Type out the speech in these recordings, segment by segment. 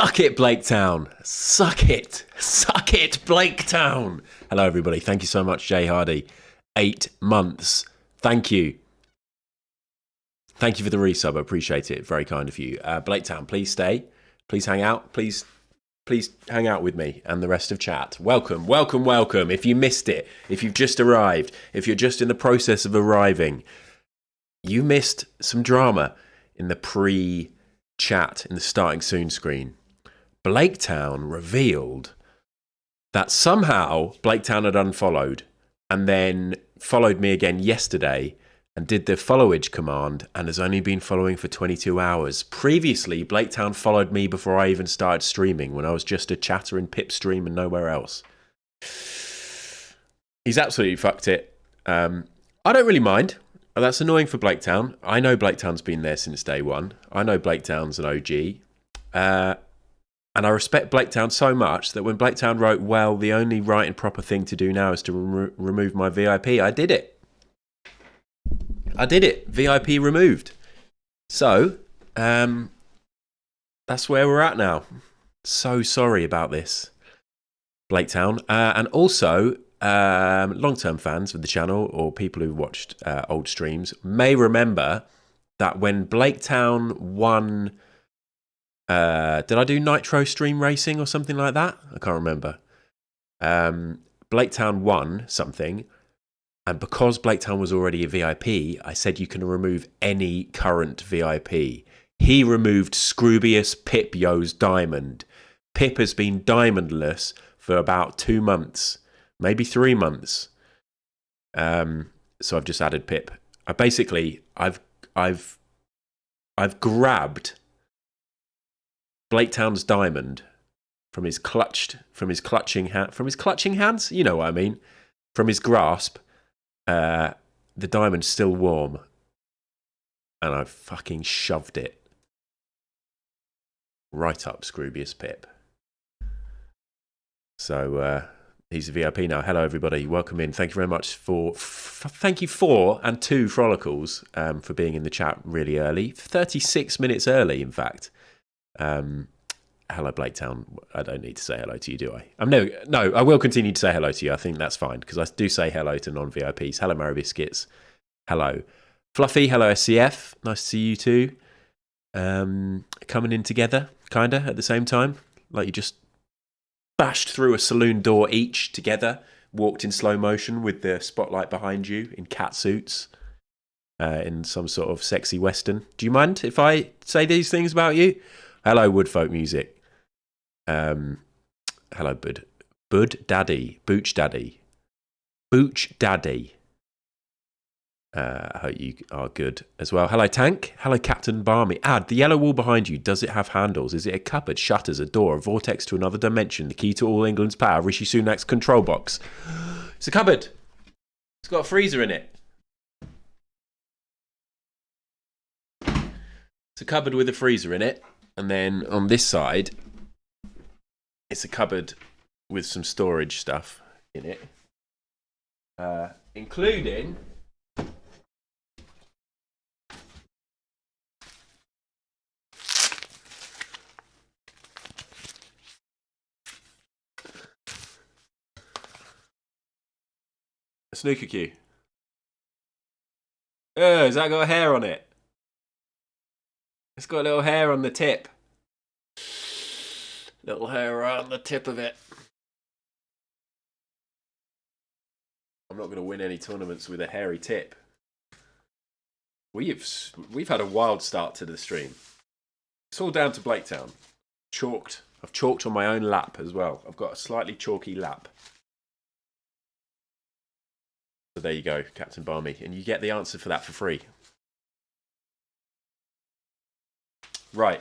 Suck it, Blaketown. Suck it. Suck it, Blaketown. Hello, everybody. Thank you so much, Jay Hardy. 8 months. Thank you. Thank you for the resub. I appreciate it. Very kind of you. Blaketown, please stay. Please hang out. Please hang out with me and the rest of chat. Welcome, welcome, welcome. If you missed it, if you've just arrived, if you're just in the process of arriving, you missed some drama in the pre-chat, in the starting soon screen. Blaketown revealed that somehow Blaketown had unfollowed and then followed me again yesterday and did the followage command and has only been following for 22 hours. Previously, Blaketown followed me before I even started streaming, when I was just a chatter in Pip stream and nowhere else. He's absolutely fucked it. I don't really mind. That's annoying for Blaketown. I know Blaketown's been there since day one. I know Blaketown's an OG. And I respect Blaketown so much that when Blaketown wrote, well, the only right and proper thing to do now is to remove my VIP, I did it. I did it. VIP removed. So, that's where we're at now. So sorry about this, Blaketown. And also, long-term fans of the channel or people who've watched old streams may remember that when Blaketown won... did I do Nitro Stream Racing or something like that? I can't remember. Blaketown won something. And because Blaketown was already a VIP, I said you can remove any current VIP. He removed Scroobius Pip Yo's diamond. Pip has been diamondless for about 2 months, maybe 3 months. So I've just added Pip. I've grabbed Blaketown's diamond from his clutching hands. You know what I mean? From his grasp. The diamond's still warm, and I've fucking shoved it right up Scroobius Pip. So he's a VIP now. Hello, everybody. Welcome in. Thank you very much thank you for and to Frolicles for being in the chat really early, 36 minutes early, in fact. Hello, Blaketown. I don't need to say hello to you, do I? No, I will continue to say hello to you. I think that's fine, because I do say hello to non-VIPs. Hello, Mary Biscuits. Hello. Fluffy, hello, SCF. Nice to see you too. Coming in together, kind of, at the same time. Like you just bashed through a saloon door each together, walked in slow motion with the spotlight behind you in cat suits, in some sort of sexy western. Do you mind if I say these things about you? Hello, Woodfolk Music. Hello, Bud Daddy. Booch Daddy. I hope you are good as well. Hello, Tank. Hello, Captain Barmy. The yellow wall behind you, does it have handles? Is it a cupboard, shutters, a door, a vortex to another dimension, the key to all England's power, Rishi Sunak's control box? It's a cupboard. It's got a freezer in it. It's a cupboard with a freezer in it. And then on this side, it's a cupboard with some storage stuff in it, including a snooker cue. Oh, has that got hair on it? It's got a little hair on the tip. Little hair right on the tip of it. I'm not going to win any tournaments with a hairy tip. We've had a wild start to the stream. It's all down to Blaketown. I've chalked on my own lap as well. I've got a slightly chalky lap. So there you go, Captain Barmy. And you get the answer for that for free. Right.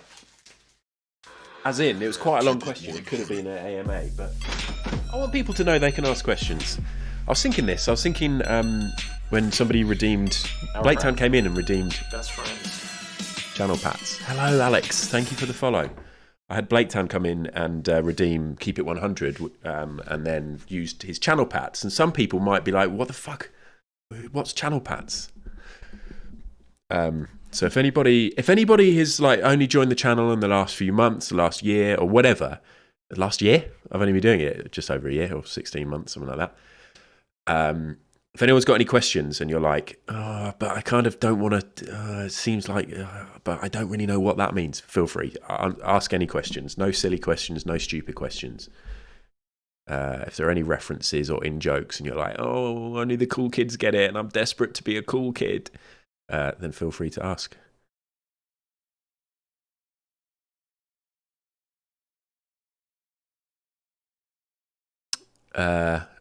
As in, it was quite a long question. It could have been an AMA, but I want people to know they can ask questions. I was thinking when somebody redeemed... Blaketown came in and redeemed... Best friends. Channel Pats. Hello, Alex. Thank you for the follow. I had Blaketown come in and redeem Keep It 100 and then used his Channel Pats. And some people might be like, what the fuck? What's Channel Pats? So if anybody has like only joined the channel in the last few months, the last year or whatever, last year, I've only been doing it just over a year or 16 months, something like that. If anyone's got any questions and you're like, oh, but I kind of don't want to, it seems like, but I don't really know what that means, feel free. Ask any questions. No silly questions, no stupid questions. If there are any references or in jokes and you're like, oh, only the cool kids get it and I'm desperate to be a cool kid, then feel free to ask.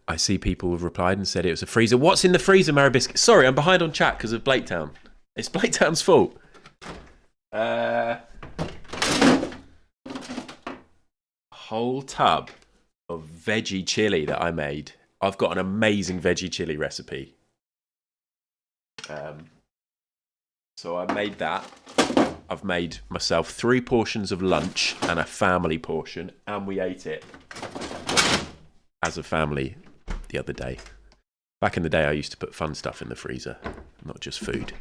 I see people have replied and said it was a freezer. What's in the freezer, Maribiscuit? Sorry, I'm behind on chat because of Blaketown. It's Blaketown's fault. Whole tub of veggie chili that I made. I've got an amazing veggie chili recipe. So I made that. I've made myself 3 portions of lunch and a family portion, and we ate it as a family the other day. Back in the day, I used to put fun stuff in the freezer, not just food.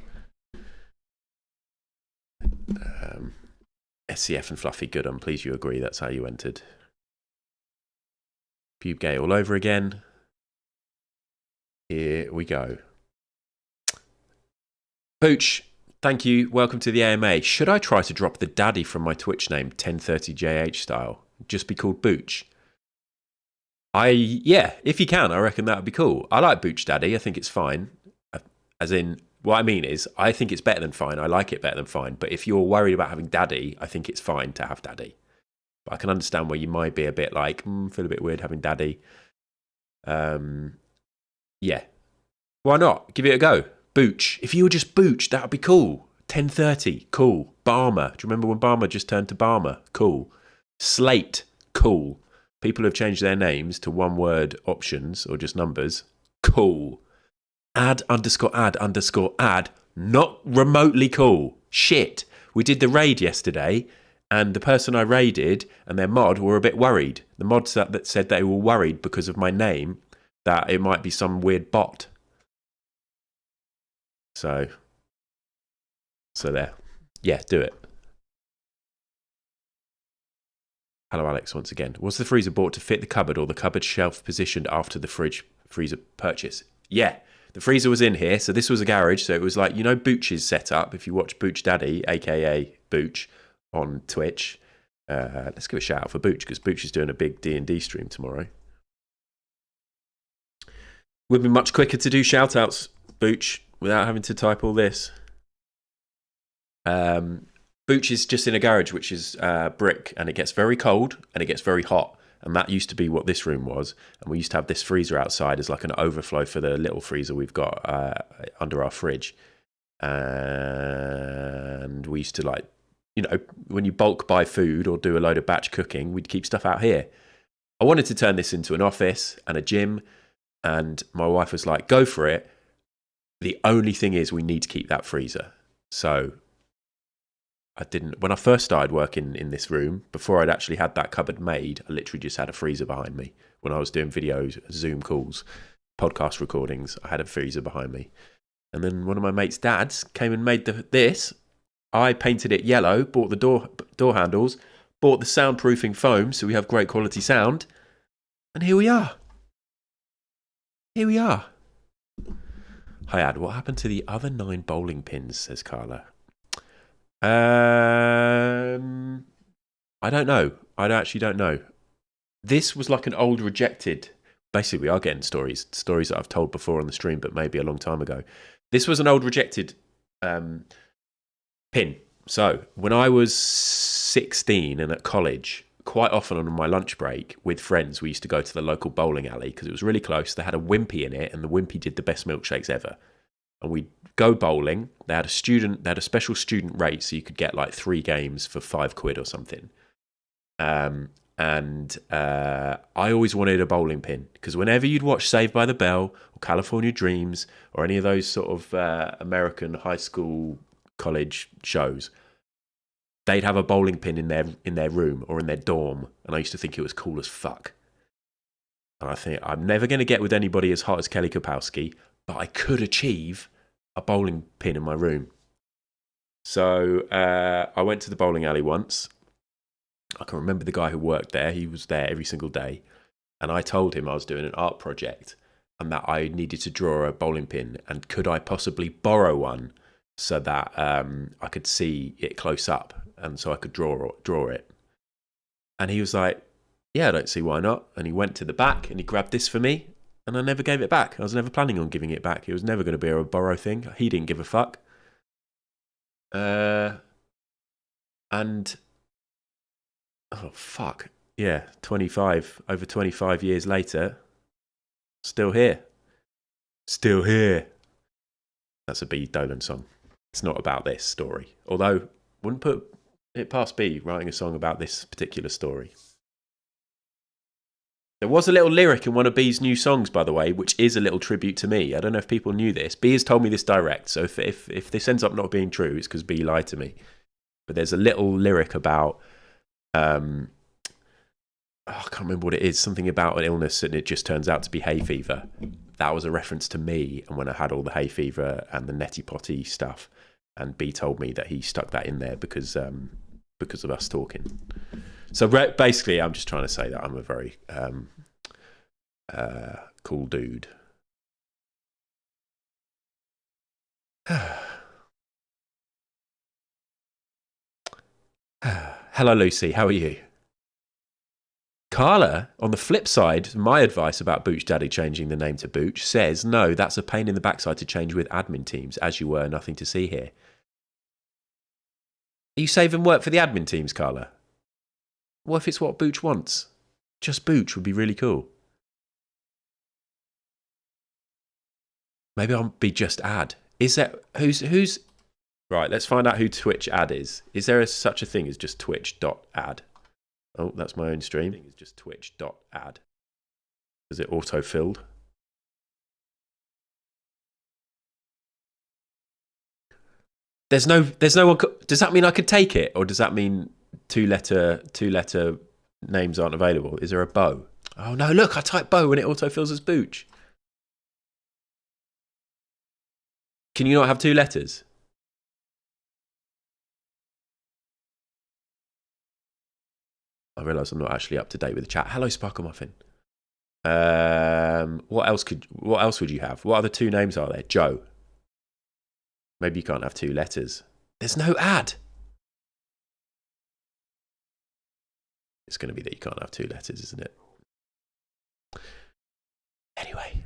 SCF and Fluffy, good. I'm pleased you agree. That's how you entered. Pube gay all over again. Here we go. Pooch, thank you. Welcome to the AMA. Should I try to drop the daddy from my Twitch name, 1030JH style? Just be called Booch? Yeah, if you can, I reckon that would be cool. I like Booch Daddy. I think it's fine. As in, what I mean is, I think it's better than fine. I like it better than fine. But if you're worried about having daddy, I think it's fine to have daddy. But I can understand where you might be a bit like, feel a bit weird having daddy. Yeah. Why not? Give it a go. Booch. If you were just Booch, that would be cool. 1030, cool. Barmer. Do you remember when Barmer just turned to Barmer? Cool. Slate, cool. People have changed their names to one-word options or just numbers. Cool. Add _add _add. Not remotely cool. Shit. We did the raid yesterday, and the person I raided and their mod were a bit worried. The mod that said they were worried because of my name, that it might be some weird bot. So there. Yeah, do it. Hello, Alex, once again. Was the freezer bought to fit the cupboard or the cupboard shelf positioned after the freezer purchase? Yeah, the freezer was in here. So this was a garage. So it was like, Booch's setup. If you watch Booch Daddy, a.k.a. Booch, on Twitch, let's give a shout out for Booch because Booch is doing a big D&D stream tomorrow. Would be much quicker to do shout outs, Booch, without having to type all this. Booch is just in a garage which is brick, and it gets very cold and it gets very hot, and that used to be what this room was, and we used to have this freezer outside as like an overflow for the little freezer we've got under our fridge. And we used to, like, when you bulk buy food or do a load of batch cooking, we'd keep stuff out here. I wanted to turn this into an office and a gym, and my wife was like, go for it. The only thing is we need to keep that freezer. So when I first started working in this room, before I'd actually had that cupboard made, I literally just had a freezer behind me. When I was doing videos, Zoom calls, podcast recordings, I had a freezer behind me. And then one of my mate's dads came and made this. I painted it yellow, bought the door handles, bought the soundproofing foam so we have great quality sound. And here we are. Here we are. Hi, Ad. What happened to the other 9 bowling pins, says Carla. I don't know. I actually don't know. This was like an old rejected. Basically, we are getting stories that I've told before on the stream, but maybe a long time ago. This was an old rejected pin. So when I was 16 and at college, quite often on my lunch break with friends, we used to go to the local bowling alley because it was really close. They had a Wimpy in it, and the Wimpy did the best milkshakes ever. And we'd go bowling. They had a special student rate, so you could get like 3 games for £5 or something. I always wanted a bowling pin because whenever you'd watch Saved by the Bell or California Dreams or any of those sort of American high school, college shows, they'd have a bowling pin in their room or in their dorm, and I used to think it was cool as fuck. And I think I'm never going to get with anybody as hot as Kelly Kapowski, but I could achieve a bowling pin in my room. So I went to the bowling alley once. I can remember the guy who worked there. He was there every single day. And I told him I was doing an art project and that I needed to draw a bowling pin, and could I possibly borrow one so that I could see it close up and so I could draw it. And he was like, yeah, I don't see why not. And he went to the back and he grabbed this for me, and I never gave it back. I was never planning on giving it back. It was never going to be a borrow thing. He didn't give a fuck. And oh fuck, yeah, over 25 years later, still here. That's a B. Dolan song. It's not about this story, although wouldn't put it past B writing a song about this particular story. There was a little lyric in one of B's new songs, by the way, which is a little tribute to me. I don't know if people knew this. B has told me this direct, so if this ends up not being true, it's because B lied to me. But there's a little lyric about, I can't remember what it is, something about an illness, and it just turns out to be hay fever. That was a reference to me, and when I had all the hay fever and the neti potty stuff, and B told me that he stuck that in there because of us talking. So basically, I'm just trying to say that I'm a very cool dude. Hello, Lucy. How are you? Carla, on the flip side, my advice about Booch Daddy changing the name to Booch says, no, that's a pain in the backside to change with admin teams, as you were, nothing to see here. Are you saving work for the admin teams, Carla? What if it's what Booch wants? Just Booch would be really cool. Maybe I'll be just ad. Is that who's right? Let's find out who Twitch ad is. Is there such a thing as just twitch.ad? Oh, that's my own stream. It's just twitch.ad. Is it auto-filled? There's no one. Does that mean I could take it, or does that mean two letter names aren't available? Is there a Bo? Oh no! Look, I type Bo and it auto-fills as Booch. Can you not have two letters? I realise I'm not actually up to date with the chat. Hello, Sparkle Muffin. What else would you have? What other two names are there? Joe. Maybe you can't have two letters. There's no ad. It's going to be that you can't have two letters, isn't it? Anyway.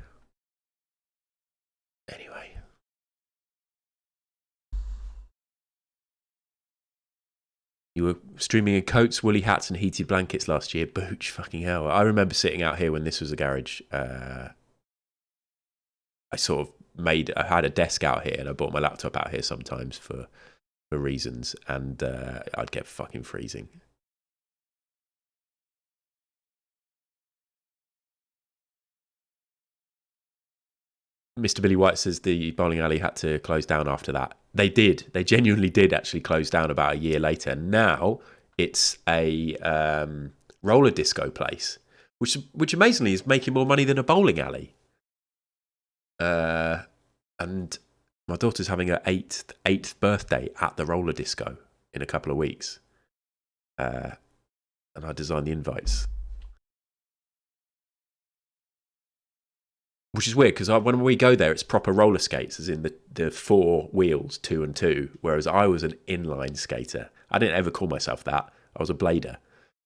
You were streaming in coats, woolly hats, and heated blankets last year. Booch, fucking hell. I remember sitting out here when this was a garage. I had a desk out here, and I brought my laptop out here sometimes for reasons, and I'd get fucking freezing. Mr. Billy White says the bowling alley had to close down after that. They did. They genuinely did actually close down about a year later. Now it's a roller disco place, which amazingly is making more money than a bowling alley. And my daughter's having her eighth birthday at the roller disco in a couple of weeks. And I designed the invites. Which is weird because when we go there, it's proper roller skates, as in the four wheels, 2 and 2. Whereas I was an inline skater. I didn't ever call myself that. I was a blader,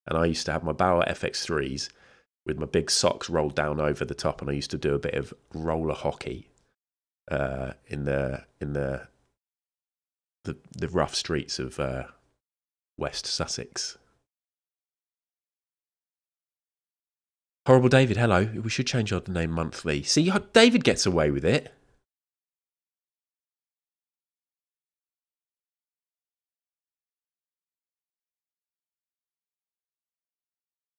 and I used to have my Bauer FX3s with my big socks rolled down over the top, and I used to do a bit of roller hockey in the rough streets of West Sussex. Horrible David, hello. We should change our name monthly. See, David gets away with it.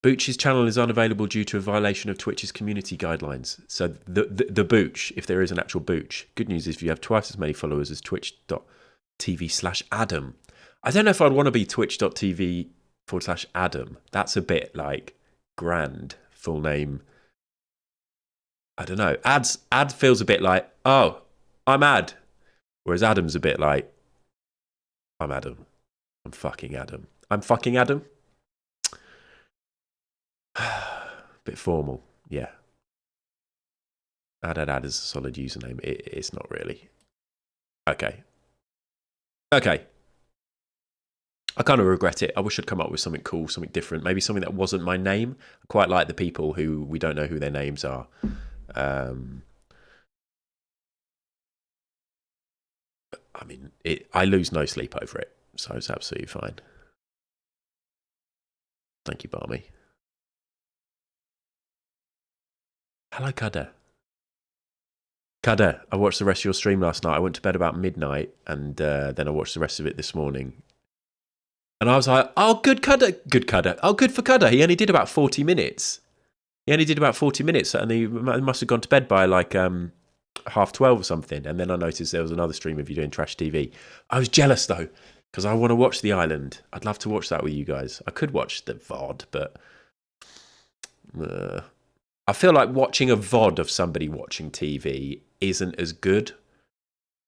Booch's channel is unavailable due to a violation of Twitch's community guidelines. So the Booch, if there is an actual Booch. Good news is you have twice as many followers as twitch.tv/Adam. I don't know if I'd want to be twitch.tv/Adam. That's a bit like grand. Full name. I don't know. Ad feels a bit like, oh, I'm Ad. Whereas Adam's a bit like, I'm Adam. I'm fucking Adam. I'm fucking Adam. Bit formal, yeah. Adad is a solid username. It's not really. Okay. I kind of regret it. I wish I'd come up with something cool, something different. Maybe something that wasn't my name. I quite like the people who we don't know who their names are. I mean, I lose no sleep over it, so it's absolutely fine. Thank you, Barmy. Hello, Kader. Kader, I watched the rest of your stream last night. I went to bed about midnight, and then I watched the rest of it this morning. And I was like, oh, good Kader. Oh, good for Kader. He only did about 40 minutes. And he must have gone to bed by like 12:30 or something. And then I noticed there was another stream of you doing trash TV. I was jealous, though, because I want to watch The Island. I'd love to watch that with you guys. I could watch the VOD, but I feel like watching a VOD of somebody watching TV isn't as good.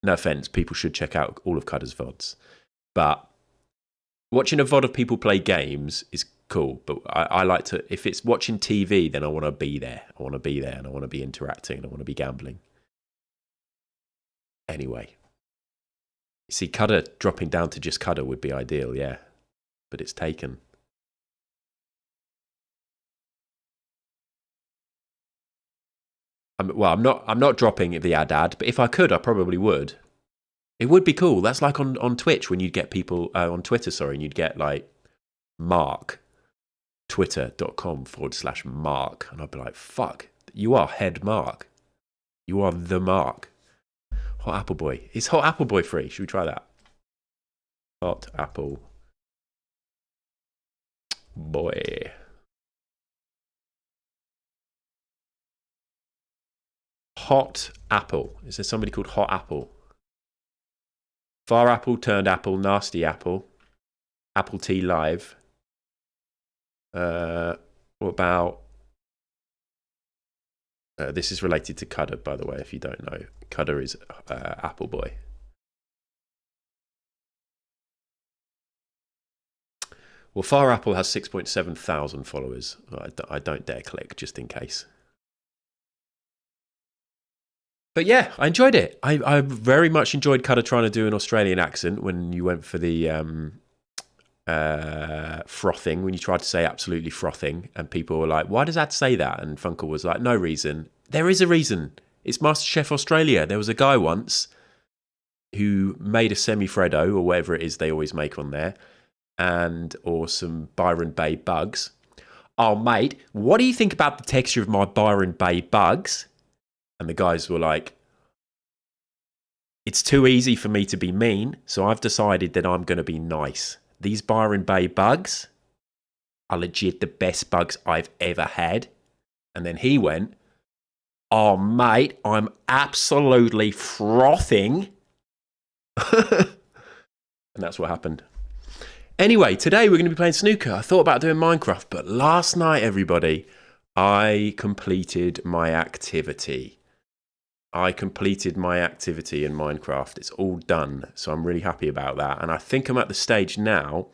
No offense, people should check out all of Kader's VODs. But watching a VOD of people play games is cool. But I like to, if it's watching TV, then I want to be there. I want to be there and I want to be interacting and I want to be gambling. Anyway. See, Kader dropping down to just Kader would be ideal, yeah. But it's taken. I'm not dropping the ad, but if I could, I probably would. It would be cool. That's like on Twitch when you'd get people on Twitter, and you'd get like Mark, twitter.com/Mark, and I'd be like, fuck, you are head Mark. You are the Mark. Hot Apple Boy. Is Hot Apple Boy free? Should we try that? Hot Apple Boy. Hot Apple. Is there somebody called Hot Apple? Far Apple, Turned Apple, Nasty Apple, Apple Tea Live. What about... this is related to Kader, by the way, if you don't know. Kader is Apple Boy. Well, Far Apple has 6.7 thousand followers. I don't dare click, just in case. But yeah, I enjoyed it. I very much enjoyed Kader trying to do an Australian accent when you went for the frothing, when you tried to say absolutely frothing, and people were like, why does that say that? And Funkel was like, no reason. There is a reason. It's MasterChef Australia. There was a guy once who made a semi-Freddo, or whatever it is they always make on there, or some Byron Bay bugs. Oh, mate, what do you think about the texture of my Byron Bay bugs? And the guys were like, it's too easy for me to be mean, so I've decided that I'm going to be nice. These Byron Bay bugs are legit the best bugs I've ever had. And then he went, oh, mate, I'm absolutely frothing. And that's what happened. Anyway, today we're going to be playing snooker. I thought about doing Minecraft, but last night, everybody, I completed my activity. in Minecraft. It's all done, so I'm really happy about that. And I think I'm at the stage now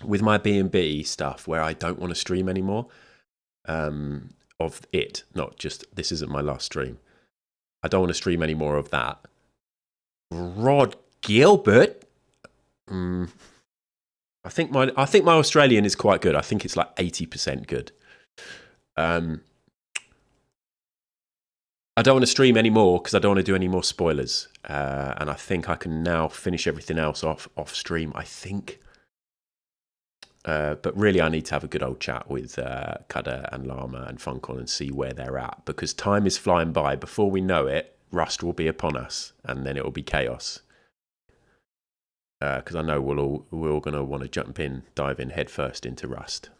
with my B&B stuff where I don't want to stream anymore of it. Not just, this isn't my last stream. I don't want to stream any more of that. Rod Gilbert. I think my Australian is quite good. I think it's like 80% good. I don't want to stream anymore because I don't want to do any more spoilers. And I think I can now finish everything else off stream, I think. But really, I need to have a good old chat with Kader and Llama and Funkon and see where they're at, because time is flying by. Before we know it, Rust will be upon us, and then it will be chaos. Because I know we're all going to want to dive in headfirst into Rust.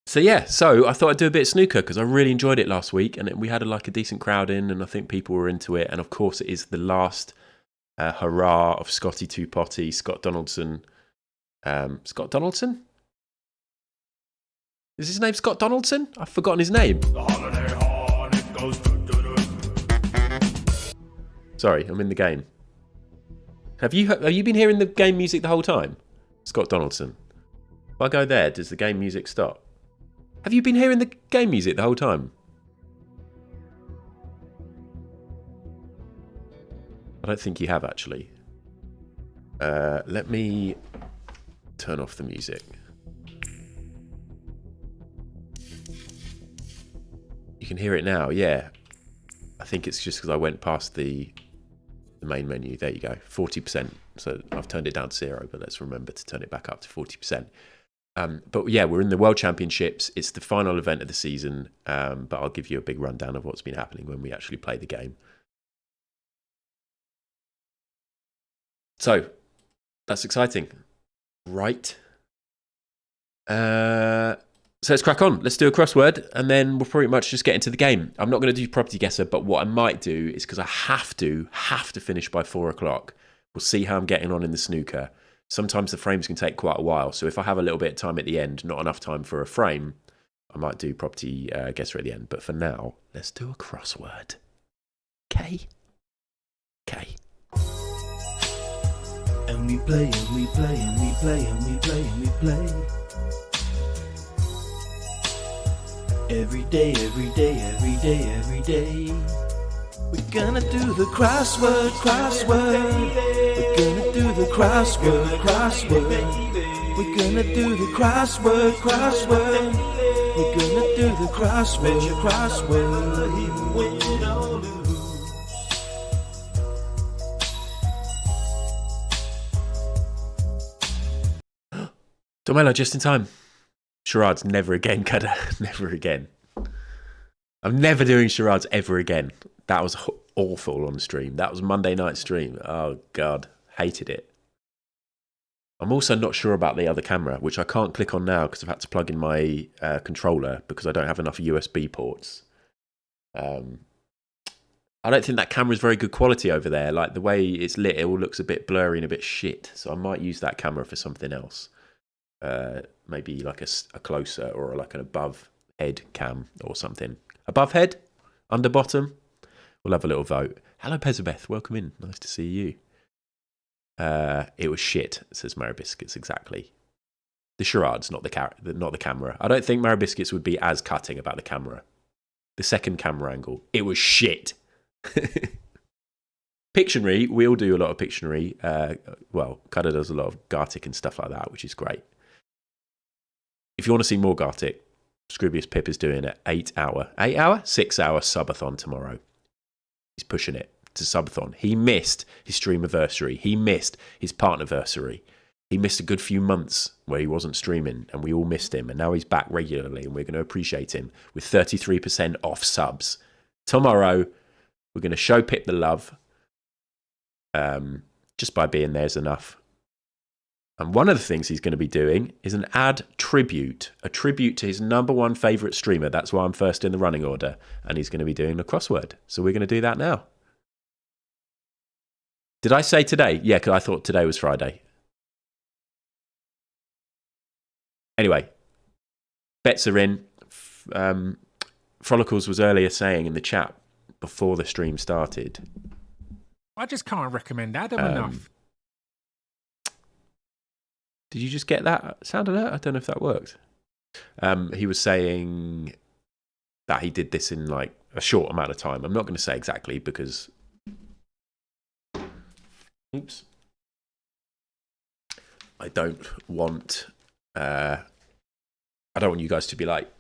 So I thought I'd do a bit of snooker because I really enjoyed it last week, and we had a decent crowd in, and I think people were into it. And of course, it is the last hurrah of Scotty Two Potty, Scott Donaldson. Scott Donaldson? Is his name Scott Donaldson? I've forgotten his name. The holiday horn, it goes Sorry, I'm in the game. Have you been hearing the game music the whole time? Scott Donaldson. If I go there, does the game music stop? Have you been hearing the game music the whole time? I don't think you have, actually. Let me turn off the music. You can hear it now, yeah. I think it's just because I went past the main menu. There you go, 40%. So I've turned it down to 0, but let's remember to turn it back up to 40%. But yeah, we're in the World Championships. It's the final event of the season, but I'll give you a big rundown of what's been happening when we actually play the game. So, that's exciting. Right. So let's crack on. Let's do a crossword, and then we'll pretty much just get into the game. I'm not going to do property guesser, but what I might do is, because I have to finish by 4 o'clock. We'll see how I'm getting on in the snooker. Sometimes the frames can take quite a while, so if I have a little bit of time at the end, not enough time for a frame, I might do property guesser at the end. But for now, let's do a crossword. Okay? Okay. And we play, and we play, and we play, and we play, and we play. Every day, every day, every day, every day. We're gonna do the crossword, crossword. We're gonna do the crossword, crossword. We're gonna do the crossword, crossword. We're gonna do the crossword, crossword. Win or lose. Domelo, just in time. Charades, never again, Cutter. Never again. I'm never doing charades ever again. That was awful on stream. That was Monday night stream. Oh, God. Hated it. I'm also not sure about the other camera, which I can't click on now because I've had to plug in my controller because I don't have enough USB ports. I don't think that camera is very good quality over there. Like, the way it's lit, it all looks a bit blurry and a bit shit. So I might use that camera for something else. Maybe like a closer or like an above head cam or something. Above head? Under bottom? We'll have a little vote. Hello, Pezabeth. Welcome in. Nice to see you. It was shit, says Maribiscuits. Exactly. The charades, not the camera. I don't think Maribiscuits would be as cutting about the camera. The second camera angle. It was shit. Pictionary. We all do a lot of Pictionary. Cutter does a lot of Gartic and stuff like that, which is great. If you want to see more Gartic, Scroobius Pip is doing an 6 hour subathon tomorrow. He's pushing it to subathon. He missed his streamiversary. He missed his partnerversary. He missed a good few months where he wasn't streaming, and we all missed him. And now he's back regularly, and we're going to appreciate him with 33% off subs. Tomorrow, we're going to show Pip the love. Just by being there is enough. And one of the things he's going to be doing is an ad tribute, a tribute to his number one favourite streamer. That's why I'm first in the running order. And he's going to be doing a crossword. So we're going to do that now. Did I say today? Yeah, because I thought today was Friday. Anyway, bets are in. Frolicles was earlier saying in the chat before the stream started. I just can't recommend Adam enough. Did you just get that sound alert? I don't know if that worked. He was saying that he did this in like a short amount of time. I'm not going to say exactly because... Oops. I don't want you guys to be like...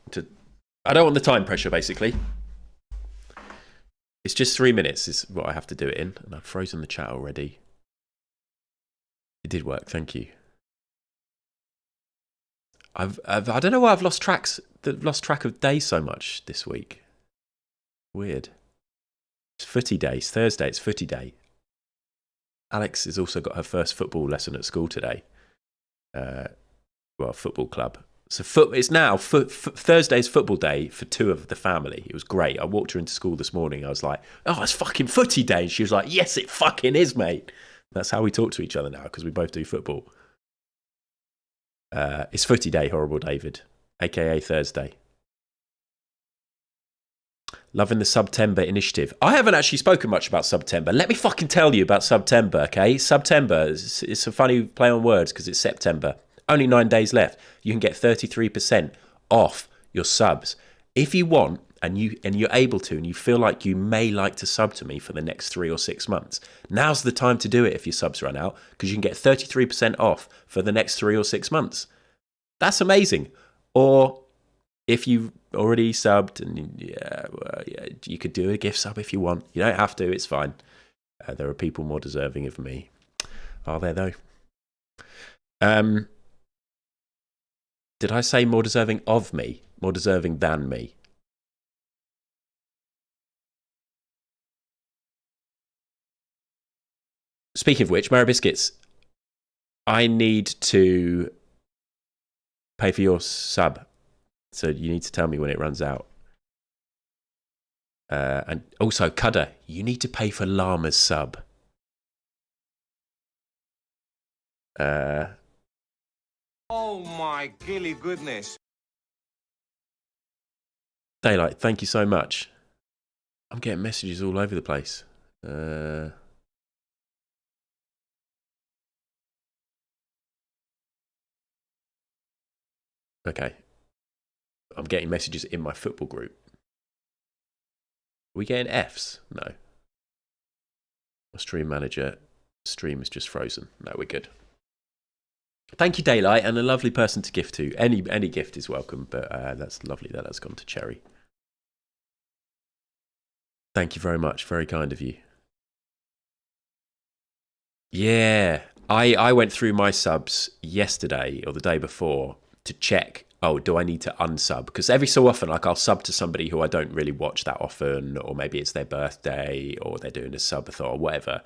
I don't want the time pressure, basically. It's just 3 minutes is what I have to do it in. And I've frozen the chat already. It did work, thank you. I don't know why I've lost track of days so much this week. Weird. It's footy days. Thursday, it's footy day. Alex has also got her first football lesson at school today. Football club. So it's now Thursday's football day for 2 of the family. It was great. I walked her into school this morning. I was like, oh, it's fucking footy day. And she was like, yes, it fucking is, mate. That's how we talk to each other now because we both do football. It's footy day, Horrible David, a.k.a. Thursday. Loving the September initiative. I haven't actually spoken much about September. Let me fucking tell you about September, okay? September, it's a funny play on words because it's September. Only 9 days left. You can get 33% off your subs. If you want, and you're able to, and you feel like you may like to sub to me for the next 3 or 6 months, now's the time to do it if your subs run out, because you can get 33% off for the next 3 or 6 months. That's amazing. Or if you've already subbed, and you could do a gift sub if you want. You don't have to, it's fine. There are people more deserving of me. Are there, though? Did I say more deserving of me? More deserving than me? Speaking of which, Mary Biscuits, I need to pay for your sub. So you need to tell me when it runs out. And also, Cudder, you need to pay for Llama's sub. Oh my gilly goodness. Daylight, thank you so much. I'm getting messages all over the place. Okay. I'm getting messages in my football group. Are we getting Fs? No. My stream manager, stream is just frozen. No, we're good. Thank you, Daylight, and a lovely person to gift to. Any gift is welcome, but that's lovely that has gone to Cherry. Thank you very much. Very kind of you. Yeah. I went through my subs yesterday or the day before to check, do I need to unsub? Because every so often, like, I'll sub to somebody who I don't really watch that often, or maybe it's their birthday, or they're doing a subathon or whatever.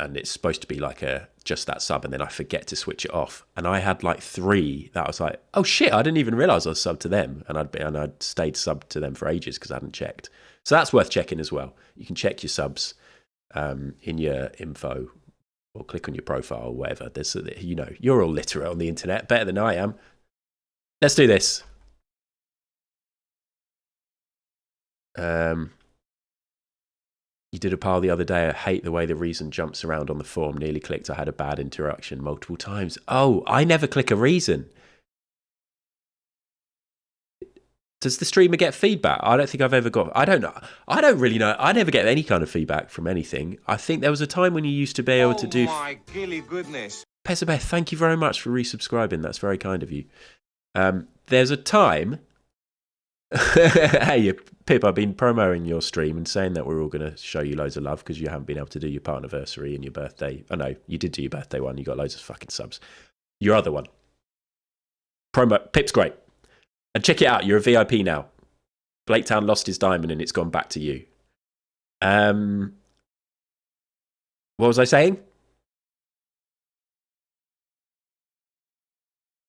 And it's supposed to be like just that sub, and then I forget to switch it off. And I had like 3 that I was like, oh shit, I didn't even realise I was subbed to them. And I'd stayed subbed to them for ages because I hadn't checked. So that's worth checking as well. You can check your subs in your info, or click on your profile or whatever. There's, you're all literate on the internet, better than I am. Let's do this. You did a pile the other day. I hate the way the reason jumps around on the form. Nearly clicked. I had a bad interaction multiple times. Oh, I never click a reason. Does the streamer get feedback? I don't think I've ever got... I don't know. I don't really know. I never get any kind of feedback from anything. I think there was a time when you used to be able to do... Oh my gilly goodness. Pesabeth, thank you very much for resubscribing. That's very kind of you. There's a time... Hey, Pip, I've been promoting your stream and saying that we're all going to show you loads of love because you haven't been able to do your partniversary and your birthday. Oh, no, you did do your birthday one. You got loads of fucking subs. Your other one. Pip's great. And check it out. You're a VIP now. Blaketown lost his diamond and it's gone back to you. What was I saying?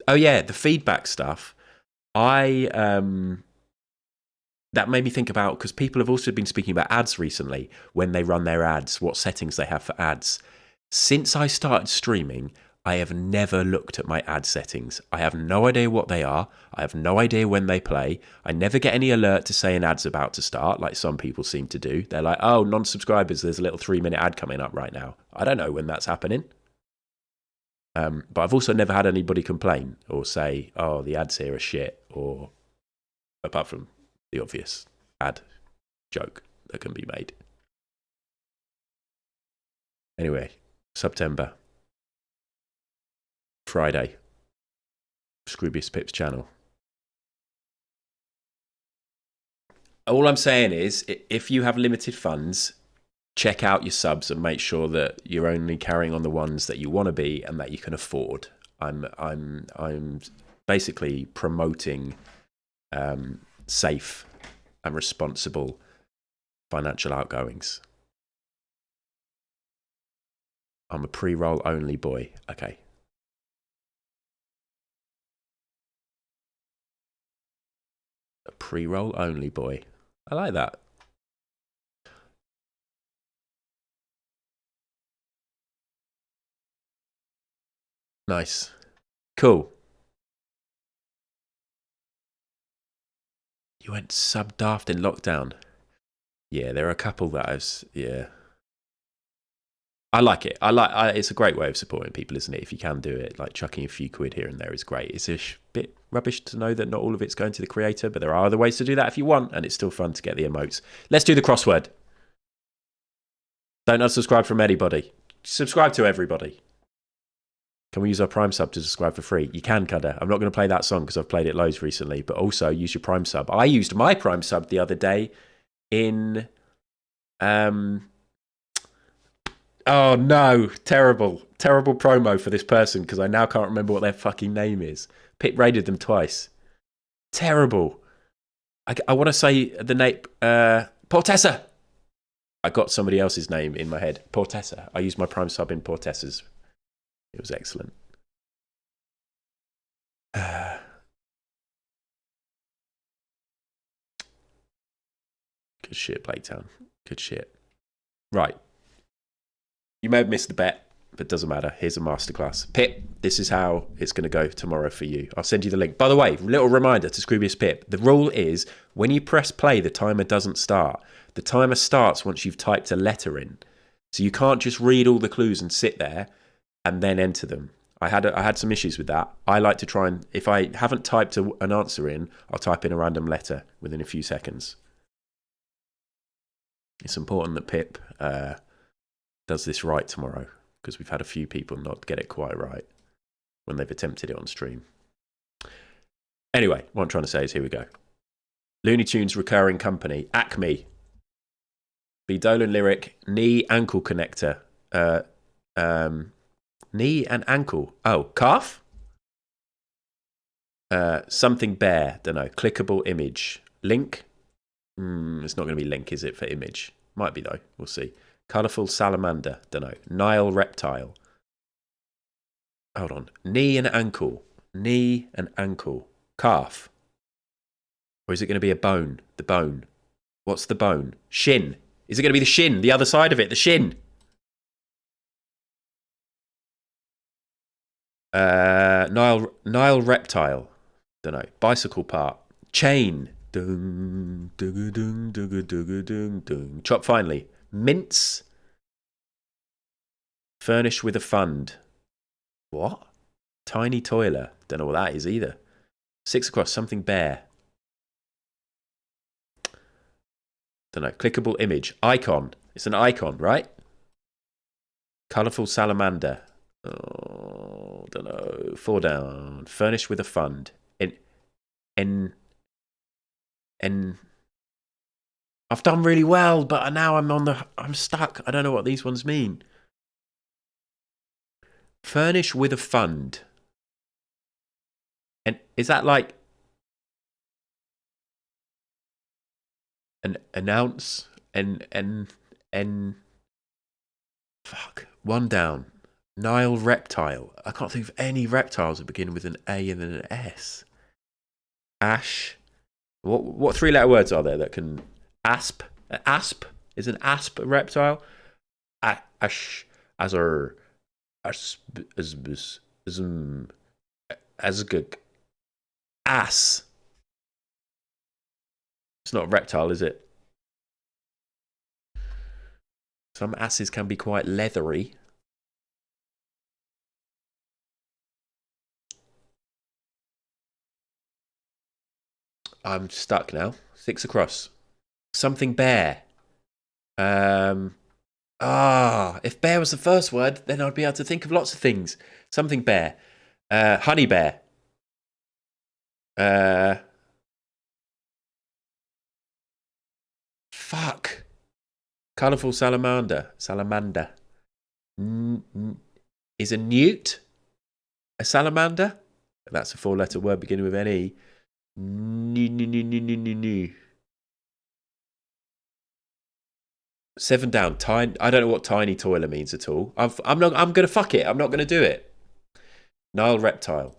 Oh, yeah, the feedback stuff. That made me think about, because people have also been speaking about ads recently, when they run their ads, what settings they have for ads. Since I started streaming, I have never looked at my ad settings. I have no idea what they are. I have no idea when they play. I never get any alert to say an ad's about to start, like some people seem to do. They're like, oh, non-subscribers, there's a little 3-minute ad coming up right now. I don't know when that's happening. But I've also never had anybody complain or say, oh, the ads here are shit, or apart from the obvious ad joke that can be made. Anyway, September. Friday. Scroobius Pip's channel. All I'm saying is, if you have limited funds, check out your subs and make sure that you're only carrying on the ones that you want to be and that you can afford. I'm basically promoting safe and responsible financial outgoings. I'm a pre-roll only boy. Okay. A pre-roll only boy. I like that. Nice. Cool. You went sub-daft in lockdown. Yeah, there are a couple that yeah. I like it. It's a great way of supporting people, isn't it? If you can do it, like chucking a few quid here and there is great. It's a bit rubbish to know that not all of it's going to the creator, but there are other ways to do that if you want, and it's still fun to get the emotes. Let's do the crossword. Don't unsubscribe from anybody. Subscribe to everybody. Can we use our Prime sub to subscribe for free? You can, Cudder. I'm not going to play that song because I've played it loads recently, but also use your Prime sub. I used my Prime sub the other day in... Oh no, terrible promo for this person because I now can't remember what their fucking name is. Pit raided them twice. Terrible. I want to say the name, Portessa. I got somebody else's name in my head. Portessa. I used my Prime sub in Portessa's. It was excellent. Good shit, Blaketown. Good shit. Right. You may have missed the bet, but doesn't matter. Here's a masterclass. Pip, this is how it's going to go tomorrow for you. I'll send you the link. By the way, little reminder to Scroobius Pip. The rule is when you press play, the timer doesn't start. The timer starts once you've typed a letter in. So you can't just read all the clues and sit there and then enter them. I had some issues with that. I like to try and, if I haven't typed an answer in, I'll type in a random letter within a few seconds. It's important that Pip... does this right tomorrow because we've had a few people not get it quite right when they've attempted it on stream. Anyway, what I'm trying to say is here we go. Looney Tunes recurring company, Acme. B. Dolan lyric, knee ankle connector. Knee and ankle. Oh, calf? Something bear, don't know. Clickable image. Link? It's not going to be link, is it, for image? Might be though, we'll see. Colourful salamander, don't know. Nile reptile. Hold on. Knee and ankle. Knee and ankle. Calf. Or is it going to be a bone? The bone. What's the bone? Shin. Is it going to be the shin? The other side of it? The shin. Nile reptile. Don't know. Bicycle part. Chain. Dung, dung, dung, dung, dung, dung, dung. Chop finely. Mince. Furnish with a fund. What? Tiny toiler. Don't know what that is either. 6 across. Something bare. Don't know. Clickable image. Icon. It's an icon, right? Colourful salamander. Oh, don't know. 4 down. Furnish with a fund. I've done really well, but now I'm stuck. I don't know what these ones mean. Furnish with a fund. And is that like an announce and fuck. 1 down. Nile reptile. I can't think of any reptiles that begin with an A and an S. Ash. What 3-letter words are there that can... Asp? Asp? Is an asp a reptile? Ash. Azar. Asp. Asgug. Ass. It's not a reptile, is it? Some asses can be quite leathery. I'm stuck now. 6 across. Something bear. If bear was the first word, then I'd be able to think of lots of things. Something bear. Honey bear. Fuck. Colourful salamander. Salamander. Is a newt a salamander? That's a 4-letter word beginning with N-E. No. 7 down. Tiny. I don't know what tiny toiler means at all. I'm gonna fuck it. I'm not gonna do it. Nile reptile.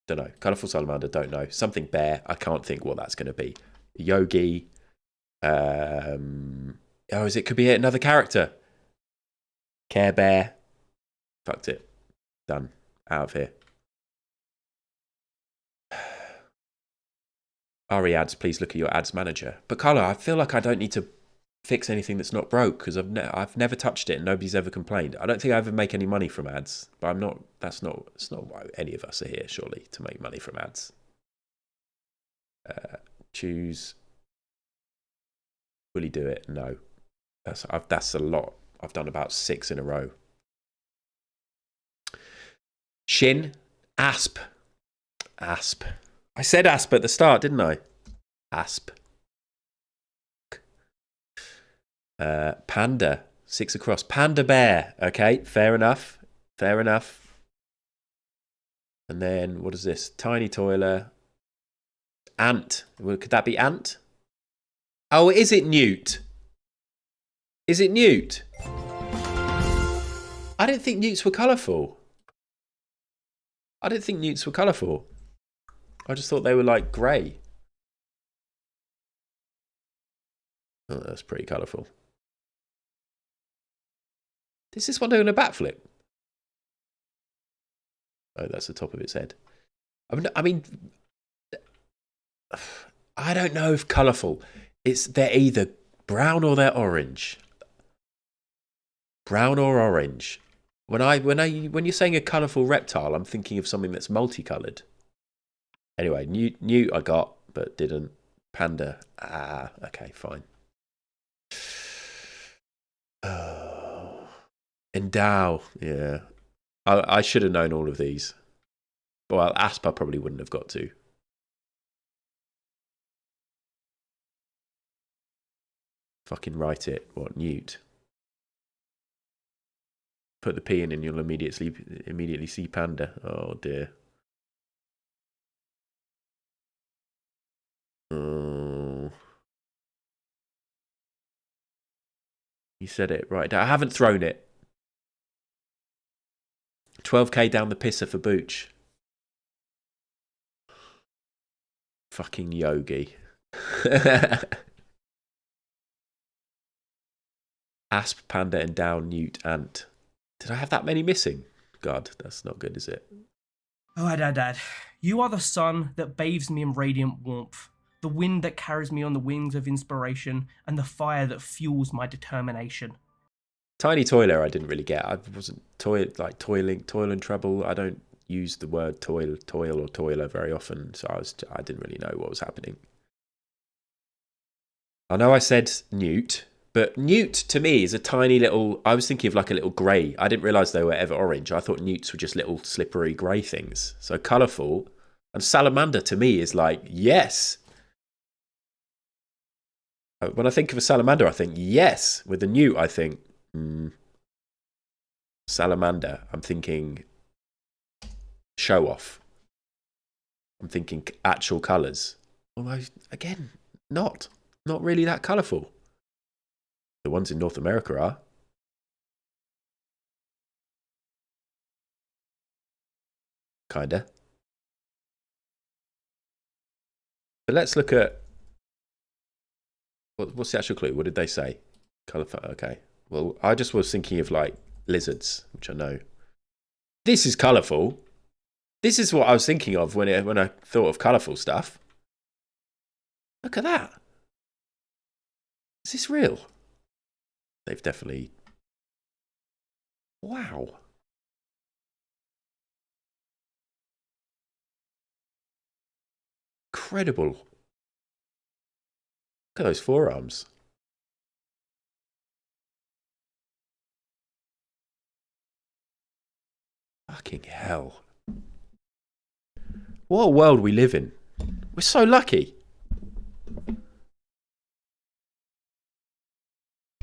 Don't know. Colourful salamander. Don't know. Something bear. I can't think what that's gonna be. Yogi. It could be another character. Care Bear. Fucked it. Done. Out of here. RE ads, please look at your ads manager. But Carla, I feel like I don't need to fix anything that's not broke because I've never touched it and nobody's ever complained. I don't think I ever make any money from ads, but I'm not. It's not why any of us are here, surely, to make money from ads. Choose. Will he do it? No. That's a lot. I've done about 6 in a row. Shin, asp. I said asp at the start, didn't I? Asp. Panda, 6 across. Panda bear. Okay, fair enough. And then what is this? Tiny toiler. Ant. Could that be ant? Oh, is it newt? Is it newt? I didn't think newts were colourful. I just thought they were like grey. Oh, that's pretty colourful. Is this one doing a backflip? Oh, that's the top of its head. I mean, I don't know if colourful. They're either brown or they're orange. Brown or orange. When you're saying a colourful reptile, I'm thinking of something that's multicoloured. Anyway, newt I got, but didn't. Panda. Okay, fine. Endow. Yeah. I should have known all of these. Well, asp I probably wouldn't have got to. Fucking write it. What, newt? Put the P in and you'll immediately see panda. Oh dear. Oh. You said it right. I haven't thrown it. 12k down the pisser for Booch. Fucking Yogi. Asp, panda, and down, newt, ant. Did I have that many missing? God, that's not good, is it? Oh, Dad. You are the sun that bathes me in radiant warmth, the wind that carries me on the wings of inspiration, and the fire that fuels my determination. Tiny toiler I didn't really get. I wasn't toil and trouble. I don't use the word toil or toiler very often, so I didn't really know what was happening. I know I said newt, but newt to me is a tiny little. I was thinking of like a little grey. I didn't realise they were ever orange. I thought newts were just little slippery grey things. So colourful. And salamander to me is like, yes. When I think of a salamander, I think yes. With a newt, I think salamander. I'm thinking show off. I'm thinking actual colours. Although, again, not really that colourful. The ones in North America are. Kinda. But let's look at what's the actual clue? What did they say? Colourful. Okay. Well, I just was thinking of like lizards, which I know. This is colourful. This is what I was thinking of when I thought of colourful stuff. Look at that. Is this real? They've definitely. Wow. Incredible. Look at those forearms. Fucking hell. What a world we live in. We're so lucky.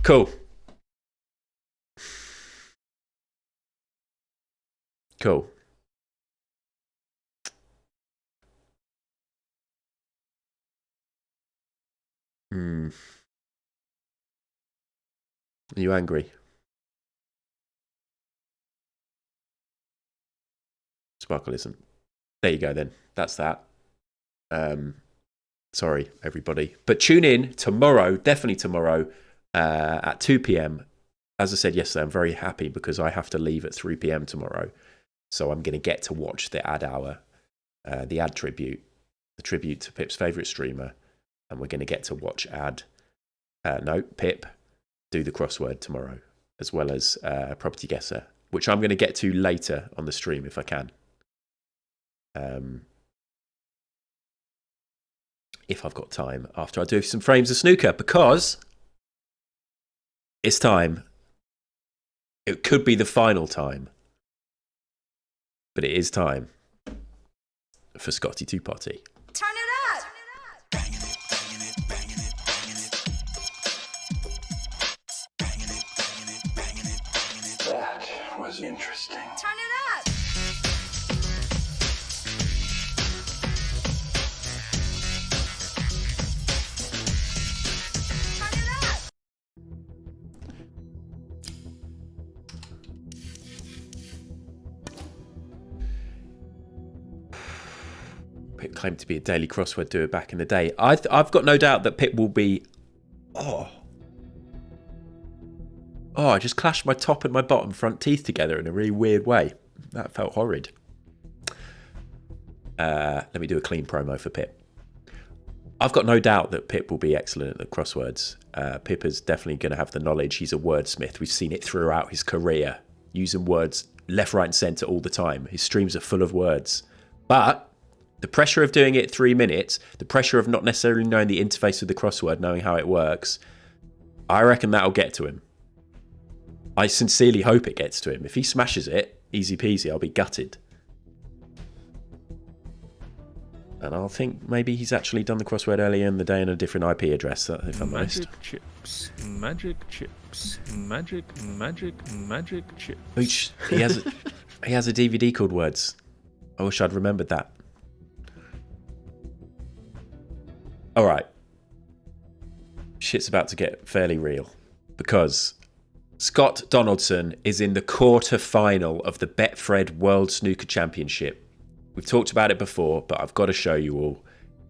Cool. Cool. Are you angry? Sparkle isn't. There you go then. That's that. Sorry, everybody. But tune in tomorrow, definitely tomorrow, at 2 p.m. As I said yesterday, I'm very happy because I have to leave at 3 p.m. tomorrow. So I'm going to get to watch the ad hour, the ad tribute, the tribute to Pip's favourite streamer. And we're going to get to watch ad No, Pip, do the crossword tomorrow, as well as Property Guesser, which I'm going to get to later on the stream if I can. If I've got time after I do some frames of snooker, because it's time. It could be the final time, but it is time for Scotty Two Potty. Turn it up! That was interesting. Turn it up! Turn it up! Pip claimed to be a daily crossword doer back in the day. I've got no doubt that Pip will be... I just clashed my top and my bottom front teeth together in a really weird way. That felt horrid. Let me do a clean promo for Pip. I've got no doubt that Pip will be excellent at the crosswords. Pip is definitely going to have the knowledge. He's a wordsmith. We've seen it throughout his career, using words left, right and centre all the time. His streams are full of words. But the pressure of doing it 3 minutes, the pressure of not necessarily knowing the interface of the crossword, knowing how it works, I reckon that'll get to him. I sincerely hope it gets to him. If he smashes it, easy peasy, I'll be gutted. And I'll think maybe he's actually done the crossword earlier in the day in a different IP address, if I'm honest. Magic chips, magic chips. Which he has a DVD called Words. I wish I'd remembered that. All right. Shit's about to get fairly real because Scott Donaldson is in the quarter-final of the Betfred World Snooker Championship. We've talked about it before, but I've got to show you all.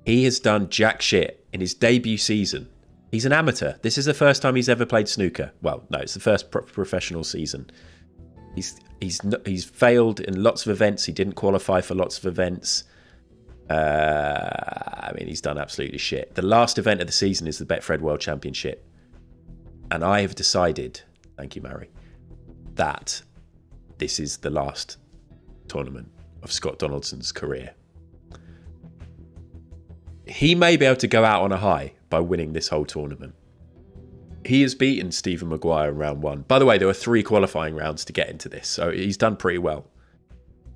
He has done jack shit in his debut season. He's an amateur. This is the first time he's ever played snooker. Well, no, it's the first professional season. He's failed in lots of events. He didn't qualify for lots of events. I mean, he's done absolutely shit. The last event of the season is the Betfred World Championship. And I have decided, thank you, Mary, that this is the last tournament of Scott Donaldson's career. He may be able to go out on a high by winning this whole tournament. He has beaten Stephen Maguire in round one. By the way, there were 3 qualifying rounds to get into this, so he's done pretty well.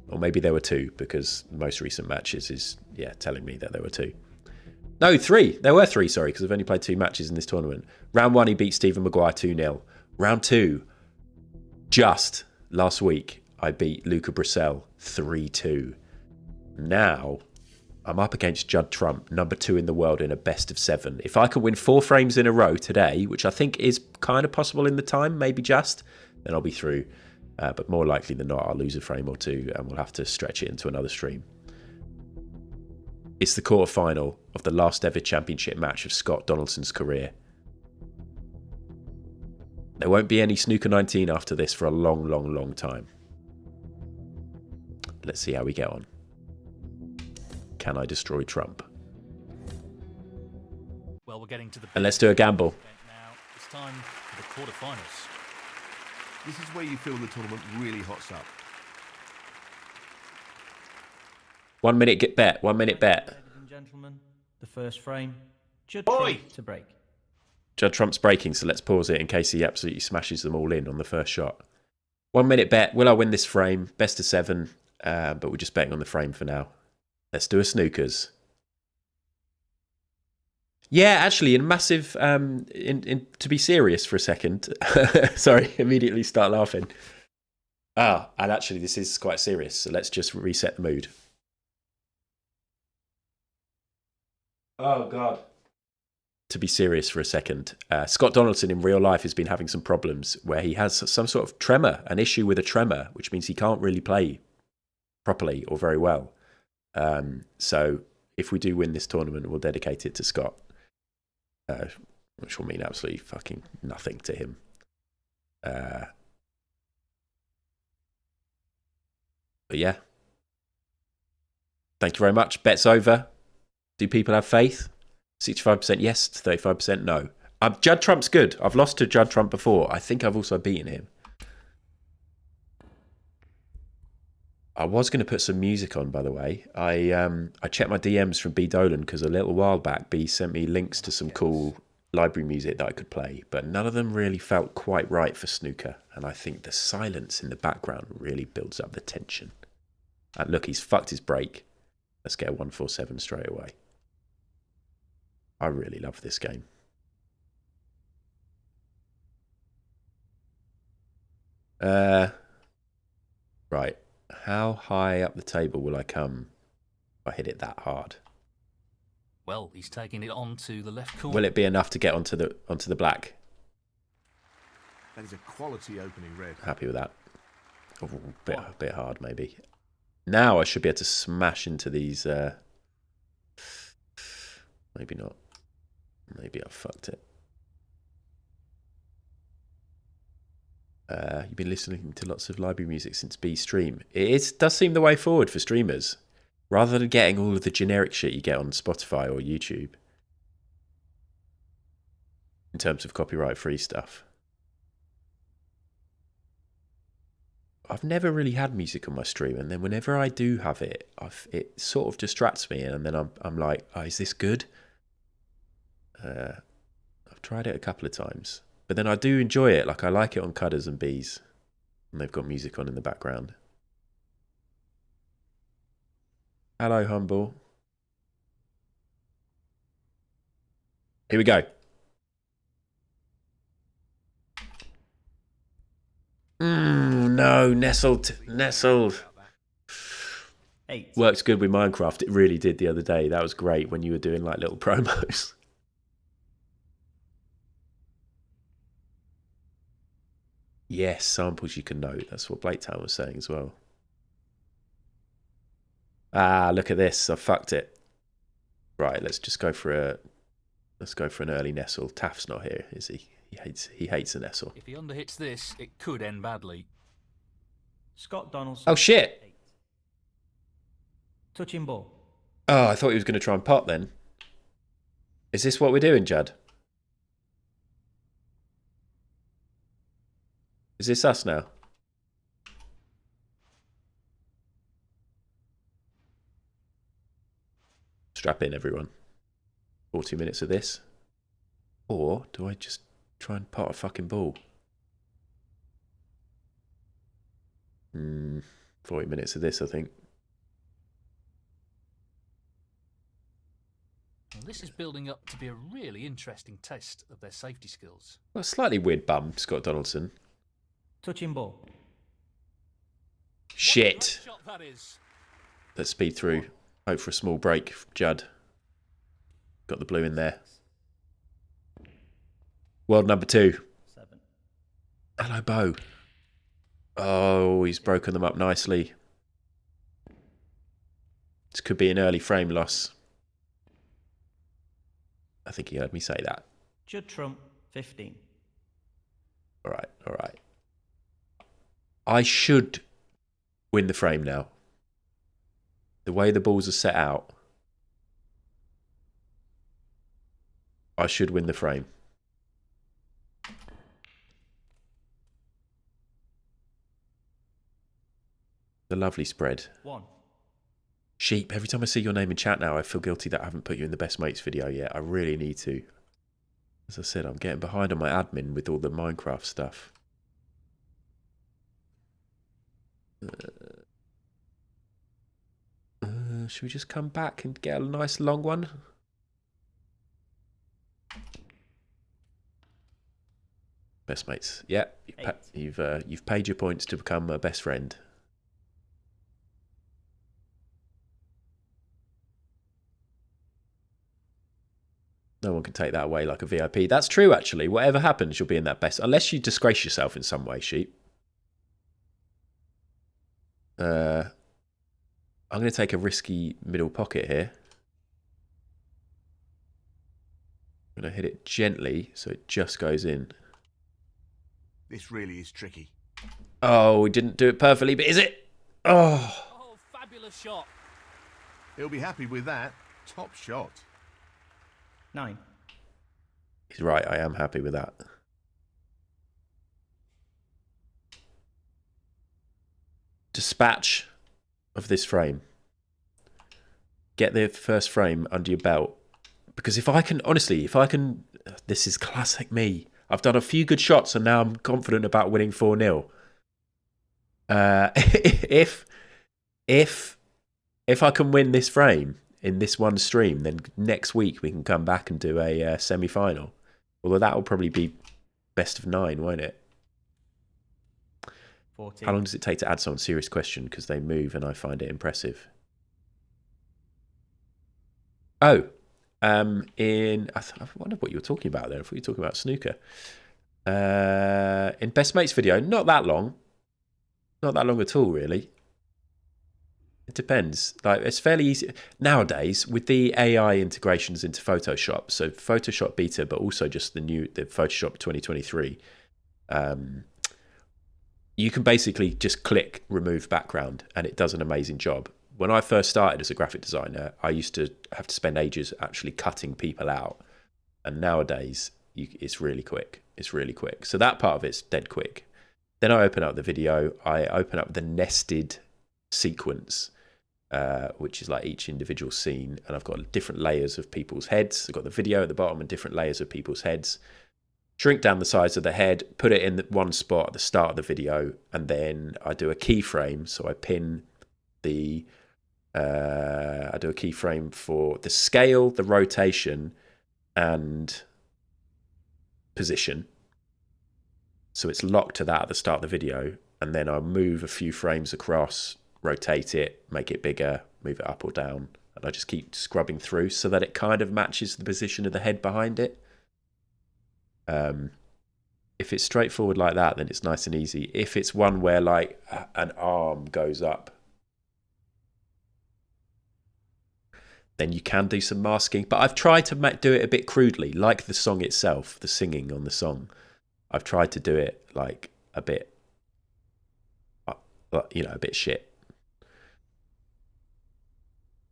Or maybe there were 2, because most recent matches is, telling me that there were 2. No, 3. There were 3, sorry, because I've only played 2 matches in this tournament. Round 1, he beat Stephen Maguire 2-0. Round 2, just last week, I beat Luca Brecel 3-2. Now, I'm up against Judd Trump, number 2 in the world in a best of 7. If I can win 4 frames in a row today, which I think is kind of possible in the time, maybe just, then I'll be through. But more likely than not, I'll lose a frame or 2 and we'll have to stretch it into another stream. It's the quarter-final of the last ever championship match of Scott Donaldson's career. There won't be any Snooker 19 after this for a long, long, long time. Let's see how we get on. Can I destroy Trump? Well, we're getting to the and let's do a gamble. Now it's time for the quarterfinals. This is where you feel the tournament really hots up. 1 minute bet. 1 minute bet. Ladies and gentlemen, the first frame. Judd Trump to break. Judd Trump's breaking, so let's pause it in case he absolutely smashes them all in on the first shot. 1 minute bet. Will I win this frame? Best of 7, but we're just betting on the frame for now. Let's do a snookers. Yeah, actually, in massive. To be serious for a second. Sorry, immediately start laughing. And actually, this is quite serious. So let's just reset the mood. Oh God. To be serious for a second, Scott Donaldson in real life has been having some problems where he has some sort of tremor, an issue with a tremor, which means he can't really play properly or very well. So if we do win this tournament, we'll dedicate it to Scott. Which will mean absolutely fucking nothing to him. But yeah. Thank you very much. Bet's over. Do people have faith? 65% yes, 35% no. Judd Trump's good. I've lost to Judd Trump before. I think I've also beaten him. I was going to put some music on, by the way. I checked my DMs from B Dolan because a little while back B sent me links to some cool library music that I could play, but none of them really felt quite right for snooker, and I think the silence in the background really builds up the tension. And look, he's fucked his break. Let's get a 147 straight away. I really love this game. Right. How high up the table will I come if I hit it that hard? Well, he's taking it on to the left corner. Will it be enough to get onto the black? That is a quality opening red. Happy with that. Oh, a bit hard, maybe. Now I should be able to smash into these. Maybe not. Maybe I fucked it. You've been listening to lots of library music since B stream. It does seem the way forward for streamers, rather than getting all of the generic shit you get on Spotify or YouTube in terms of copyright-free stuff. I've never really had music on my stream, and then whenever I do have it, it sort of distracts me, and then I'm like, oh, is this good? I've tried it a couple of times. But then I do enjoy it. Like, I like it on Cudders and Bees. And they've got music on in the background. Hello, Humble. Here we go. No, nestled. 8. Works good with Minecraft. It really did the other day. That was great when you were doing like little promos. Yes, samples you can note. That's what Blake Town was saying as well. Ah, look at this. I fucked it. Right, let's just go for an early nestle. Taft's not here, is he? He hates a nestle. If he underhits this, it could end badly. Scott Donaldson. Oh shit! 8. Touching ball. Oh, I thought he was going to try and pot then. Is this what we're doing, Judd? Is this us now? Strap in, everyone. 40 minutes of this. Or do I just try and pot a fucking ball? 40 minutes of this, I think. Well, this is building up to be a really interesting test of their safety skills. Well, slightly weird bum, Scott Donaldson. Touching ball. Shit. What a shot that is. Let's speed through. Hope for a small break. Judd. Got the blue in there. World number 2. 7. Hello, Bo. Oh, he's broken them up nicely. This could be an early frame loss. I think he heard me say that. Judd Trump, 15. All right. I should win the frame now. The way the balls are set out, I should win the frame. The lovely spread. 1. Sheep, every time I see your name in chat now, I feel guilty that I haven't put you in the best mates video yet. I really need to. As I said, I'm getting behind on my admin with all the Minecraft stuff. Should we just come back and get a nice long one? Best mates. Yeah, you've paid your points to become a best friend. No one can take that away like a VIP. That's true, actually. Whatever happens, you'll be in that best... Unless you disgrace yourself in some way, Sheep. I'm going to take a risky middle pocket here. I'm going to hit it gently so it just goes in. This really is tricky. Oh, we didn't do it perfectly, but is it? Oh. Oh, fabulous shot. He'll be happy with that. Top shot. 9. He's right, I am happy with that. Dispatch of this frame. Get the first frame under your belt. Because if I can, this is classic me. I've done a few good shots and now I'm confident about winning 4-0. If I can win this frame in this one stream, then next week we can come back and do a semi-final. Although that will probably be best of 9, won't it? 14. How long does it take to add someone? Serious question, because they move and I find it impressive. Oh, I wonder what you were talking about there. I thought you were talking about snooker. In Best Mates video, not that long. Not that long at all, really. It depends. Like, it's fairly easy nowadays with the AI integrations into Photoshop. So Photoshop Beta, but also just the Photoshop 2023. You can basically just click remove background, and it does an amazing job. When I first started as a graphic designer, I used to have to spend ages actually cutting people out, and nowadays it's really quick. It's really quick. So that part of it's dead quick. Then I open up the video. I open up the nested sequence, which is like each individual scene, and I've got different layers of people's heads. I've got the video at the bottom and different layers of people's heads. Shrink down the size of the head, put it in one spot at the start of the video, and then I do a keyframe. So I pin I do a keyframe for the scale, the rotation, and position. So it's locked to that at the start of the video, and then I move a few frames across, rotate it, make it bigger, move it up or down, and I just keep scrubbing through so that it kind of matches the position of the head behind it. If it's straightforward like that, then it's nice and easy. If it's one where like an arm goes up, then you can do some masking. But I've tried to do it a bit crudely, like the song itself, the singing on the song. I've tried to do it like a bit, a bit shit.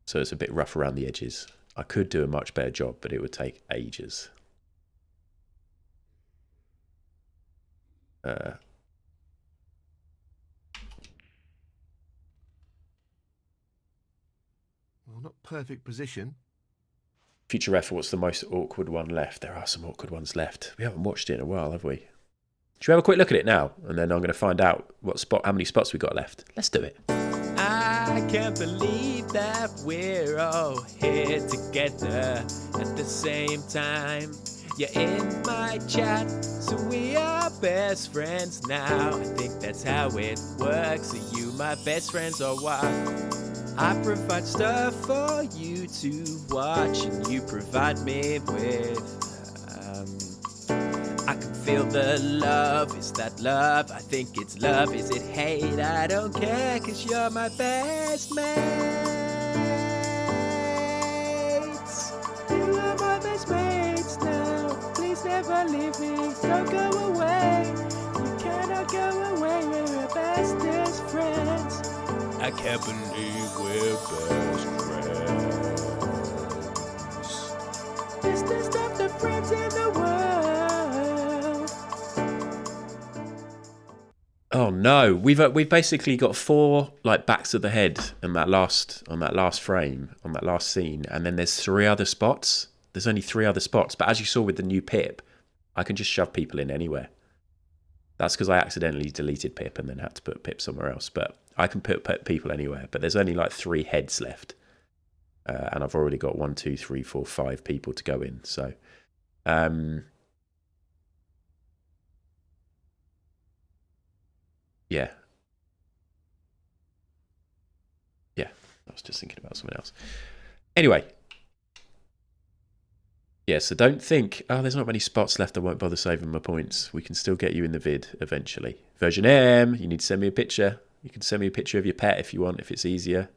So it's a bit rough around the edges. I could do a much better job, but it would take ages. Well, not perfect position. Future ref, what's the most awkward one left? There are some awkward ones left. We haven't watched it in a while, have we? Should we have a quick look at it now? And then I'm going to find out how many spots we got left. Let's do it. I can't believe that we're all here together at the same time. You're in my chat, so we are best friends now. I think that's how it works. Are you my best friends or what? I provide stuff for you to watch, and you provide me with. I can feel the love. Is that love? I think it's love. Is it hate? I don't care, 'cause you're my best mates. You are my best mates now. Please never leave me. Don't go away. You cannot go away. We're bestest friends. I can't believe we're best friends. Bestest of the friends in the world. Oh no, we've basically got 4 like backs of the head on that last frame, on that last scene, and then there's 3 other spots. There's only 3 other spots, but as you saw with the new Pip, I can just shove people in anywhere. That's because I accidentally deleted Pip and then had to put Pip somewhere else, but I can put people anywhere. But there's only like 3 heads left, and I've already got 1, 2, 3, 4, 5 people to go in. So, yeah. I was just thinking about something else. Anyway. Yeah, so don't think, there's not many spots left, I won't bother saving my points. We can still get you in the vid eventually. Version M, you need to send me a picture. You can send me a picture of your pet if you want, if it's easier.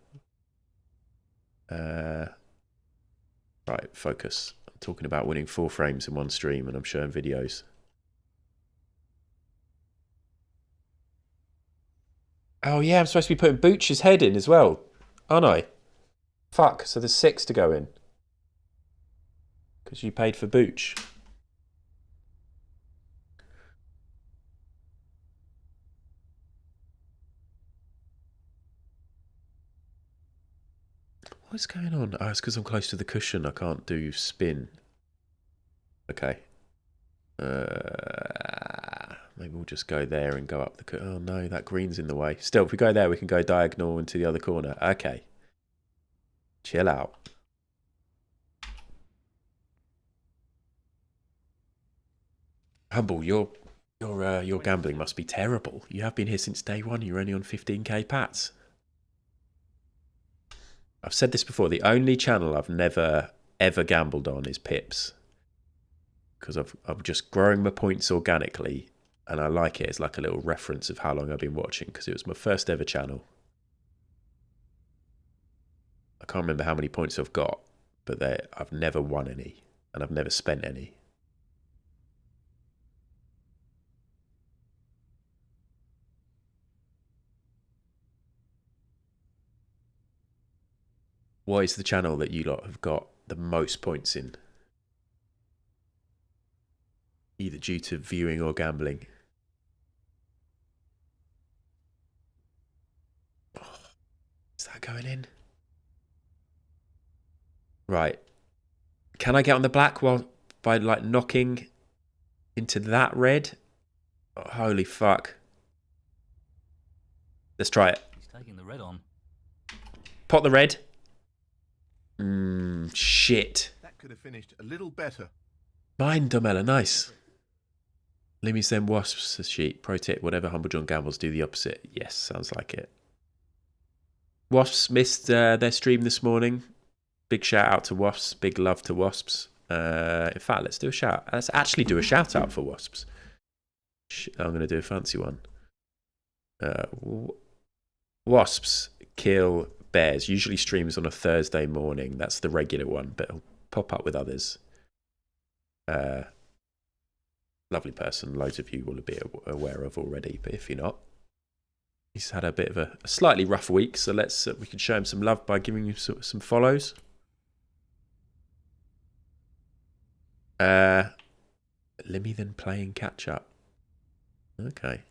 Right, focus. I'm talking about winning 4 frames in one stream, and I'm showing videos. Oh yeah, I'm supposed to be putting Booch's head in as well, aren't I? Fuck, so there's 6 to go in. Because you paid for Booch. What's going on? Oh, it's because I'm close to the cushion. I can't do spin. Okay. Maybe we'll just go there and go up the... Oh, no, that green's in the way. Still, if we go there, we can go diagonal into the other corner. Okay. Chill out. Humble, your gambling must be terrible. You have been here since day one. You're only on 15k pats. I've said this before. The only channel I've never, ever gambled on is Pips. Because I'm just growing my points organically. And I like it. It's like a little reference of how long I've been watching. Because it was my first ever channel. I can't remember how many points I've got. But I've never won any. And I've never spent any. What is the channel that you lot have got the most points in? Either due to viewing or gambling. Oh, is that going in? Right. Can I get on the black by like knocking into that red? Oh, holy fuck. Let's try it. He's taking the red on. Pot the red. Shit. That could have finished a little better. Mine, Domella, nice. Limmies then wasps sheep. Pro tip, whatever Humble John gambles, do the opposite. Yes, sounds like it. Wasps missed their stream this morning. Big shout out to Wasps. Big love to Wasps. In fact, let's do a shout. Let's actually do a shout out for Wasps. I'm going to do a fancy one. Wasps kill bears. Usually streams on a Thursday morning. That's the regular one, but it'll pop up with others. Lovely person. Loads of you will be aware of already, but if you're not, he's had a bit of a slightly rough week, so we can show him some love by giving him some follows. Limmy then playing catch up. Okay.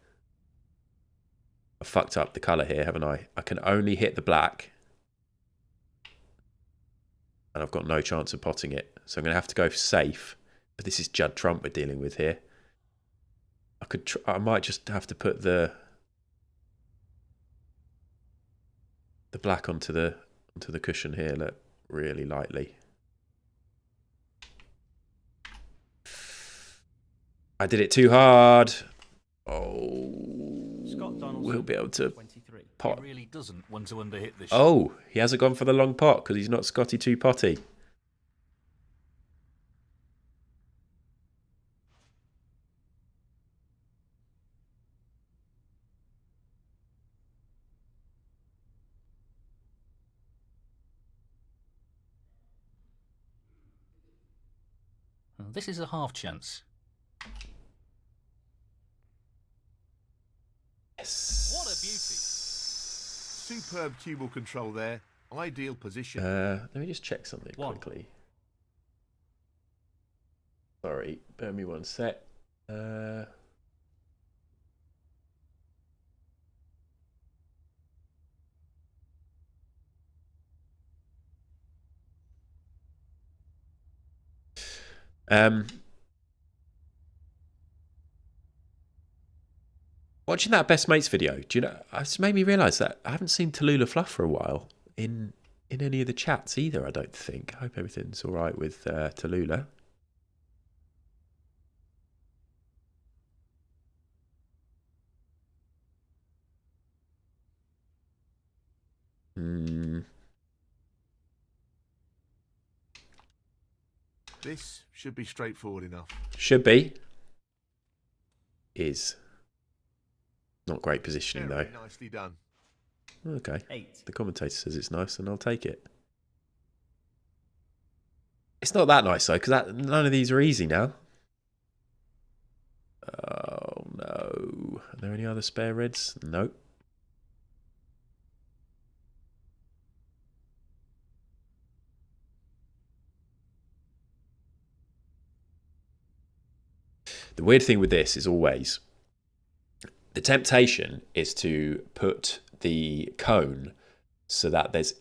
I fucked up the colour here, haven't I? I can only hit the black. And I've got no chance of potting it. So I'm going to have to go safe. But this is Judd Trump we're dealing with here. I might just have to put the black onto the cushion here, look, really lightly. I did it too hard. Oh, we'll be able to 23. pot. He really doesn't want to underhit this. Oh, he hasn't gone for the long pot because he's not Scotty too potty. Well, this is a half chance. Yes. What a beauty. Superb tubal control there. Ideal position. Let me just check something quickly. Sorry, bear me one sec. Watching that Best Mates video, do you know? It's made me realise that I haven't seen Tallulah Fluff for a while in any of the chats either. I don't think. I hope everything's all right with Tallulah. This should be straightforward enough. Should be. Is. Not great positioning Very though. nicely done. Okay. 8. The commentator says it's nice and I'll take it. It's not that nice though, because none of these are easy now. Oh no. Are there any other spare reds? Nope. The weird thing with this is always the temptation is to put the cone so that there's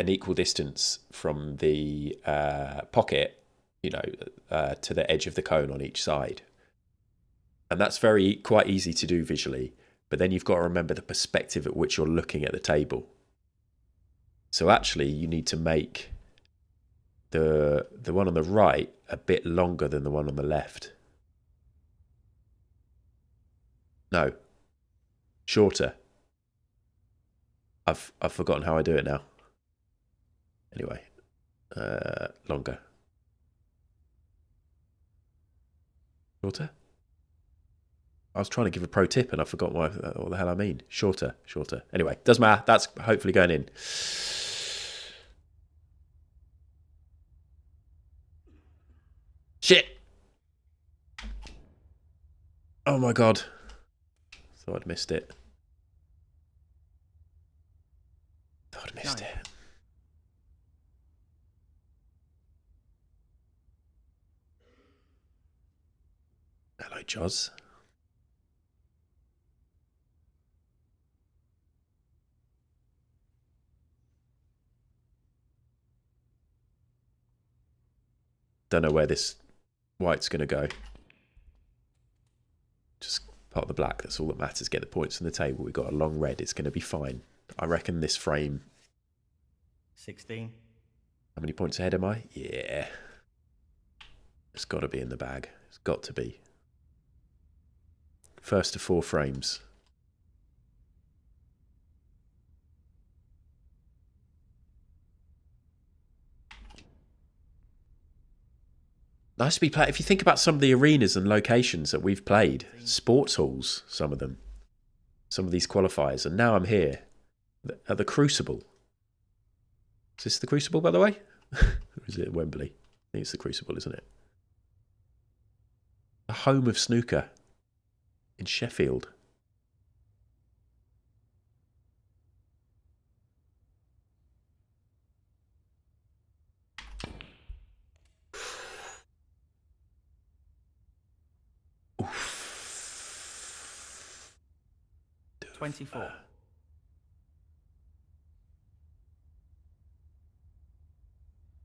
an equal distance from the pocket, to the edge of the cone on each side. And that's quite easy to do visually, but then you've got to remember the perspective at which you're looking at the table. So actually, you need to make the one on the right a bit longer than the one on the left. No, shorter. I've forgotten how I do it now. Anyway, longer. Shorter? I was trying to give a pro tip and I forgot what the hell I mean. Shorter. Anyway, doesn't matter. That's hopefully going in. Shit! Oh my god. Thought I'd missed it. Hello, Joz. Don't know where this white's going to go. Just part of the black. That's all that matters. Get the points on the table. We've got a long red. It's going to be fine. I reckon this frame... 16. How many points ahead am I? Yeah. It's got to be in the bag. It's got to be. First to 4 frames. Nice to be played. If you think about some of the arenas and locations that we've played, sports halls, some of them, some of these qualifiers, and now I'm here at the Crucible. Is this the Crucible, by the way? Or is it Wembley? I think it's the Crucible, isn't it? The home of snooker in Sheffield. Oof. 24.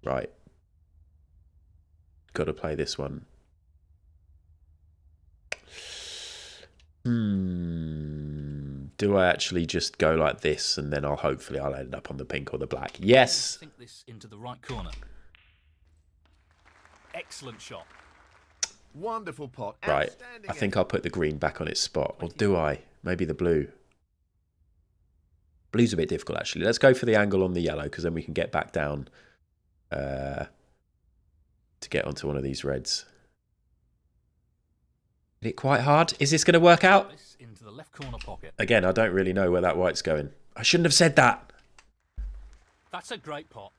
Right. Got to play this one. Do I actually just go like this and then hopefully I'll end up on the pink or the black? Yes. Sink this into the right corner. Excellent shot. Wonderful pot. Right. I think I'll put the green back on its spot. Or do I? Maybe the blue. Blue's a bit difficult, actually. Let's go for the angle on the yellow, because then we can get back down to get onto one of these reds. Is it quite hard? Is this going to work out? Into the left corner pocket. Again, I don't really know where that white's going. I shouldn't have said that. That's a great pot.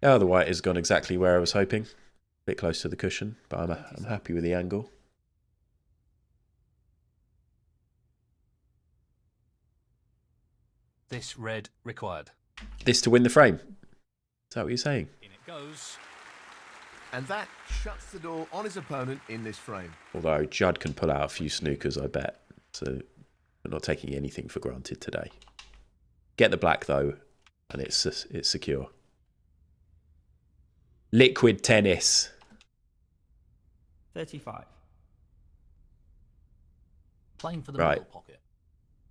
Oh, the white has gone exactly where I was hoping. A bit close to the cushion, but I'm happy with the angle. This red required. This to win the frame. Is that what you're saying? In it goes. And that shuts the door on his opponent in this frame. Although Judd can pull out a few snookers, I bet. So we're not taking anything for granted today. Get the black, though, and it's secure. Liquid tennis. 35. Playing for the Right. middle pocket.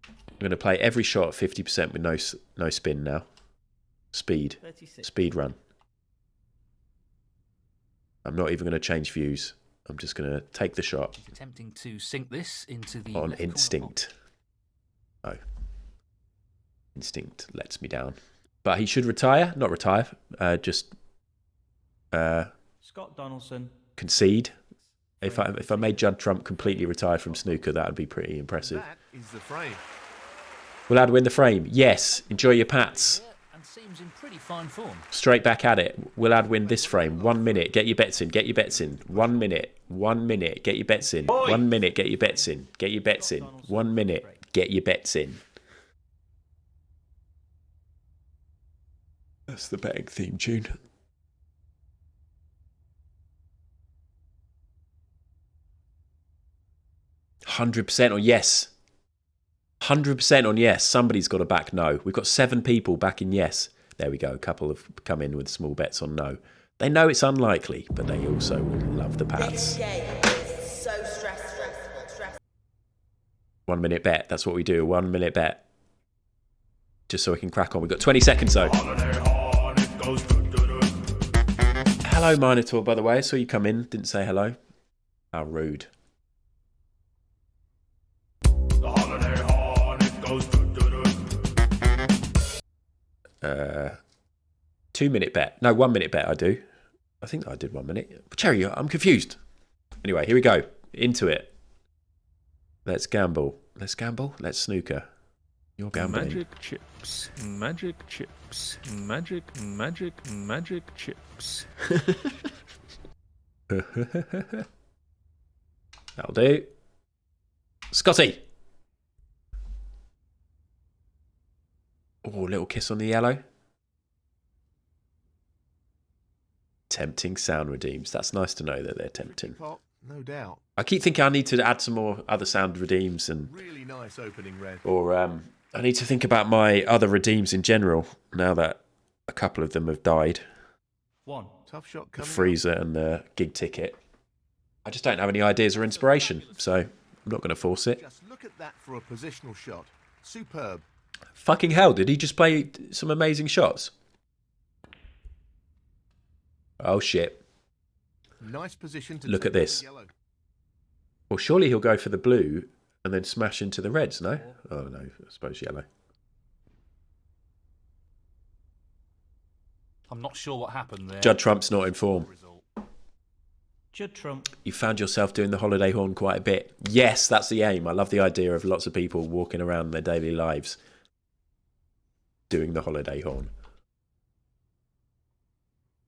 I'm going to play every shot at 50% with no spin now. Speed. 36. Speed run. I'm not even going to change views. I'm just going to take the shot. He's attempting to sink this into the On left corner instinct. Oh. Instinct lets me down. But he should retire. Not retire. Just Scott Donaldson. concede. If I made Judd Trump completely retire from snooker, that would be pretty impressive. That is the frame. Will Ad win the frame? Yes. Enjoy your pats. Yeah, and seems in pretty fine form. Straight back at it. Will Ad win this frame? 1 minute. Get your bets in. Get your bets in. 1 minute. 1 minute. Get your bets in. 1 minute. Get your bets in. Get your bets in. 1 minute. Get your bets in. That's the betting theme tune. %100% on yes. 100% on yes. Somebody's got to back no. We've got 7 people backing yes. There we go. A couple have come in with small bets on no. They know it's unlikely, but they also love the Pats. This game is so stressful. 1 minute bet. That's what we do. 1 minute bet. Just so we can crack on. We've got 20 seconds though. Hello, Minotaur, by the way. I saw you come in. Didn't say hello. How rude. 2 minute bet. No, 1 minute bet I do. I think I did 1 minute. Cherry, I'm confused. Anyway, here we go. Into it. Let's gamble. Let's gamble. Let's snooker. You're gambling. Magic chips. Magic chips. Magic chips. That'll do. Scotty. Oh, little kiss on the yellow. Tempting sound redeems. That's nice to know that they're tempting. Pop, no doubt. I keep thinking I need to add some more other sound redeems, and Really nice opening red. or I need to think about my other redeems in general. Now that a couple of them have died, 1. Tough shot the coming. freezer and the gig ticket. I just don't have any ideas or inspiration, so I'm not going to force it. Just look at that for a positional shot. Superb. Fucking hell! Did he just play some amazing shots? Oh shit! Nice position to Look take at this. the yellow. Well, surely he'll go for the blue and then smash into the reds, no? Oh, no, I suppose yellow. I'm not sure what happened there. Judd Trump's not in form. Judd Trump. You found yourself doing the holiday horn quite a bit. Yes, that's the aim. I love the idea of lots of people walking around their daily lives doing the holiday horn.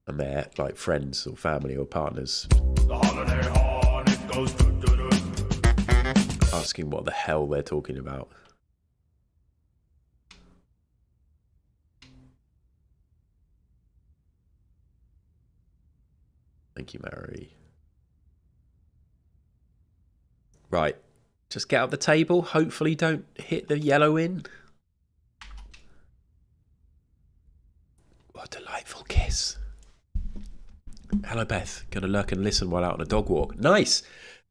And they're like friends or family or partners. The holiday horn, it goes do-do-do. Asking what the hell they're talking about. Thank you, Mary. Right. Just get up the table. Hopefully don't hit the yellow in. What a delightful kiss. Hello, Beth. Gonna lurk and listen while out on a dog walk. Nice.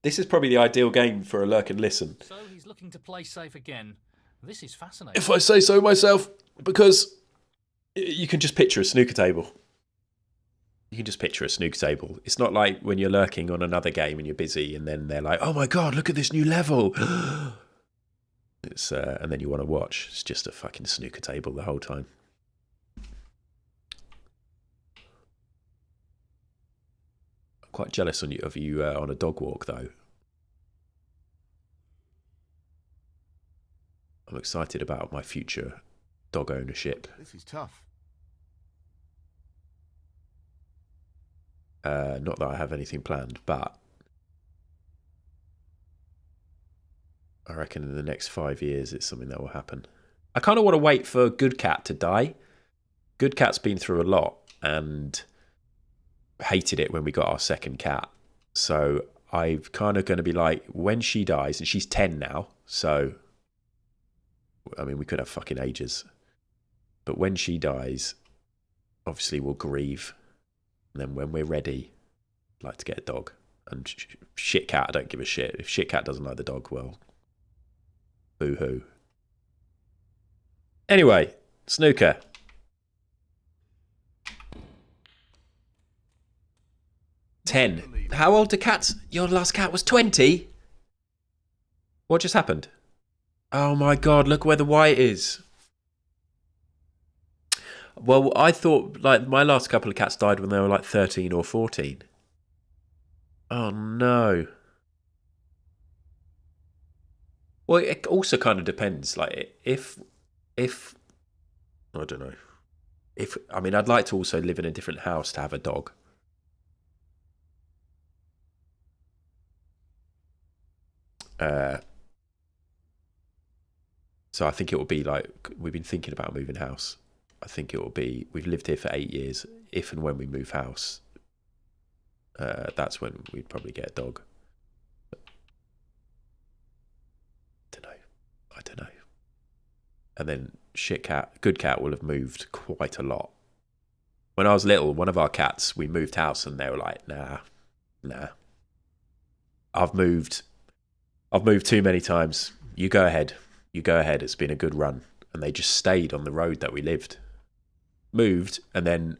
This is probably the ideal game for a lurk and listen. So he's looking to play safe again. This is fascinating. If I say so myself, because you can just picture a snooker table. You can just picture a snooker table. It's not like when you're lurking on another game and you're busy and then they're like, oh my God, look at this new level. It's and then you want to watch. It's just a fucking snooker table the whole time. I'm quite jealous of you on a dog walk, though. I'm excited about my future dog ownership. This is tough. Not that I have anything planned, but I reckon in the next 5 years it's something that will happen. I kind of want to wait for Good Cat to die. Good Cat's been through a lot and hated it when we got our second cat. So I'm kind of going to be like, when she dies, and she's 10 now, so I mean, we could have fucking ages. But when she dies, obviously we'll grieve. And then when we're ready, I'd like to get a dog. And shit cat, I don't give a shit. If shit cat doesn't like the dog, well, boo-hoo. Anyway, snooker. $10. How old are cats? Your last cat was 20? What just happened? Oh my God, look where the white is. Well, I thought, like, my last couple of cats died when they were like 13 or 14. Oh no. Well, it also kind of depends. Like, if I don't know. I mean, I'd like to also live in a different house to have a dog. So I think it will be like, we've been thinking about moving house. I think it will be, we've lived here for 8 years. If and when we move house, that's when we'd probably get a dog. I don't know. and then good cat will have moved quite a lot. When I was little, one of our cats, we moved house and they were like, nah. I've moved too many times. You go ahead. It's been a good run. And they just stayed on the road that we lived. Moved and then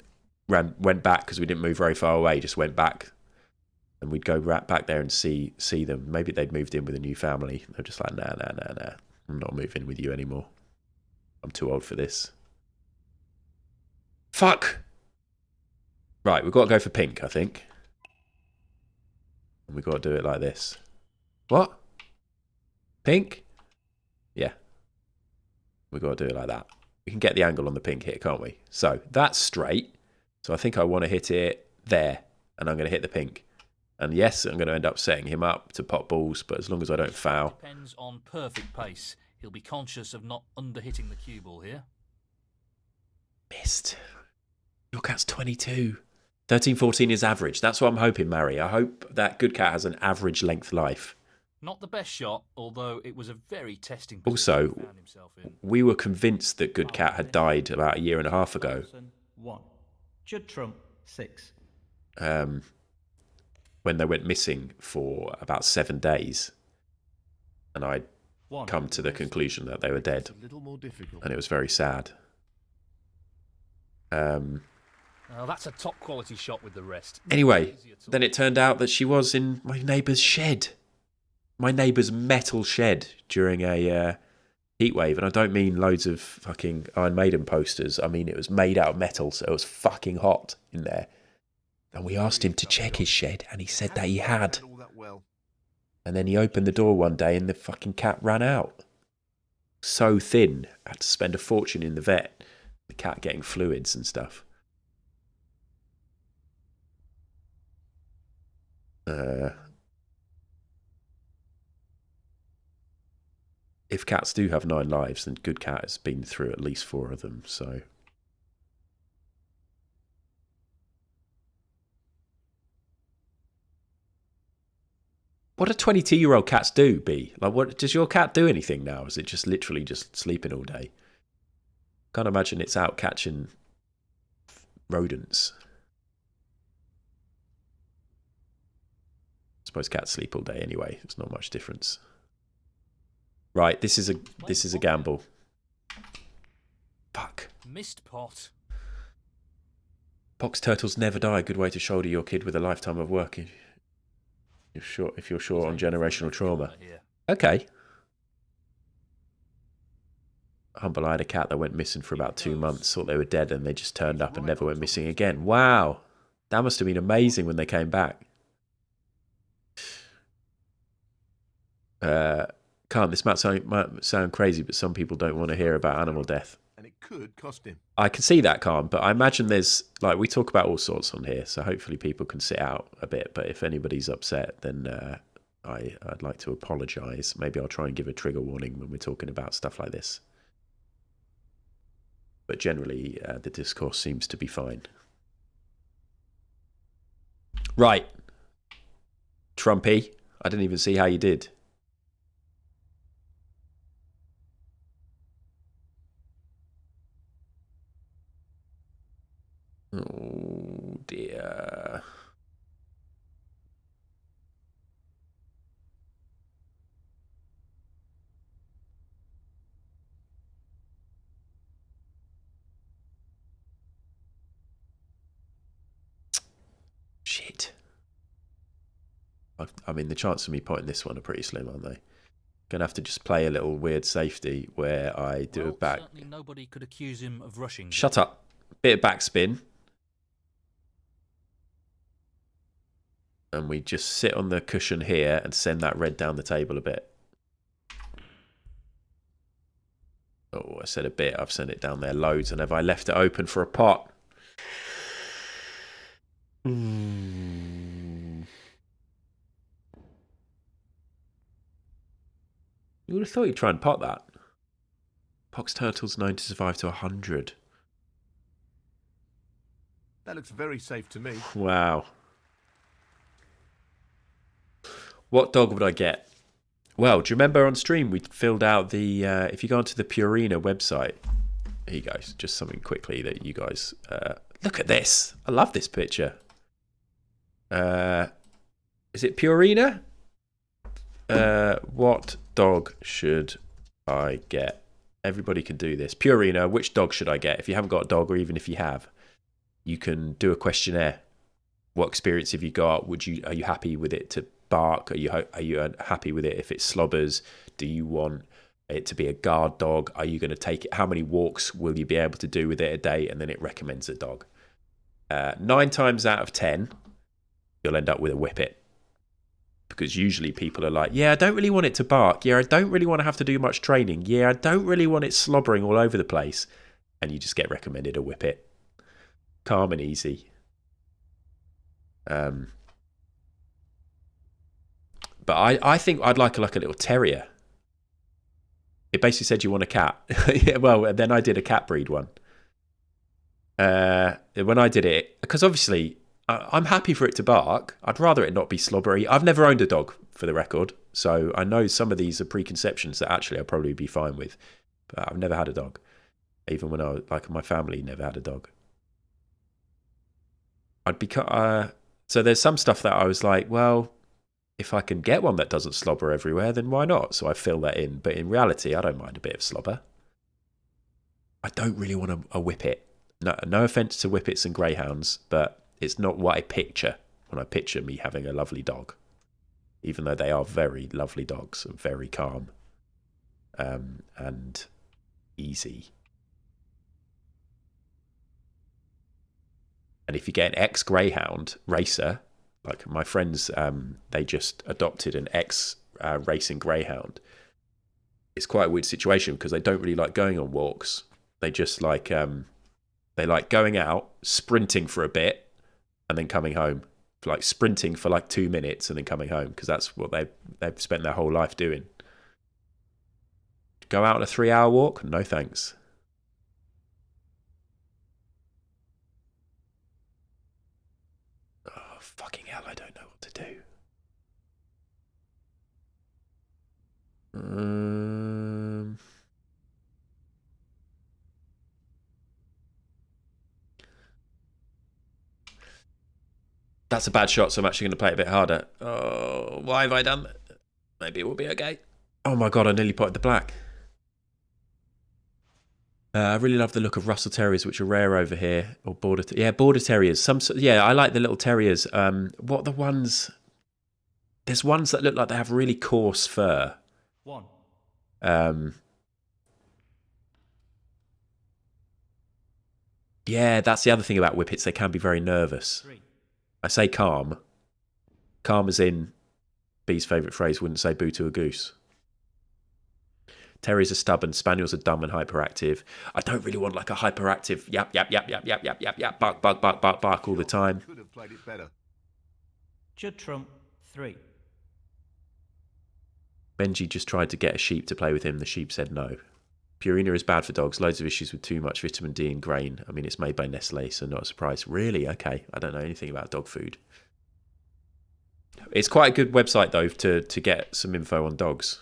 went back because we didn't move very far away, just went back. And we'd go right back there and see them. Maybe they'd moved in with a new family. They're just like, nah. I'm not moving with you anymore. I'm too old for this. Fuck! Right, we've got to go for pink, I think. And we've got to do it like this. What? Pink? Yeah. We've got to do it like that. We can get the angle on the pink here, can't we? So, that's straight. So I think I want to hit it there. And I'm going to hit the pink. And yes, I'm going to end up setting him up to pop balls, but as long as I don't foul. Depends on perfect pace. He'll be conscious of not under-hitting the cue ball here. Missed. Your cat's 22. 13-14 is average. That's what I'm hoping, Mary. I hope that good cat has an average length life. Not the best shot, although it was a very testing position. Also, we were convinced that good cat had died about a year and a half ago. 1. Judd Trump, 6. When they went missing for about 7 days. And I'd come to the conclusion that they were dead. And it was very sad. Well, that's a top quality shot with the rest. Anyway, then it turned out that she was in my neighbour's shed. My neighbour's metal shed during a heat wave. And I don't mean loads of fucking Iron Maiden posters. I mean it was made out of metal, so it was fucking hot in there. And we asked him to check his shed, and he said that he had. And then he opened the door one day, and the fucking cat ran out. So thin, I had to spend a fortune in the vet. The cat getting fluids and stuff. If cats do have 9 lives, then good cat has been through at least 4 of them, so... What do 22-year-old cats do, B? Like, what does your cat do anything now? Is it just literally just sleeping all day? Can't imagine it's out catching rodents. I suppose cats sleep all day anyway. It's not much difference. Right, this is a gamble. Fuck. Missed pot. Box turtles never die. A good way to shoulder your kid with a lifetime of work. If you're short on generational trauma. Okay. Humble, I had a cat that went missing for about 2 months, thought they were dead, and they just turned up and never went missing again. Wow. That must have been amazing when they came back. This might sound crazy, but some people don't want to hear about animal death. And it could cost him. I can see that, Khan, but I imagine there's, like, we talk about all sorts on here, so hopefully people can sit out a bit. But if anybody's upset, then I'd like to apologise. Maybe I'll try and give a trigger warning when we're talking about stuff like this. But generally, the discourse seems to be fine. Right. Trumpy, I didn't even see how you did. Oh dear. Shit. I mean, the chance of me potting this one are pretty slim, aren't they? Gonna have to just play a little weird safety where I do a back. Certainly nobody could accuse him of rushing. Shut up. Bit of backspin. And we just sit on the cushion here and send that red down the table a bit. Oh, I said a bit. I've sent it down there loads. And have I left it open for a pot? You would have thought you'd try and pot that. Box turtles known to survive to 100. That looks very safe to me. Wow. What dog would I get? Well, do you remember on stream we filled out the... if you go onto the Purina website... Here you go. Just something quickly that you guys... look at this. I love this picture. Is it Purina? What dog should I get? Everybody can do this. Purina, which dog should I get? If you haven't got a dog, or even if you have, you can do a questionnaire. What experience have you got? Are you happy with it to bark? Are you happy with it if it slobbers? Do you want it to be a guard dog? Are you going to take it? How many walks will you be able to do with it a day? And then it recommends a dog. 9 times out of 10, you'll end up with a whippet. Because usually people are like, yeah, I don't really want it to bark. Yeah, I don't really want to have to do much training. Yeah, I don't really want it slobbering all over the place. And you just get recommended a whippet. Calm and easy. But I think I'd like a little terrier. It basically said you want a cat. Yeah, well, then I did a cat breed one. When I did it, because obviously... I'm happy for it to bark. I'd rather it not be slobbery. I've never owned a dog, for the record, so I know some of these are preconceptions that actually I'll probably be fine with. But I've never had a dog, even when I was my family never had a dog. So there's some stuff that I was like, well, if I can get one that doesn't slobber everywhere, then why not? So I fill that in. But in reality, I don't mind a bit of slobber. I don't really want a whippet. No offense to whippets and greyhounds, but it's not what I picture when I picture me having a lovely dog, even though they are very lovely dogs and very calm and easy. And if you get an ex-greyhound racer, like my friends, they just adopted an ex-racing greyhound. It's quite a weird situation because they don't really like going on walks. They just like going out, sprinting for a bit, and then coming home, like sprinting for like 2 minutes and then coming home, because that's what they've spent their whole life doing. Go out on a 3-hour walk? No thanks. Oh, fucking hell, I don't know what to do. That's a bad shot, so I'm actually going to play it a bit harder. Oh, why have I done that? Maybe it will be okay. Oh my god, I nearly potted the black. I really love the look of Russell Terriers, which are rare over here. Or Border Terriers. I like the little terriers. What are the ones? There's ones that look like they have really coarse fur. One. Yeah, that's the other thing about whippets. They can be very nervous. 3. I say calm. Calm as in B's favourite phrase, wouldn't say boo to a goose. Terriers are stubborn, spaniels are dumb and hyperactive. I don't really want like a hyperactive yap, bark, bark, bark, bark, bark all the time. Could have played it better. Judd Trump, 3. Benji just tried to get a sheep to play with him. The sheep said no. Purina is bad for dogs. Loads of issues with too much vitamin D and grain. I mean, it's made by Nestle, so not a surprise. Really? Okay. I don't know anything about dog food. It's quite a good website, though, to get some info on dogs.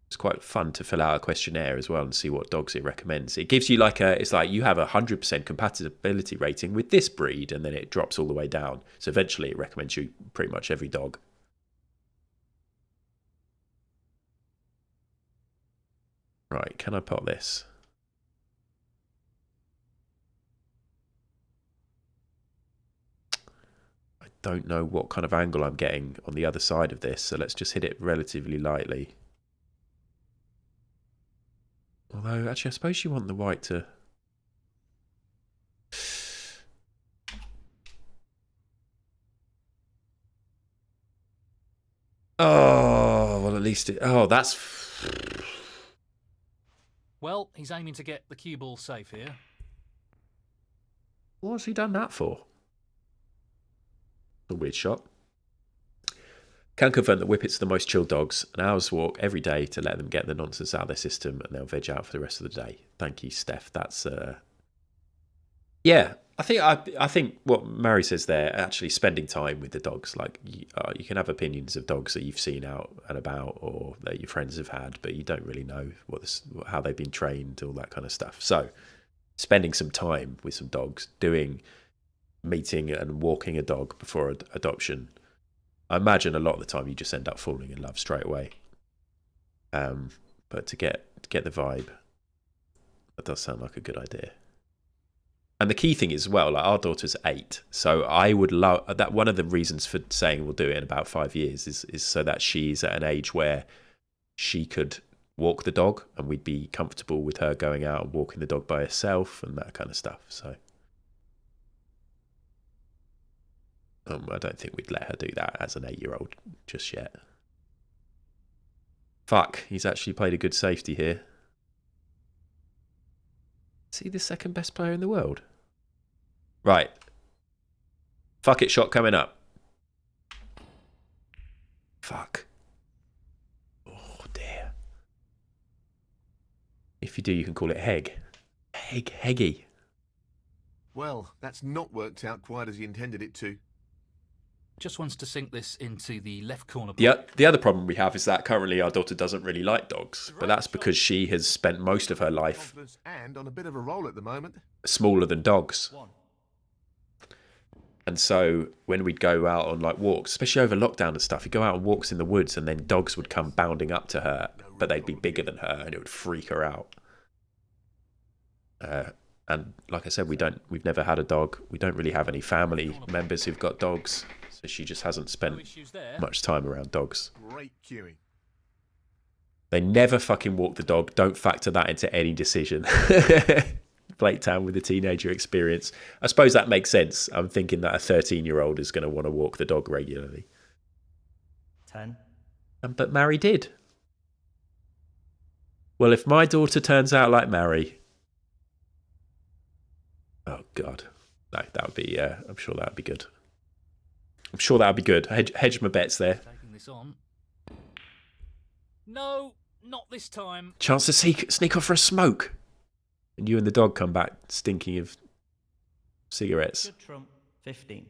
It's quite fun to fill out a questionnaire as well and see what dogs it recommends. It gives you it's like you have a 100% compatibility rating with this breed, and then it drops all the way down. So eventually it recommends you pretty much every dog. Right, can I pot this? I don't know what kind of angle I'm getting on the other side of this, so let's just hit it relatively lightly. Although, actually, I suppose you want the white to... Oh, well, at least it... Oh, that's... Well, he's aiming to get the cue ball safe here. What's he done that for? A weird shot. Can confirm that whippets are the most chill dogs. An hour's walk every day to let them get the nonsense out of their system, and they'll veg out for the rest of the day. Thank you, Steph. That's Yeah, I think what Mary says there, actually spending time with the dogs. Like you can have opinions of dogs that you've seen out and about, or that your friends have had, but you don't really know how they've been trained, all that kind of stuff. So spending some time with some dogs, meeting and walking a dog before adoption. I imagine a lot of the time you just end up falling in love straight away. But to get the vibe, that does sound like a good idea. And the key thing is, well, like our daughter's 8, so I would love that. One of the reasons for saying we'll do it in about 5 years is so that she's at an age where she could walk the dog, and we'd be comfortable with her going out and walking the dog by herself and that kind of stuff. So I don't think we'd let her do that as an 8-year-old just yet. Fuck, he's actually played a good safety here. Is he the second best player in the world? Right. Fuck it, shot coming up. Fuck. Oh dear. If you do, you can call it Heg. Heggy. Well, that's not worked out quite as you intended it to. Just wants to sink this into the left corner. The other problem we have is that currently our daughter doesn't really like dogs, but that's because she has spent most of her life and on a bit of a roll at the moment. Smaller than dogs. And so when we'd go out on like walks, especially over lockdown and stuff, you'd go out on walks in the woods and then dogs would come bounding up to her, but they'd be bigger than her and it would freak her out. And like I said, we've never had a dog. We don't really have any family members who've got dogs. So she just hasn't spent much time around dogs. Great cueing. They never fucking walk the dog. Don't factor that into any decision. Blake Town with the teenager experience. I suppose that makes sense. I'm thinking that a 13-year-old is going to want to walk the dog regularly. 10. But Mary did. Well, if my daughter turns out like Mary... Oh, God. No, that would be... I'm sure that would be good. I'm sure that would be good. Hedge my bets there. Taking this on. No, not this time. Chance to sneak off for a smoke. And you and the dog come back stinking of cigarettes. Judd Trump, 15.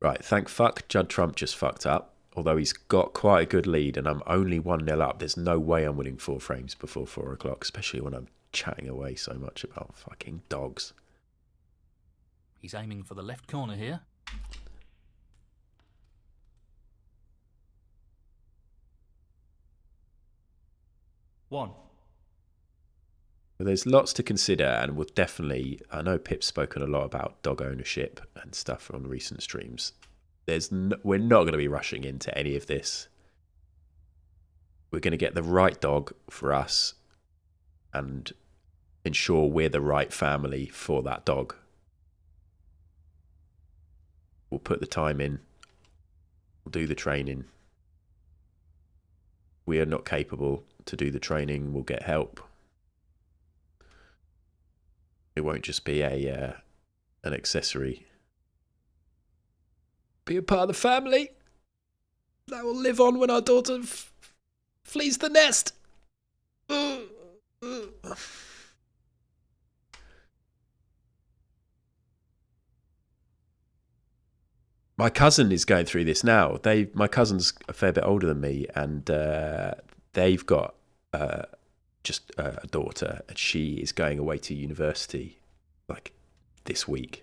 Right, thank fuck Judd Trump just fucked up. Although he's got quite a good lead and I'm only 1-0 up, there's no way I'm winning 4 frames before 4 o'clock, especially when I'm chatting away so much about fucking dogs. He's aiming for the left corner here. One. But there's lots to consider, and we'll definitely... I know Pip's spoken a lot about dog ownership and stuff on recent streams. We're not going to be rushing into any of this. We're going to get the right dog for us and ensure we're the right family for that dog. We'll put the time in. We'll do the training. We are not capable to do the training. We'll get help. It won't just be an accessory. Be a part of the family that will live on when our daughter flees the nest. My cousin is going through this now. My cousin's a fair bit older than me, and they've got just a daughter, and she is going away to university like this week.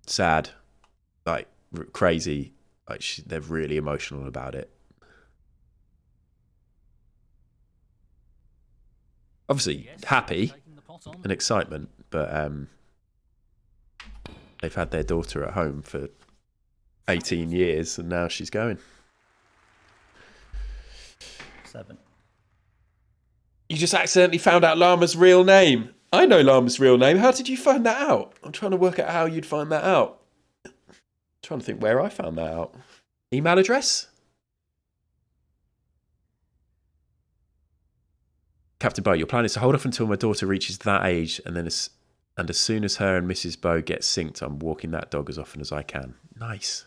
Sad, like crazy, like they're really emotional about it. Obviously happy and excitement, but they've had their daughter at home for 18 years and now she's going. 7. You just accidentally found out Llama's real name. I know Llama's real name. How did you find that out? I'm trying to work out how you'd find that out. I'm trying to think where I found that out. Email address? Captain Boat, your plan is to hold off until my daughter reaches that age and then And as soon as her and Mrs. Bow get synced, I'm walking that dog as often as I can. Nice.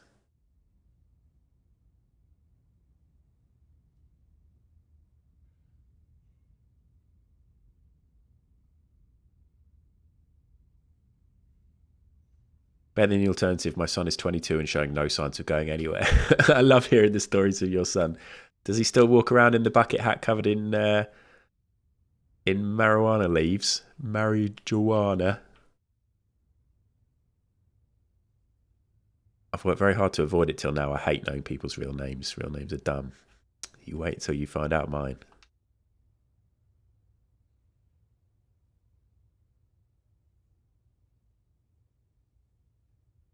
Better than the alternative, my son is 22 and showing no signs of going anywhere. I love hearing the stories of your son. Does he still walk around in the bucket hat covered in marijuana leaves? Marijuana. I've worked very hard to avoid it till now. I hate knowing people's real names. Real names are dumb. You wait till you find out mine.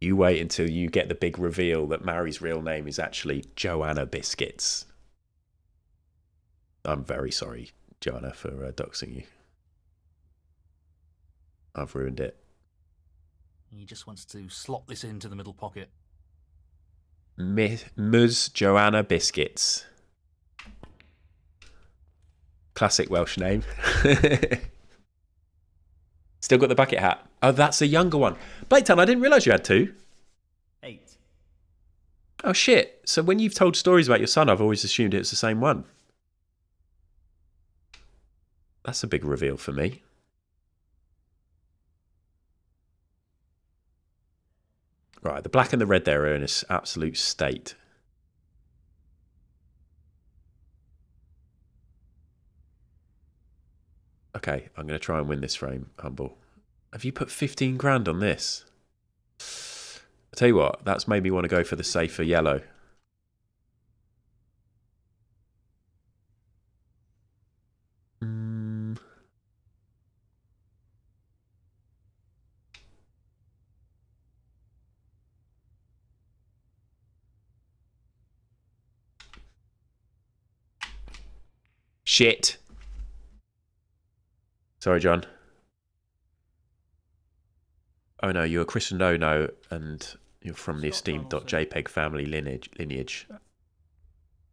You wait until you get the big reveal that Mary's real name is actually Joanna Biscuits. I'm very sorry, Joanna, for doxing you. I've ruined it. He just wants to slot this into the middle pocket. Ms. Joanna Biscuits. Classic Welsh name. Still got the bucket hat. Oh, that's a younger one. Blaketown, I didn't realise you had two. 8. Oh, shit. So when you've told stories about your son, I've always assumed it's the same one. That's a big reveal for me. Right, the black and the red there are in an absolute state. Okay, I'm going to try and win this frame, Humble. Have you put 15 grand on this? I'll tell you what, that's made me want to go for the safer yellow. Shit. Sorry, John. Oh no, you're Chris and No, and you're from the esteemed.jpg family lineage.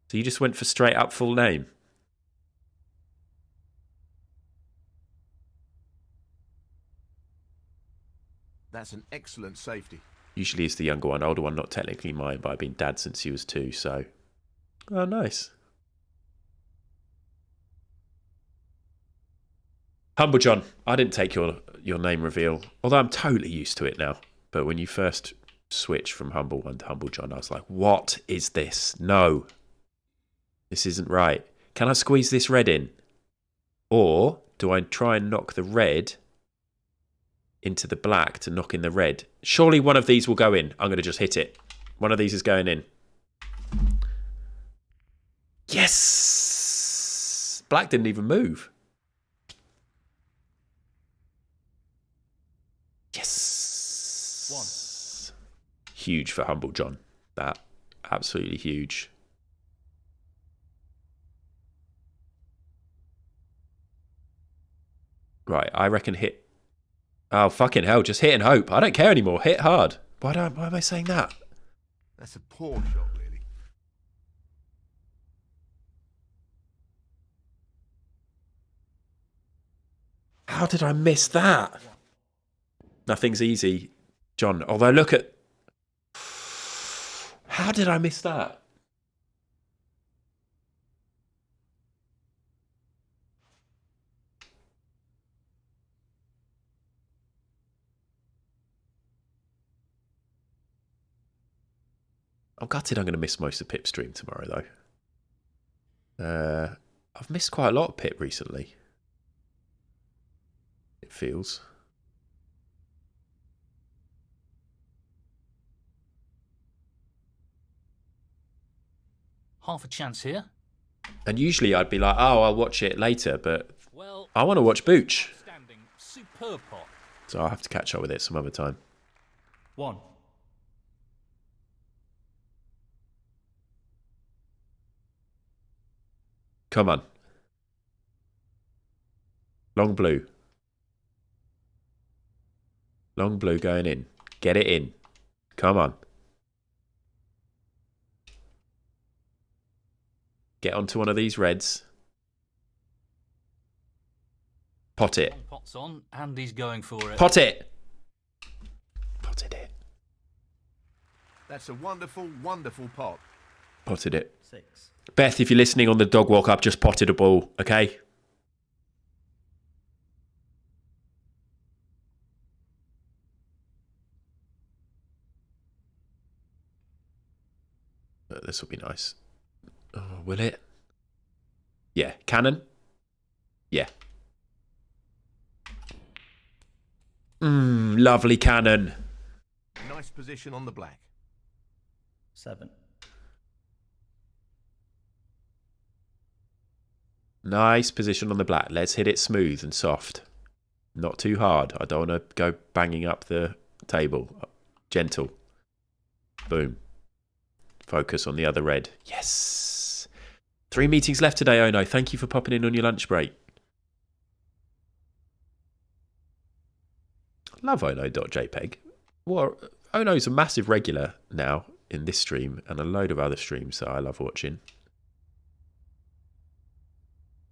So you just went for straight up full name? That's an excellent safety. Usually it's the younger one, older one, not technically mine, but I've been dad since he was 2, so... Oh, nice. Humble John, I didn't take your name reveal, although I'm totally used to it now. But when you first switched from Humble One to Humble John, I was like, what is this? No. This isn't right. Can I squeeze this red in? Or do I try and knock the red into the black to knock in the red? Surely one of these will go in. I'm going to just hit it. One of these is going in. Yes! Black didn't even move. Yes. 1. Huge for Humble John. That. Absolutely huge. Right, I reckon hit. Oh, fucking hell. Just hit and hope. I don't care anymore. Hit hard. Why am I saying that? That's a poor shot, really. How did I miss that? Nothing's easy, John. Although, look at... How did I miss that? I'm gutted I'm going to miss most of Pip's stream tomorrow, though. I've missed quite a lot of Pip recently. It feels. Half a chance here. And usually I'd be like, oh, I'll watch it later, but Well, I want to watch Booch. outstanding. Superb pot. So I'll have to catch up with it some other time. 1. Come on. Long blue. Long blue going in. Get it in. Come on. Get onto one of these reds. Pot it. Pot's on, and he's going for it. Pot it. Potted it. That's a wonderful, wonderful pot. Potted it. 6. Beth, if you're listening on the dog walk, I've just potted a ball, okay? This will be nice. Oh, will it? Yeah. Cannon? Yeah. Lovely cannon. Nice position on the black. 7. Nice position on the black. Let's hit it smooth and soft. Not too hard. I don't want to go banging up the table. Gentle. Boom. Focus on the other red. Yes. 3 meetings left today, Ono. Thank you for popping in on your lunch break. Love Ono.jpg. Well, Ono's a massive regular now in this stream and a load of other streams that I love watching.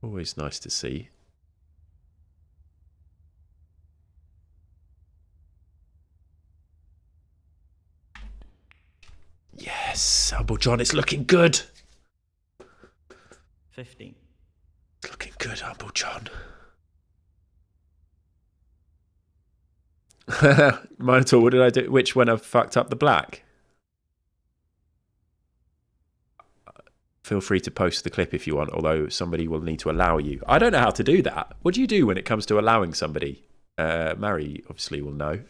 Always nice to see. Yes, Humble John, it's looking good. 15. It's looking good, Humble John. Minotaur, what did I do? Which one I fucked up the black? Feel free to post the clip if you want, although somebody will need to allow you. I don't know how to do that. What do you do when it comes to allowing somebody? Mary obviously will know.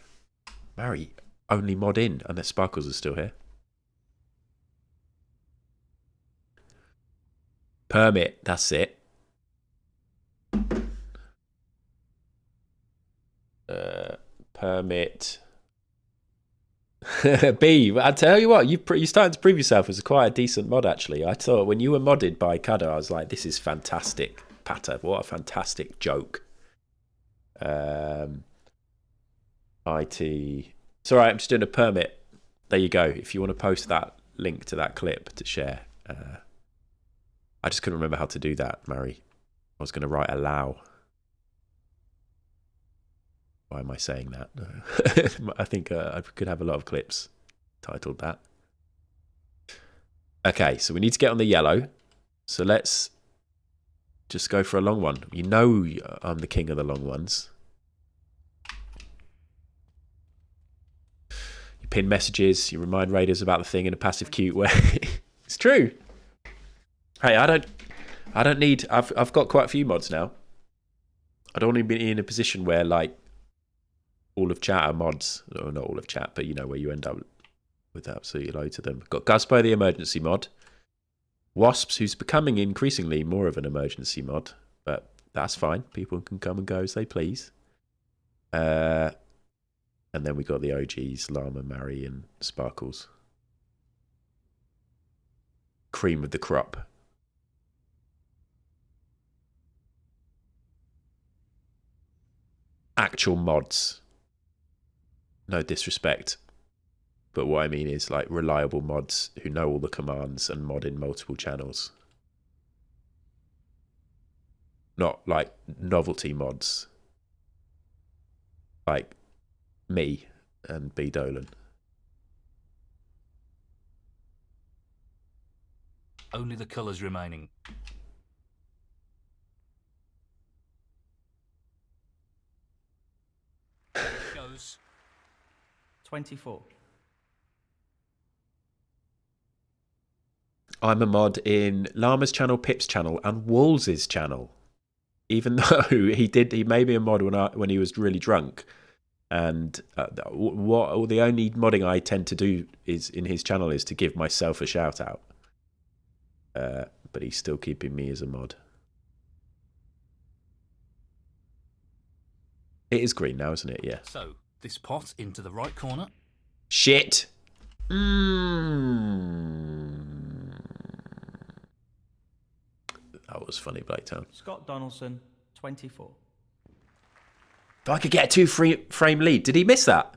Mary, only mod in, unless Sparkles is still here. Permit, that's it. Permit. B, I tell you what, you're starting to prove yourself as quite a decent mod, actually. I thought when you were modded by Cudder, I was like, this is fantastic. Patter, what a fantastic joke. IT. It's all right, I'm just doing a permit. There you go. If you want to post that link to that clip to share. I just couldn't remember how to do that, Mary. I was going to write allow. Why am I saying that? I think I could have a lot of clips titled that. Okay, so we need to get on the yellow. So let's just go for a long one. You know I'm the king of the long ones. You pin messages, you remind raiders about the thing in a passive, cute way. It's true. Hey, I don't need. I've got quite a few mods now. I don't want to be in a position where like all of chat are mods, or not all of chat, but you know where you end up with absolutely loads of them. Got Guspo, the emergency mod. Wasps, who's becoming increasingly more of an emergency mod, but that's fine. People can come and go as they please. And then we got the OGs, Llama, Mary, and Sparkles. Cream of the crop. Actual mods. No disrespect. But what I mean is like reliable mods who know all the commands and mod in multiple channels. Not like novelty mods. Like me and B. Dolan. Only the colours remaining. Goes. 24. I'm a mod in Llama's channel, Pip's channel, and Walls's channel. Even though he made me a mod when he was really drunk, and the only modding I tend to do is in his channel is to give myself a shout out. But he's still keeping me as a mod. It is green now, isn't it? Yeah. So this pot into the right corner. Shit. That was funny, Blaytown. Scott Donaldson, 24. If I could get a 2-frame lead. Did he miss that?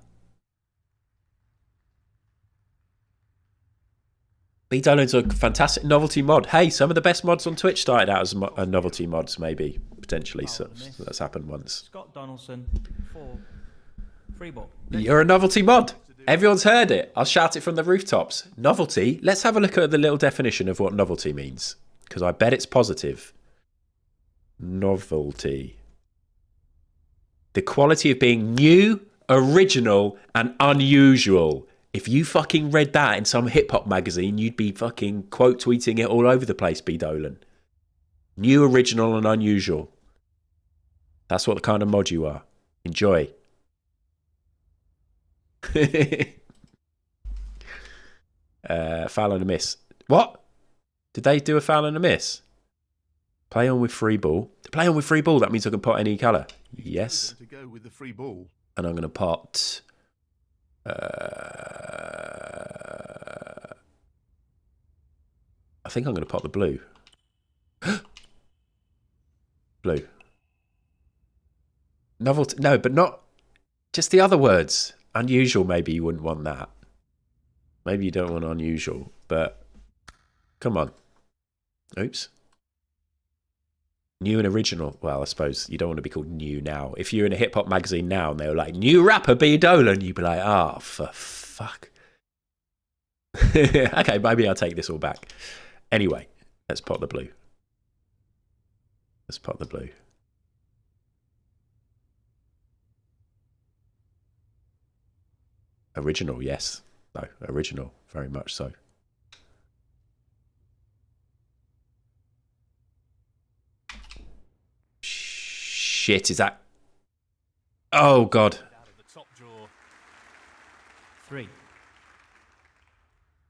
B. Dolan's a fantastic novelty mod. Hey, some of the best mods on Twitch started out as novelty mods, maybe. potentially. So that's happened once. Scott Donaldson, 4. Free ball. You're a novelty mod. Everyone's heard it. I'll shout it from the rooftops. Novelty. Let's have a look at the little definition of what novelty means, because I bet it's positive. Novelty. The quality of being new, original, and unusual. If you fucking read that in some hip-hop magazine, you'd be fucking quote tweeting it all over the place, B. Dolan. New, original, and unusual. That's what the kind of mod you are. Enjoy. Foul and a miss. What? Did they do a foul and a miss? Play on with free ball. Play on with free ball. That means I can pot any colour. Yes. To go with the free ball. And I'm going to pot. I think I'm going to pot the blue. Blue. Novelty. No, but not. Just the other words. Unusual, maybe you wouldn't want that. Maybe you don't want unusual, but come on. Oops. New and original. Well, I suppose you don't want to be called new now. If you're in a hip-hop magazine now and they were like, new rapper B. Dolan, you'd be like, oh, for fuck. Okay, maybe I'll take this all back. Anyway, let's pot the blue. Let's pot the blue. Original, yes. No, original, very much so. Shit, is that... Oh, God. 3.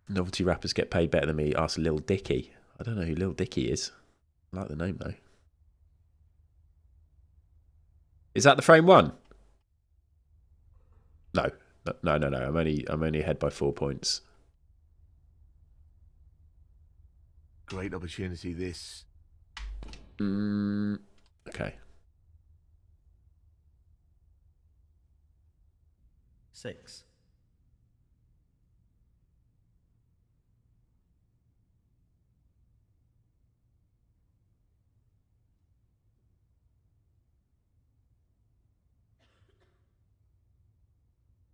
Novelty rappers get paid better than me. Ask Lil Dicky. I don't know who Lil Dicky is. I like the name, though. Is that the frame one? No. No. I'm only ahead by 4 points. Great opportunity, this. Okay. 6.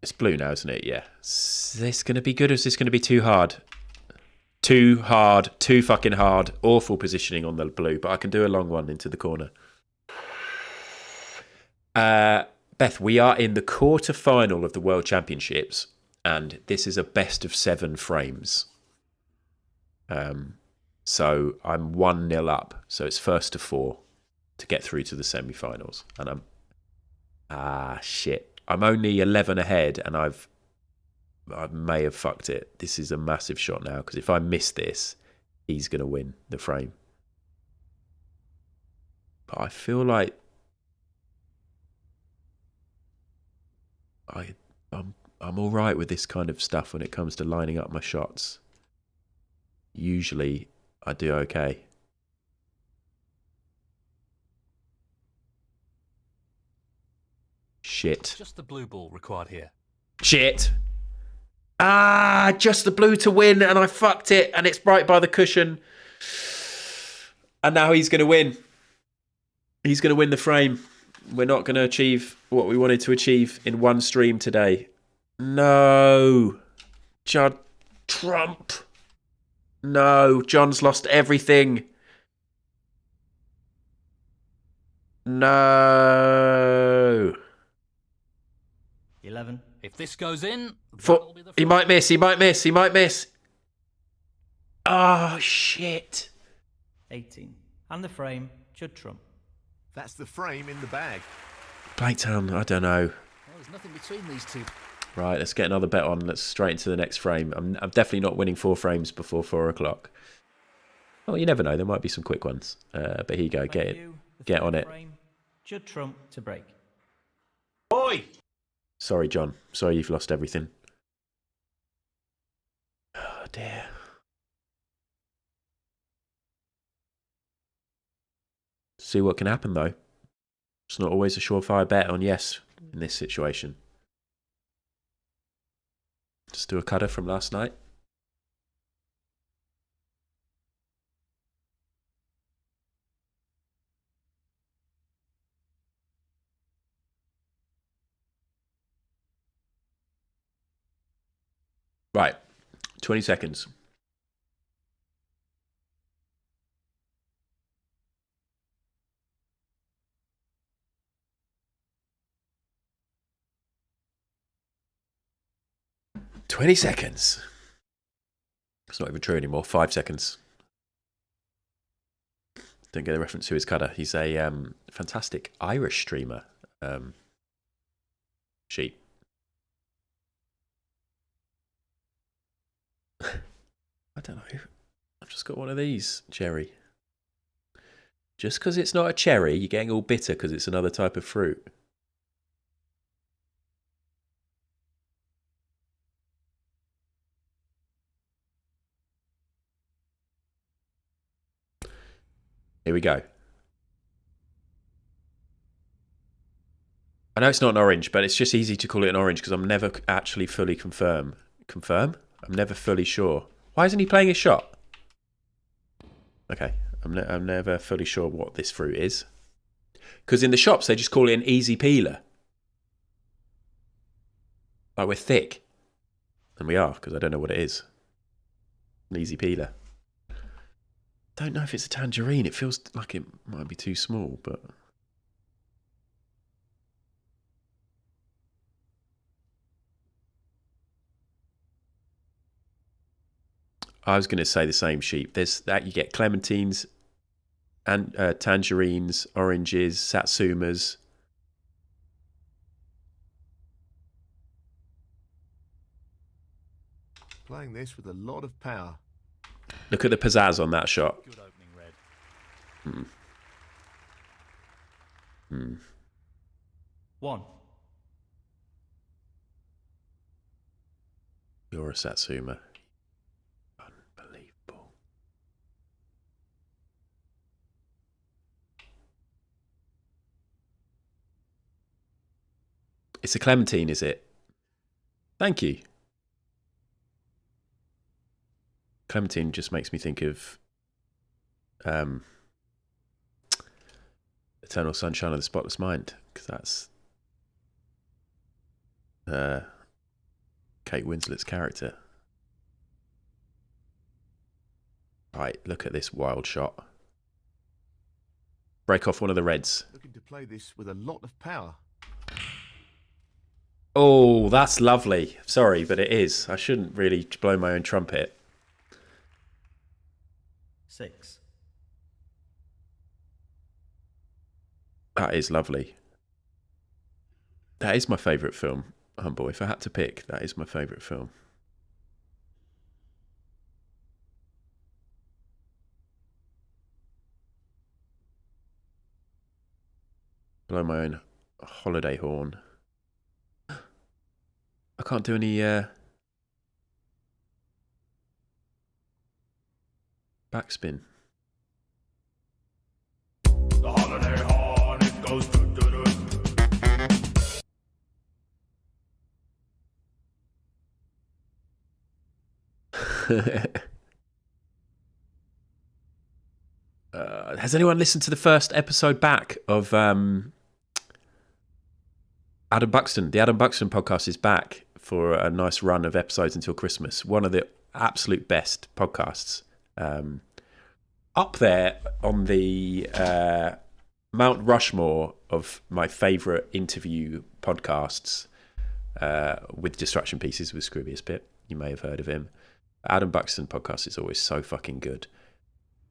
It's blue now, isn't it? Yeah. Is this going to be good or is this going to be too hard? Too hard. Too fucking hard. Awful positioning on the blue, but I can do a long one into the corner. Beth, we are in the quarter-final of the World Championships, and this is a best-of-7 frames. So I'm 1-0 up, so it's first to 4 to get through to the semi-finals. And shit. I'm only 11 ahead, and I may have fucked it. This is a massive shot now, because if I miss this, he's going to win the frame. But I feel like I'm all right with this kind of stuff when it comes to lining up my shots. Usually, I do okay. Shit. Just the blue ball required here. Shit. Just the blue to win, and I fucked it, and it's right by the cushion. And now he's going to win. He's going to win the frame. We're not going to achieve what we wanted to achieve in one stream today. No. Judd Trump. No. John's lost everything. No. 11. If this goes in, He might miss. He might miss. He might miss. Oh, shit. 18. And the frame, Judd Trump. That's the frame in the bag. Blanktown, I don't know. Well, there's nothing between these two. Right, let's get another bet on. Let's straight into the next frame. I'm definitely not winning 4 frames before 4 o'clock. Oh, you never know. There might be some quick ones. But here you go. Get on it. Frame, Judd Trump to break. Oi! Sorry, John. Sorry you've lost everything. Oh, dear. See what can happen, though. It's not always a surefire bet on yes in this situation. Just do a cutter from last night. Right, 20 seconds. "20 seconds." It's not even true anymore. 5 seconds. Don't get the reference to his cutter. He's a fantastic Irish streamer. Sheep. I don't know. I've just got one of these, cherry. Just because it's not a cherry, you're getting all bitter because it's another type of fruit. Here we go. I know it's not an orange, but it's just easy to call it an orange because I'm never actually fully confirm. I'm never fully sure. Why isn't he playing his shot? Okay, I'm never fully sure what this fruit is. Because in the shops, they just call it an easy peeler. Like we're thick. And we are, because I don't know what it is. An easy peeler. Don't know if it's a tangerine. It feels like it might be too small, but... I was going to say the same, sheep. There's that you get clementines, and tangerines, oranges, satsumas. Playing this with a lot of power. Look at the pizzazz on that shot. Good opening, Red. 1. You're a satsuma. Unbelievable. It's a clementine, is it? Thank you. Clementine just makes me think of Eternal Sunshine of the Spotless Mind, because that's Kate Winslet's character. Right, look at this wild shot. Break off one of the reds. Looking to play this with a lot of power. Oh, that's lovely. Sorry, but it is. I shouldn't really blow my own trumpet. 6. That is lovely. That is my favourite film, Humble. If I had to pick, that is my favourite film. Blow my own holiday horn. I can't do any backspin. The holiday horn, it goes doo-doo-doo. Has anyone listened to the first episode back of Adam Buxton? The Adam Buxton podcast is back for a nice run of episodes until Christmas. One of the absolute best podcasts. Up there on the Mount Rushmore of my favourite interview podcasts with Distraction Pieces with Scroobius Pip. You may have heard of him. Adam Buxton podcast is always so fucking good.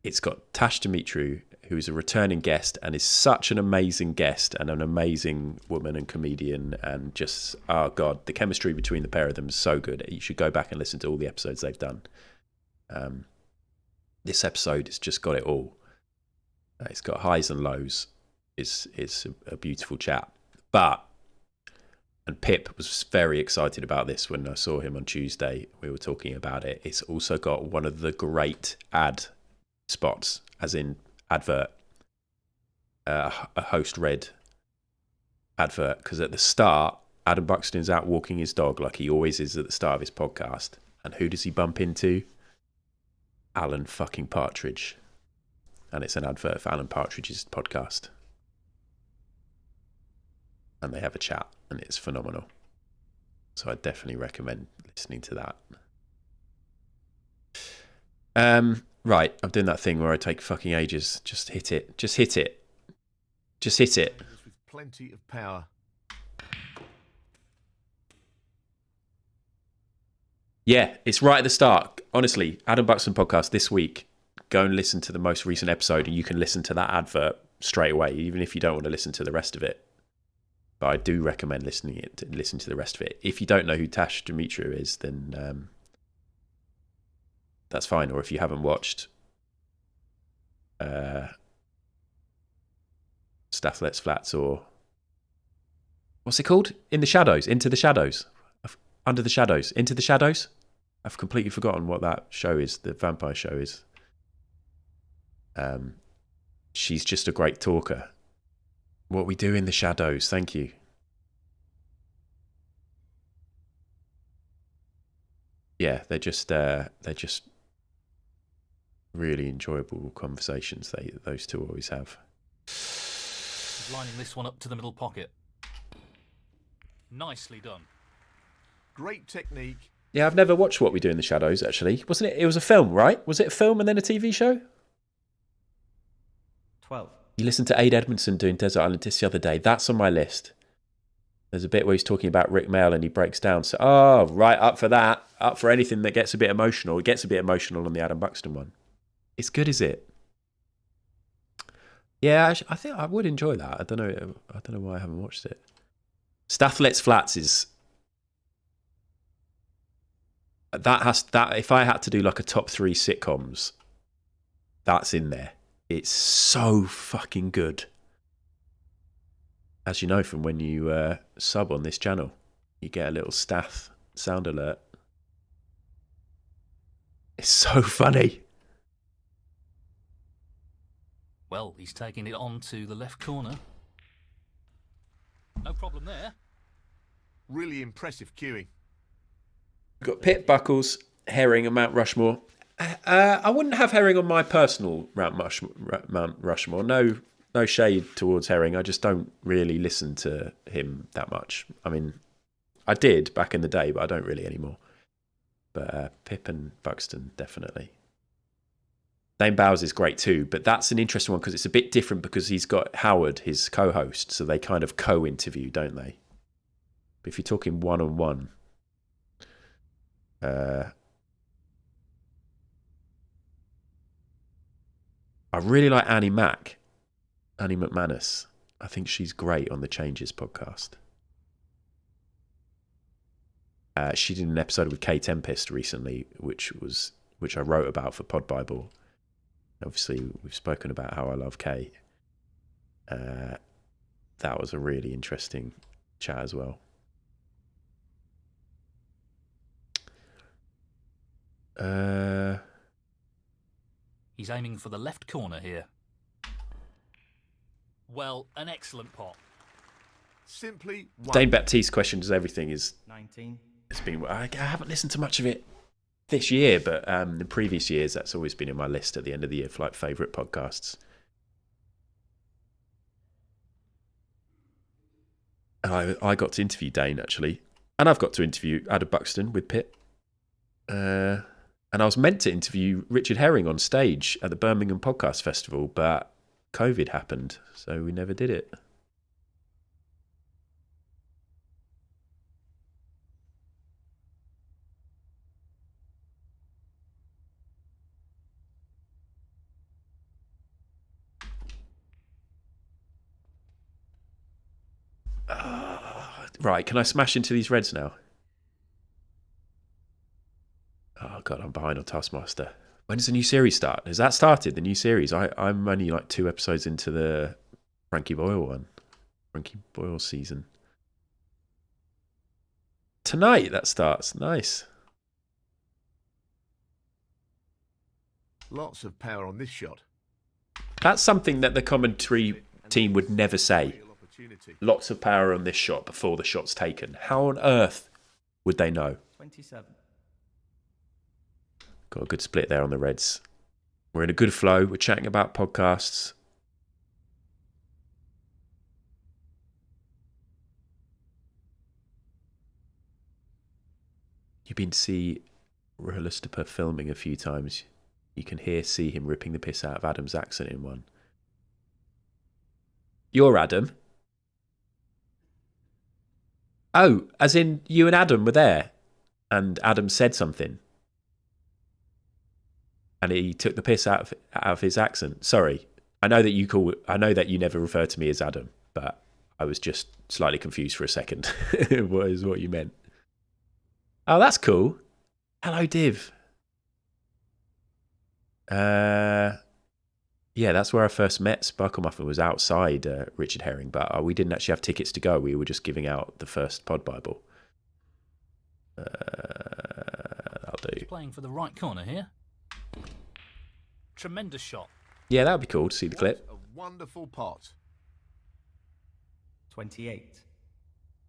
It's got Tash Dimitru, who's a returning guest and is such an amazing guest and an amazing woman and comedian, and just, oh God, the chemistry between the pair of them is so good. You should go back and listen to all the episodes they've done. This episode has just got it all. It's got highs and lows. It's a beautiful chat. And Pip was very excited about this when I saw him on Tuesday. We were talking about it. It's also got one of the great ad spots, as in advert, a host read advert, because at the start Adam Buxton's out walking his dog like he always is at the start of his podcast, and who does he bump into? Alan fucking Partridge. And it's an advert for Alan Partridge's podcast, and they have a chat and it's phenomenal. So I definitely recommend listening to that. Right, I'm doing that thing where I take fucking ages. Just hit it. Just hit it. Just hit it. With plenty of power. Yeah, it's right at the start. Honestly, Adam Buxton podcast this week. Go and listen to the most recent episode, and you can listen to that advert straight away, even if you don't want to listen to the rest of it. But I do recommend listen to the rest of it. If you don't know who Tash Dimitriou is, then that's fine. Or if you haven't watched Stathlet's Flats, or what's it called? Into the Shadows, Into the Shadows. I've completely forgotten what that show is. The vampire show is. She's just a great talker. What we do in the shadows. Thank you. Yeah, they're just really enjoyable conversations. Those two always have. Lining this one up to the middle pocket. Nicely done. Great technique. Yeah, I've never watched What We Do in the Shadows, actually. Wasn't it? It was a film, right? Was it a film and then a TV show? 12. You listened to Ade Edmondson doing Desert Island Discs the other day. That's on my list. There's a bit where he's talking about Rick Mail and he breaks down. So, right, up for that. Up for anything that gets a bit emotional. It gets a bit emotional on the Adam Buxton one. It's good, is it? Yeah, I think I would enjoy that. I don't know why I haven't watched it. Stathlet's Flats is... That if I had to do like a top 3 sitcoms, that's in there. It's so fucking good. As you know from when you sub on this channel, you get a little Stath sound alert. It's so funny. Well, he's taking it on to the left corner. No problem there. Really impressive cueing. We've got Pitt, Buckles, Herring and Mount Rushmore. I wouldn't have Herring on my personal Mount Rushmore. No shade towards Herring. I just don't really listen to him that much. I mean, I did back in the day, but I don't really anymore. But Pip and Buxton, definitely. Dane Bowers is great too, but that's an interesting one because it's a bit different because he's got Howard, his co-host, so they kind of co-interview, don't they? But if you're talking one-on-one, I really like Annie McManus. I think she's great on the Changes podcast. She did an episode with Kay Tempest recently, which I wrote about for Pod Bible. Obviously, we've spoken about how I love Kay. That was a really interesting chat as well. He's aiming for the left corner here. Well, an excellent pot. Simply Dane Baptiste's question does everything is 19. It's been. I haven't listened to much of it this year, but in previous years, that's always been in my list at the end of the year for like favourite podcasts. And I got to interview Dane actually, and I've got to interview Adam Buxton with Pitt. And I was meant to interview Richard Herring on stage at the Birmingham Podcast Festival, but COVID happened, so we never did it. Right, can I smash into these reds now? Oh God, I'm behind on Taskmaster. When does the new series start? Has that started, the new series? I'm only like 2 episodes into the Frankie Boyle one. Frankie Boyle season. Tonight that starts. Nice. lots of power on this shot. That's something that the commentary team would never say. Lots of power on this shot before the shot's taken. How on earth would they know? 27. Got a good split there on the Reds. We're in a good flow. We're chatting about podcasts. You've been to see Rahulastapa filming a few times. You can see him ripping the piss out of Adam's accent in one. You're Adam? Oh, as in you and Adam were there and Adam said something and he took the piss out of his accent. Sorry. I know that you never refer to me as Adam, but I was just slightly confused for a second. What is what you meant? Oh, that's cool. Hello, Div. Yeah, that's where I first met Sparkle Muffin, was outside Richard Herring, but we didn't actually have tickets to go. We were just giving out the first Pod Bible. That'll do. He's playing for the right corner here. Tremendous shot. Yeah, that would be cool to see the clip. What a wonderful pot. 28.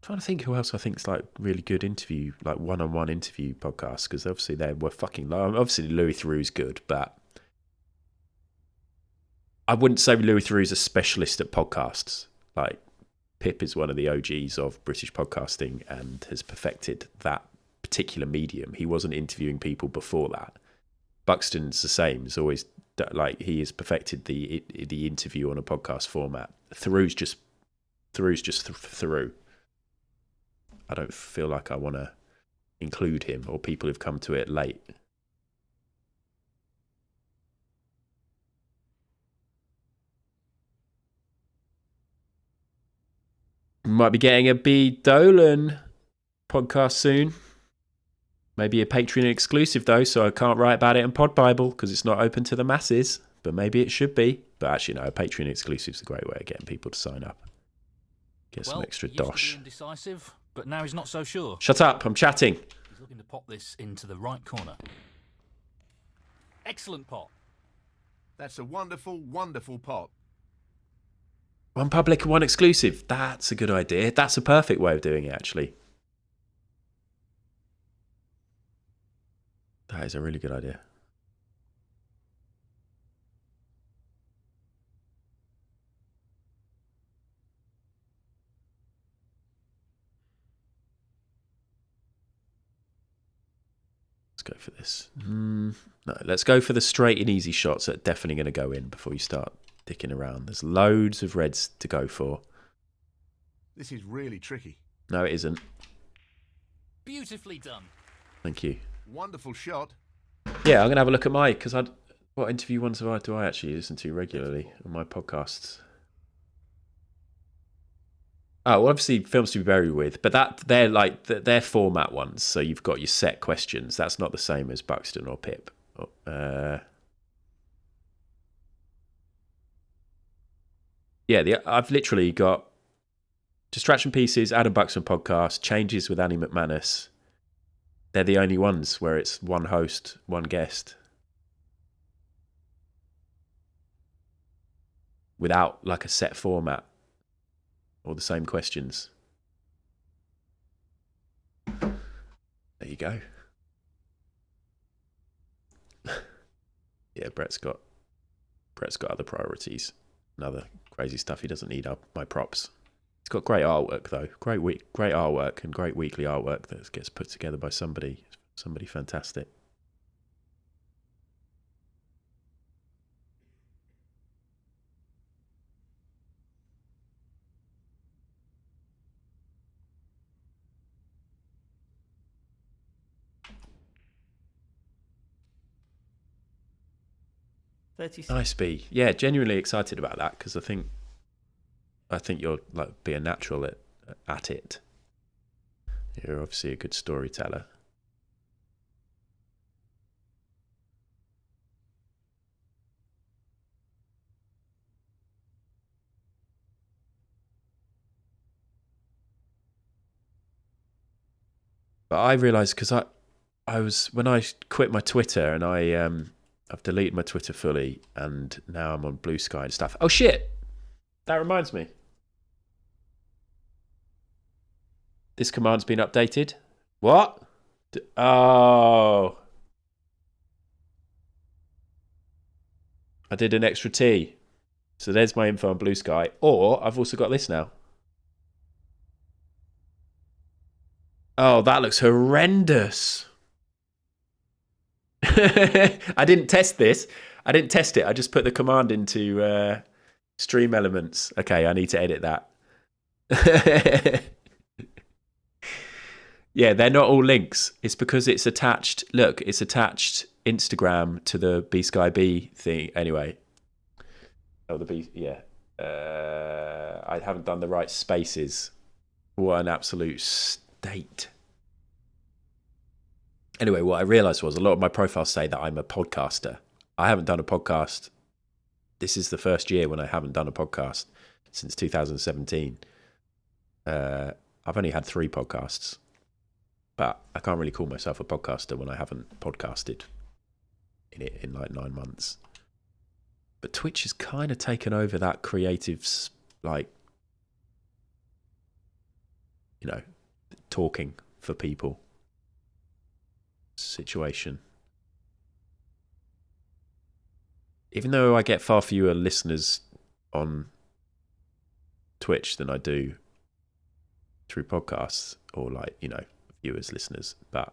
Trying to think who else I think is like really good interview, like one-on-one interview podcasts, because obviously they were fucking low. Obviously Louis Theroux's good, but I wouldn't say Louis Theroux's a specialist at podcasts. Like Pip is one of the OGs of British podcasting and has perfected that particular medium. He wasn't interviewing people before that. Buxton's the same. He's always like he has perfected the interview on a podcast format. Theroux's just Theroux. I don't feel like I want to include him or people who've come to it late. Might be getting a B. Dolan podcast soon. Maybe a Patreon exclusive though, so I can't write about it in Pod Bible because it's not open to the masses. But maybe it should be. But actually, no, a Patreon exclusive is a great way of getting people to sign up. Get some extra dosh. Indecisive, but now he's not so sure. Shut up! I'm chatting. He's looking to pop this into the right corner. Excellent pot. That's a wonderful, wonderful pot. One public and one exclusive. That's a good idea. That's a perfect way of doing it, actually. That is a really good idea. Let's go for this. No, let's go for the straight and easy shots that are definitely going to go in before you start dicking around. There's loads of reds to go for. This is really tricky. No, it isn't. Beautifully done. Thank you. Wonderful shot. Yeah, I'm going to have a look at because what interview ones do I actually listen to regularly on my podcasts? Oh, well, obviously Films to Be Buried With, but they're like they're format ones. So you've got your set questions. That's not the same as Buxton or Pip. Yeah, I've literally got Distraction Pieces, Adam Buxton podcast, Changes with Annie McManus. They're the only ones where it's one host, one guest. Without like a set format or the same questions. There you go. Yeah, Brett's got other priorities and other crazy stuff. He doesn't need my props. He's got great artwork though. Great artwork and great weekly artwork that gets put together by somebody fantastic. Nice, B. Yeah, genuinely excited about that because I think you'll like be a natural at it. You're obviously a good storyteller. But I realised because I was when I quit my Twitter and I've deleted my Twitter fully and now I'm on Blue Sky and stuff. Oh shit! That reminds me. This command's been updated. What? Oh. I did an extra T. So there's my info on Blue Sky. Or I've also got this now. Oh, that looks horrendous. I didn't test this. I didn't test it. I just put the command into Stream Elements. Okay, I need to edit that. Yeah, they're not all links. It's because it's attached. Look, it's attached Instagram to the B Sky B thing. Anyway. Oh, the B. Yeah. I haven't done the right spaces. What an absolute state. Anyway, what I realised was a lot of my profiles say that I'm a podcaster. I haven't done a podcast. This is the first year when I haven't done a podcast since 2017. I've only had 3 podcasts. But I can't really call myself a podcaster when I haven't podcasted in like 9 months. But Twitch has kind of taken over that creative, like, you know, talking for people situation. Even though I get far fewer listeners on Twitch than I do through podcasts or, like, you know, viewers, listeners, but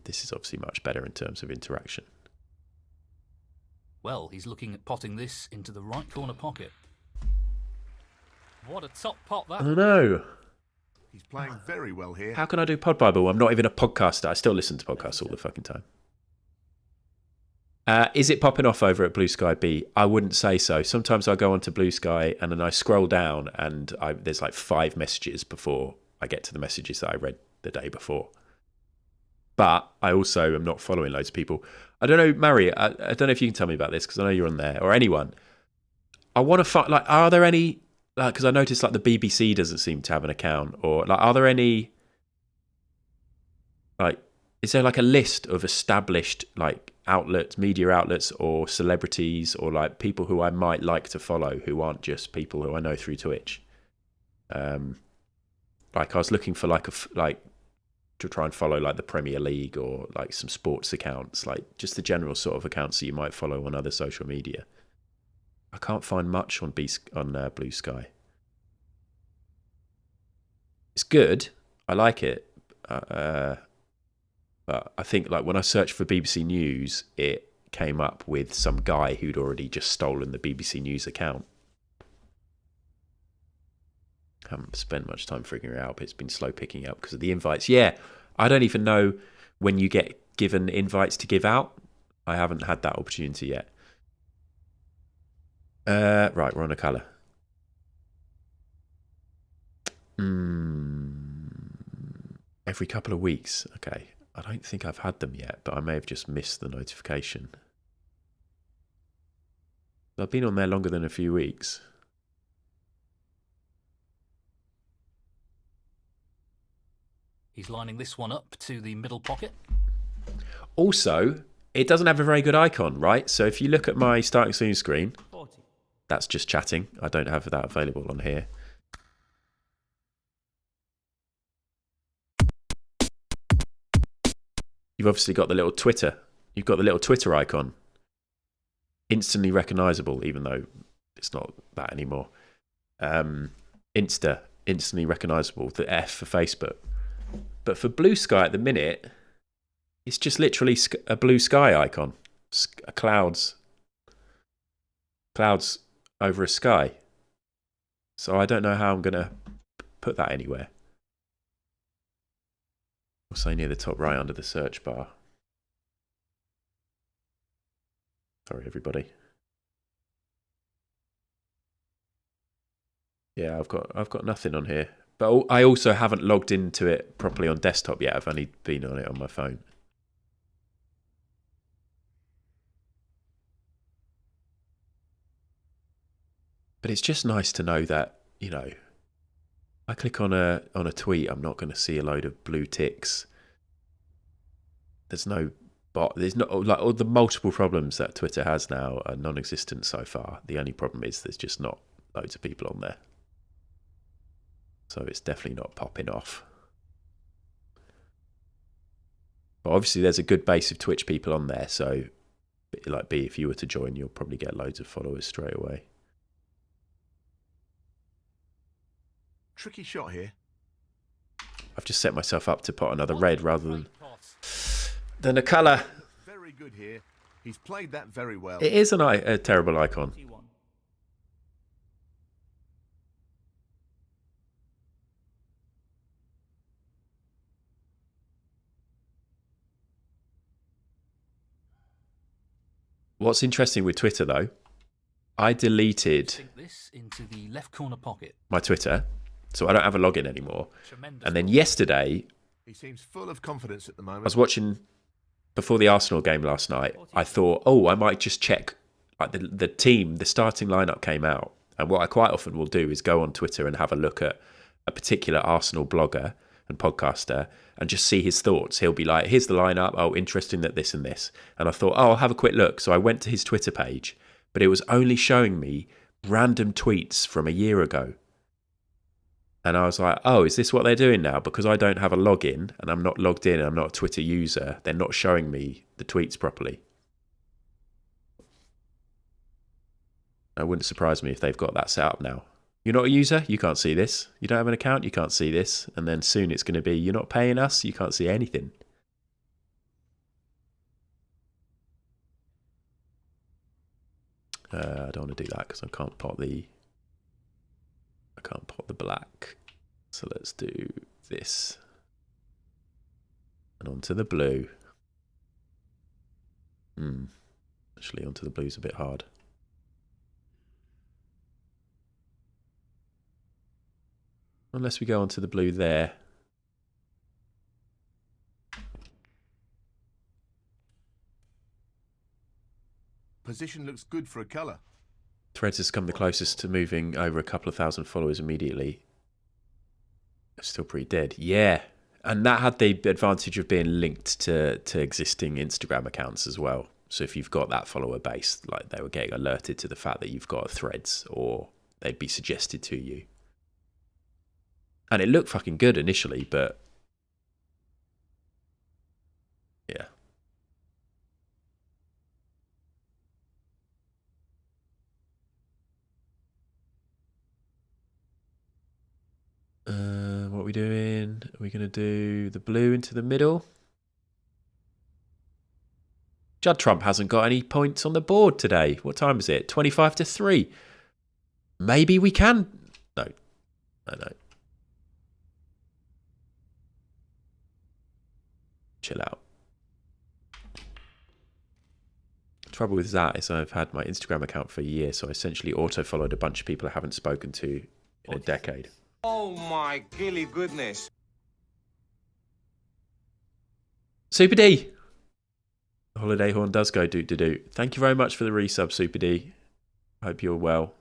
this is obviously much better in terms of interaction. Well, he's looking at potting this into the right corner pocket. What a top pot that. I don't know. He's playing very well here. How can I do Pod Bible? I'm not even a podcaster. I still listen to podcasts all the fucking time. Is it popping off over at Blue Sky B? I wouldn't say so. Sometimes I go onto Blue Sky and then I scroll down and there's like 5 messages before I get to the messages that I read the day before. But I also am not following loads of people. I don't know, Mary, I don't know if you can tell me about this because I know you're on there, or anyone. I want to find, like, are there any, like, because I noticed like the BBC doesn't seem to have an account, or like, are there any, like, is there like a list of established like outlets, media outlets, or celebrities, or like people who I might like to follow who aren't just people who I know through Twitch? Like, I was looking for like to try and follow like the Premier League or like some sports accounts, like just the general sort of accounts that you might follow on other social media. I can't find much on Blue Sky. It's good. I like it. But I think like when I searched for BBC News, it came up with some guy who'd already just stolen the BBC News account. Haven't spent much time figuring it out, but it's been slow picking up because of the invites. Yeah, I don't even know when you get given invites to give out. I haven't had that opportunity yet. Right, we're on a colour. Every couple of weeks. Okay, I don't think I've had them yet, but I may have just missed the notification. I've been on there longer than a few weeks. He's lining this one up to the middle pocket. Also, it doesn't have a very good icon, right? So if you look at my starting soon screen, that's just chatting. I don't have that available on here. You've obviously got the little Twitter. You've got the little Twitter icon. Instantly recognisable, even though it's not that anymore. Instantly recognisable. The F for Facebook. But for Blue Sky at the minute, it's just literally a blue sky icon. Clouds over a sky. So I don't know how I'm going to put that anywhere. We'll say near the top right under the search bar. Sorry, everybody. Yeah, I've got nothing on here. But I also haven't logged into it properly on desktop yet. I've only been on it on my phone. But it's just nice to know that, you know, I click on a tweet, I'm not going to see a load of blue ticks. There's no bot. There's not, like, all the multiple problems that Twitter has now are non-existent so far. The only problem is there's just not loads of people on there. So it's definitely not popping off. But obviously there's a good base of Twitch people on there. So like B, if you were to join, you'll probably get loads of followers straight away. Tricky shot here. I've just set myself up to pot another red rather than a colour. good here. He's played that very well. It is a terrible icon. 41. What's interesting with Twitter, though, I deleted Sink this into the left corner pocket. my Twitter, so I don't have a login anymore. Tremendous. And then yesterday, He seems full of confidence at the I moment. was watching before the Arsenal game last night. I thought, I might just check like the team, the starting lineup came out. And what I quite often will do is go on Twitter and have a look at a particular Arsenal blogger and podcaster and just see his thoughts. He'll be like, here's the lineup. Oh, interesting that this and this. And I thought, I'll have a quick look. So I went to his Twitter page, but it was only showing me random tweets from a year ago. And I was like, is this what they're doing now? Because I don't have a login and I'm not logged in and I'm not a Twitter user, they're not showing me the tweets properly. It wouldn't surprise me if they've got that set up now. You're not a user, you can't see this. You don't have an account, you can't see this. And then soon it's going to be, you're not paying us, you can't see anything. I don't want to do that because I can't pot the black. So let's do this. And onto the blue. Actually, onto the blue's a bit hard. Unless we go onto the blue there. Position looks good for a colour. Threads has come the closest to moving over a couple of thousand followers immediately. It's still pretty dead. Yeah. And that had the advantage of being linked to existing Instagram accounts as well. So if you've got that follower base, like they were getting alerted to the fact that you've got Threads, or they'd be suggested to you. And it looked fucking good initially, but yeah. What are we doing? Are we going to do the blue into the middle? Judd Trump hasn't got any points on the board today. What time is it? 25 to 3. Maybe we can. No. Chill out. The trouble with that is I've had my Instagram account for a year, so I essentially auto-followed a bunch of people I haven't spoken to in a decade. Oh my killy goodness. Super D! The holiday horn does go doot-to-doot. Thank you very much for the resub, Super D. Hope you're well.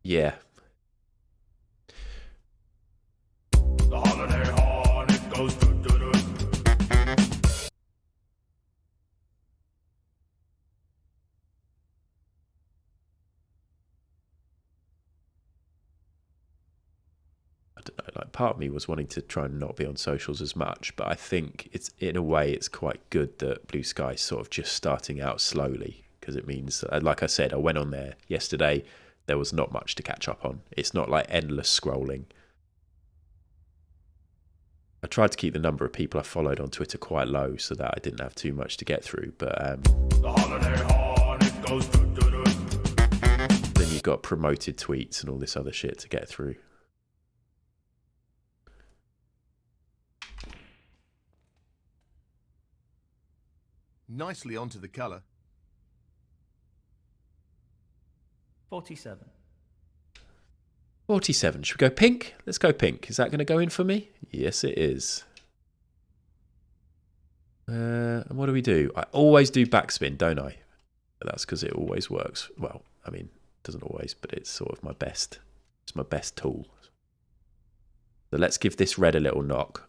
Yeah. The holiday horn, it goes doo-doo-doo. I don't know, like part of me was wanting to try and not be on socials as much, but I think it's, in a way, it's quite good that Blue Sky's sort of just starting out slowly, because it means, like I said, I went on there yesterday, there was not much to catch up on. It's not like endless scrolling. I tried to keep the number of people I followed on Twitter quite low so that I didn't have too much to get through, but The holiday horn, it goes doo-doo-doo. then you've got promoted tweets and all this other shit to get through. Nicely onto the colour. 47. 47. Should we go pink? Let's go pink. Is that going to go in for me? Yes, it is. And what do we do? I always do backspin, don't I? But that's because it always works. Well, I mean, it doesn't always, but it's sort of my best. It's my best tool. So let's give this red a little knock.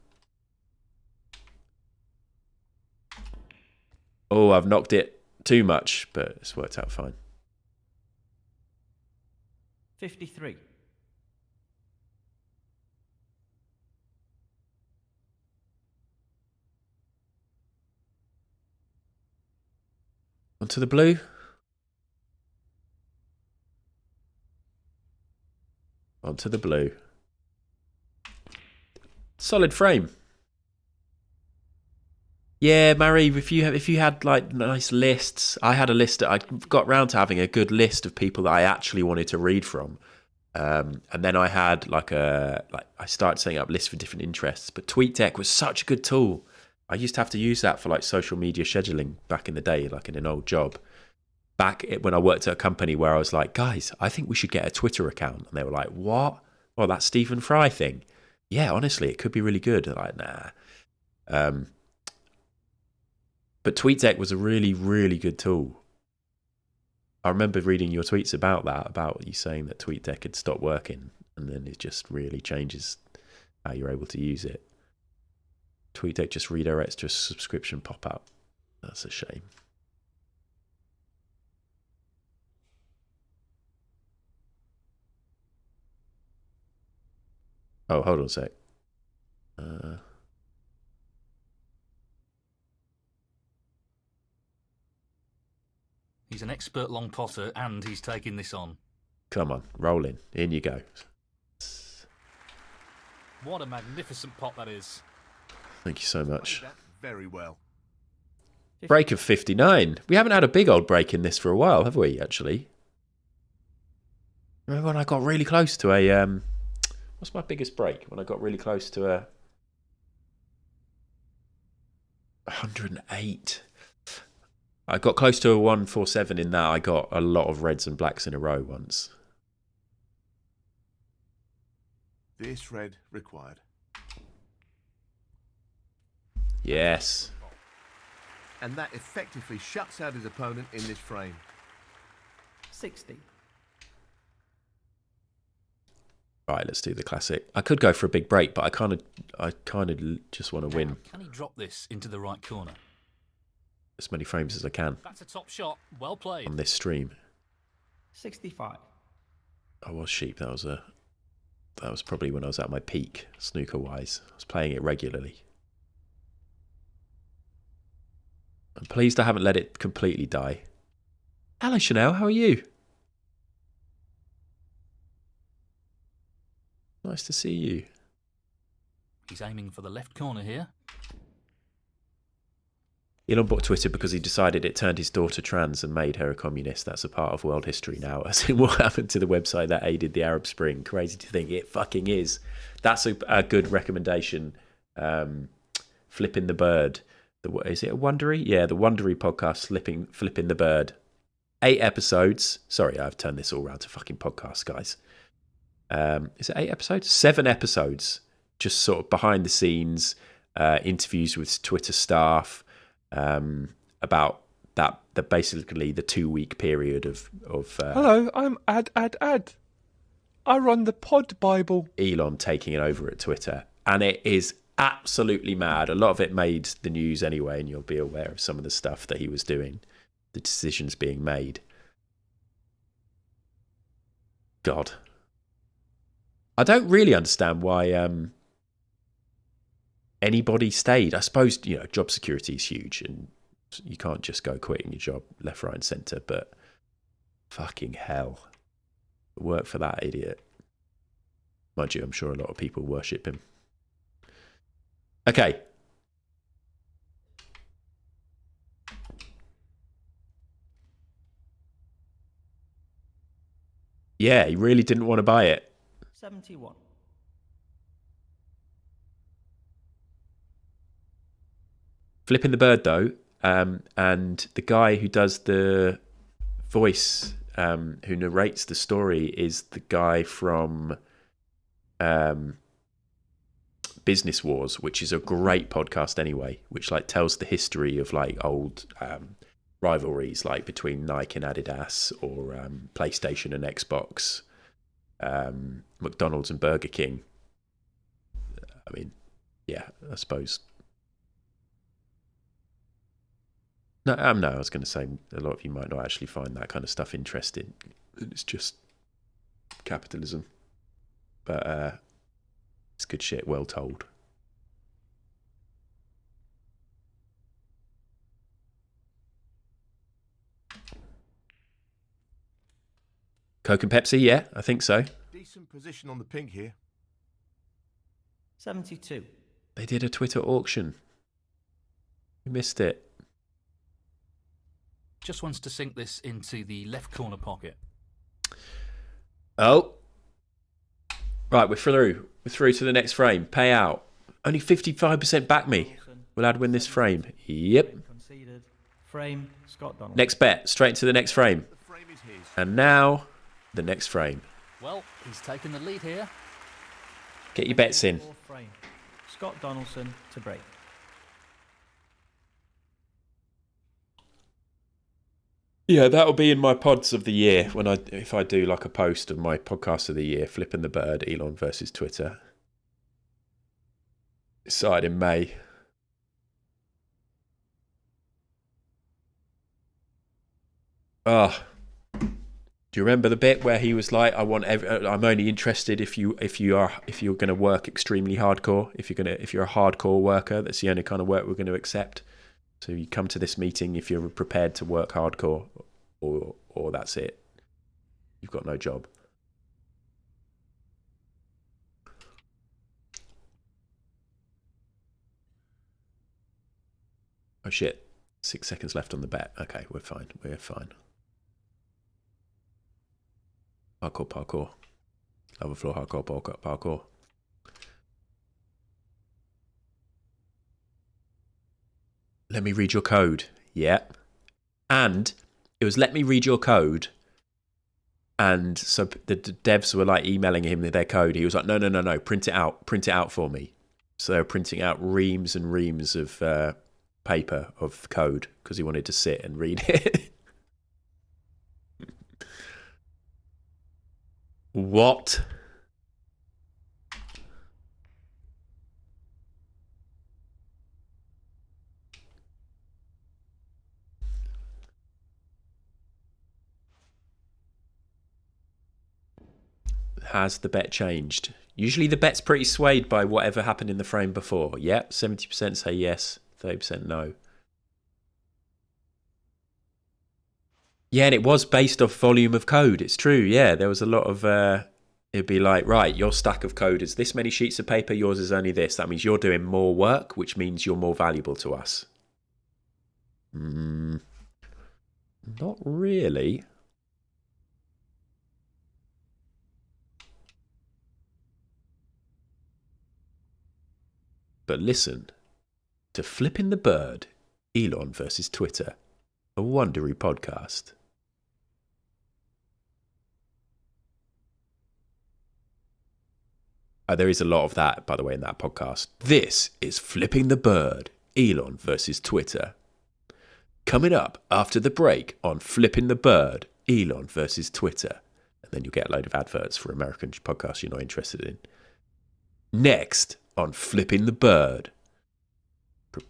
Oh, I've knocked it too much, but it's worked out fine. 53. Onto the blue. Onto the blue. Solid frame. Yeah, Mary, if you had like nice lists, I had a list. I got round to having a good list of people that I actually wanted to read from, and then I had I started setting up lists for different interests. But TweetDeck was such a good tool. I used to have to use that for like social media scheduling back in the day, like in an old job. When I worked at a company where I was like, guys, I think we should get a Twitter account, and they were like, what? Well, that Stephen Fry thing. Yeah, honestly, it could be really good. They're like, nah. But TweetDeck was a really, really good tool. I remember reading your tweets about you saying that TweetDeck had stopped working, and then it just really changes how you're able to use it. TweetDeck just redirects to a subscription pop-up. That's a shame. Oh, hold on a sec. He's an expert long potter, and he's taking this on. Come on, roll in. In you go. What a magnificent pot that is. Thank you so much. Played that very well. Break of 59. We haven't had a big old break in this for a while, have we, actually? Remember when I got really close to a... what's my biggest break? When I got really close to a... 108. I got close to a 147 in that. I got a lot of reds and blacks in a row once. This red required. Yes. And that effectively shuts out his opponent in this frame. 60. Right, let's do the classic. I could go for a big break, but I kind of just want to win Can he drop this into the right corner? as many frames as I can That's a top shot. Well played. on this stream. 65. I was sheep. That was probably when I was at my peak, snooker wise. I was playing it regularly. I'm pleased I haven't let it completely die. Hello, Chanel. How are you? Nice to see you. He's aiming for the left corner here. Elon bought Twitter because he decided it turned his daughter trans and made her a communist. That's a part of world history now. As in what happened to the website that aided the Arab Spring. Crazy to think it fucking is. That's a good recommendation. Flipping the Bird. Is it a Wondery? Yeah, the Wondery podcast, Flipping the Bird. 8 episodes. Sorry, I've turned this all around to fucking podcasts, guys. Is it 8 episodes? 7 episodes. Just sort of behind the scenes, interviews with Twitter staff, about basically the 2-week period of Hello, I'm Ad. I run the Pod Bible. Elon taking it over at Twitter, and it is absolutely mad. A lot of it made the news anyway, and you'll be aware of some of the stuff that he was doing, the decisions being made. God, I don't really understand why anybody stayed. I suppose, job security is huge and you can't just go quitting your job left, right and centre, but fucking hell. Work for that idiot. Mind you, I'm sure a lot of people worship him. Okay. Yeah, he really didn't want to buy it. 71. Flipping the Bird, though, and the guy who does the voice, who narrates the story, is the guy from Business Wars, which is a great podcast anyway, which tells the history of old rivalries between Nike and Adidas, or PlayStation and Xbox, McDonald's and Burger King. I mean, yeah, I suppose. No, I was going to say a lot of you might not actually find that kind of stuff interesting. It's just capitalism. But it's good shit, well told. Coke and Pepsi, yeah, I think so. Decent position on the pink here. 72. They did a Twitter auction. We missed it. Just wants to sink this into the left corner pocket. Oh. Right, we're through. We're through to the next frame. Pay out. Only 55% back me. Will I win this frame? Yep. Conceded. Frame, Scott Donaldson. Next bet. Straight into the next frame. The frame is his. And now, the next frame. Well, he's taken the lead here. Get your bets in. Fourth frame. Scott Donaldson to break. Yeah, that'll be in my pods of the year if I do like a post of my podcast of the year, Flipping the Bird, Elon versus Twitter. Decided in May. Oh, do you remember the bit where he was like, I'm only interested if you're going to work extremely hardcore. If you're a hardcore worker, that's the only kind of work we're going to accept. So you come to this meeting if you're prepared to work hardcore, or that's it. You've got no job. Oh shit. 6 seconds left on the bet. Okay, we're fine. We're fine. Parkour. Lava floor, parkour. Let me read your code. Yeah. And it was let me read your code. And so the devs were like emailing him their code. He was like, no, print it out for me. So they were printing out reams and reams of paper of code because he wanted to sit and read it. What? Has the bet changed? Usually the bet's pretty swayed by whatever happened in the frame before. Yep, 70% say yes, 30% no. Yeah, and it was based off volume of code. It's true, yeah. There was a lot of... it'd be like, right, your stack of code is this many sheets of paper, yours is only this. That means you're doing more work, which means you're more valuable to us. Not really. But listen to Flipping the Bird, Elon versus Twitter, a Wondery podcast. Oh, there is a lot of that, by the way, in that podcast. This is Flipping the Bird, Elon versus Twitter. Coming up after the break on Flipping the Bird, Elon versus Twitter. And then you'll get a load of adverts for American podcasts you're not interested in. Next on Flipping the Bird.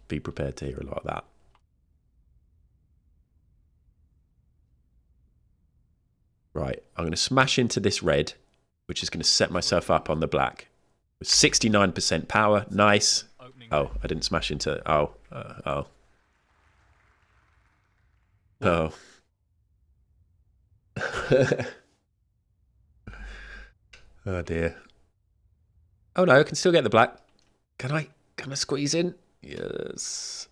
Be prepared to hear a lot of that. Right, I'm going to smash into this red, which is going to set myself up on the black. With 69% power, nice. Oh, I didn't smash into... Oh. Oh dear. Oh no, I can still get the black. Can I squeeze in? Yes.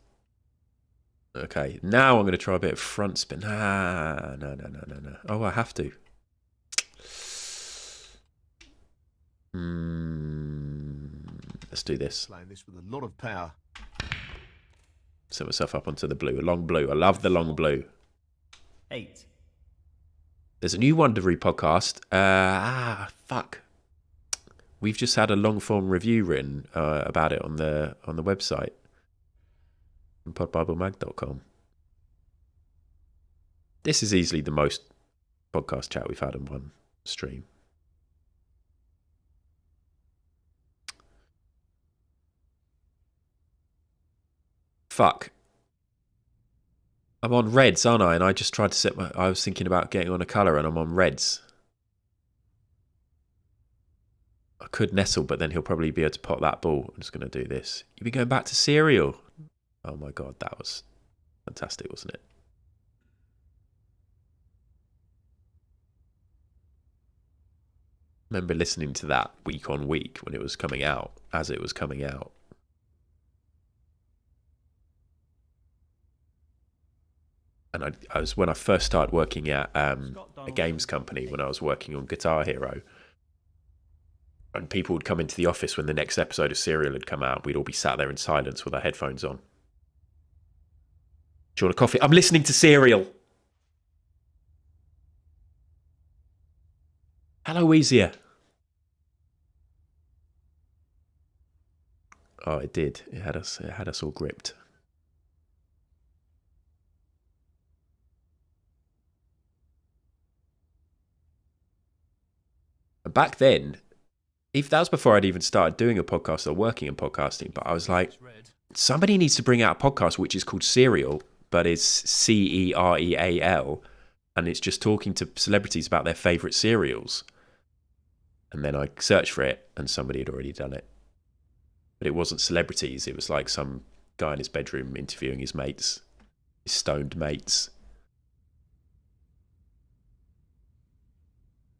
Okay, now I'm going to try a bit of front spin. No. Oh, I have to. Let's do this. Playing this with a lot of power. Set myself up onto the blue. A long blue. I love the long blue. 8. There's a new Wondery podcast. Fuck. We've just had a long form review written about it on the website. On podbiblemag.com. This is easily the most podcast chat we've had in one stream. Fuck. I'm on reds, aren't I? And I just tried to set my... I was thinking about getting on a colour and I'm on reds. I could nestle, but then he'll probably be able to pot that ball. I'm just going to do this. You've been going back to cereal. Oh my God, that was fantastic, wasn't it? remember listening to that week on week when it was coming out, as it was coming out. And I was when I first started working at a games company, when I was working on Guitar Hero, and people would come into the office when the next episode of Serial had come out. We'd all be sat there in silence with our headphones on. Do you want a coffee? I'm listening to Serial. Hello, Weezier. Oh, it did. It had us all gripped. And back then, if that was before I'd even started doing a podcast or working in podcasting, but I was like, somebody needs to bring out a podcast which is called Serial, but it's Cereal, and it's just talking to celebrities about their favourite cereals. And then I searched for it, and somebody had already done it. But it wasn't celebrities. It was like some guy in his bedroom interviewing his mates, his stoned mates,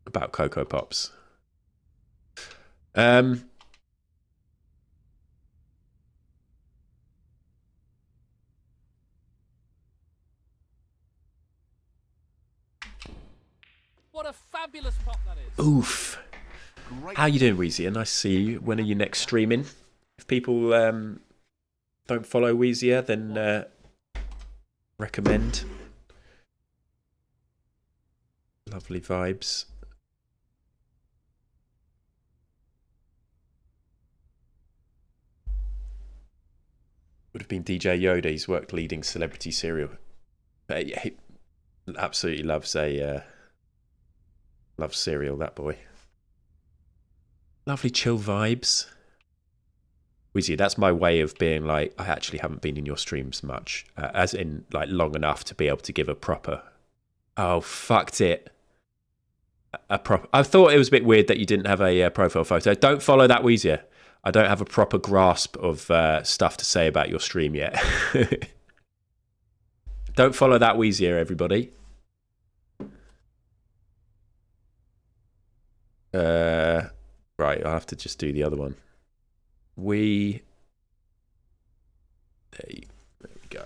about Cocoa Pops. What a fabulous pop that is. Oof. How you doing, Weezier? Nice to see you. When are you next streaming? If people don't follow Weezier, then recommend. Lovely vibes. Would have been DJ Yoda. He's worked leading celebrity serial. He absolutely loves Serial, that boy. Lovely chill vibes. Weezy, that's my way of being like, I actually haven't been in your streams much, as in like long enough to be able to give a proper. Oh, fucked it. I thought it was a bit weird that you didn't have a profile photo. Don't follow that, Weezier. I don't have a proper grasp of stuff to say about your stream yet. Don't follow that, Weezier, everybody. Right, I'll have to just do the other one. There we go.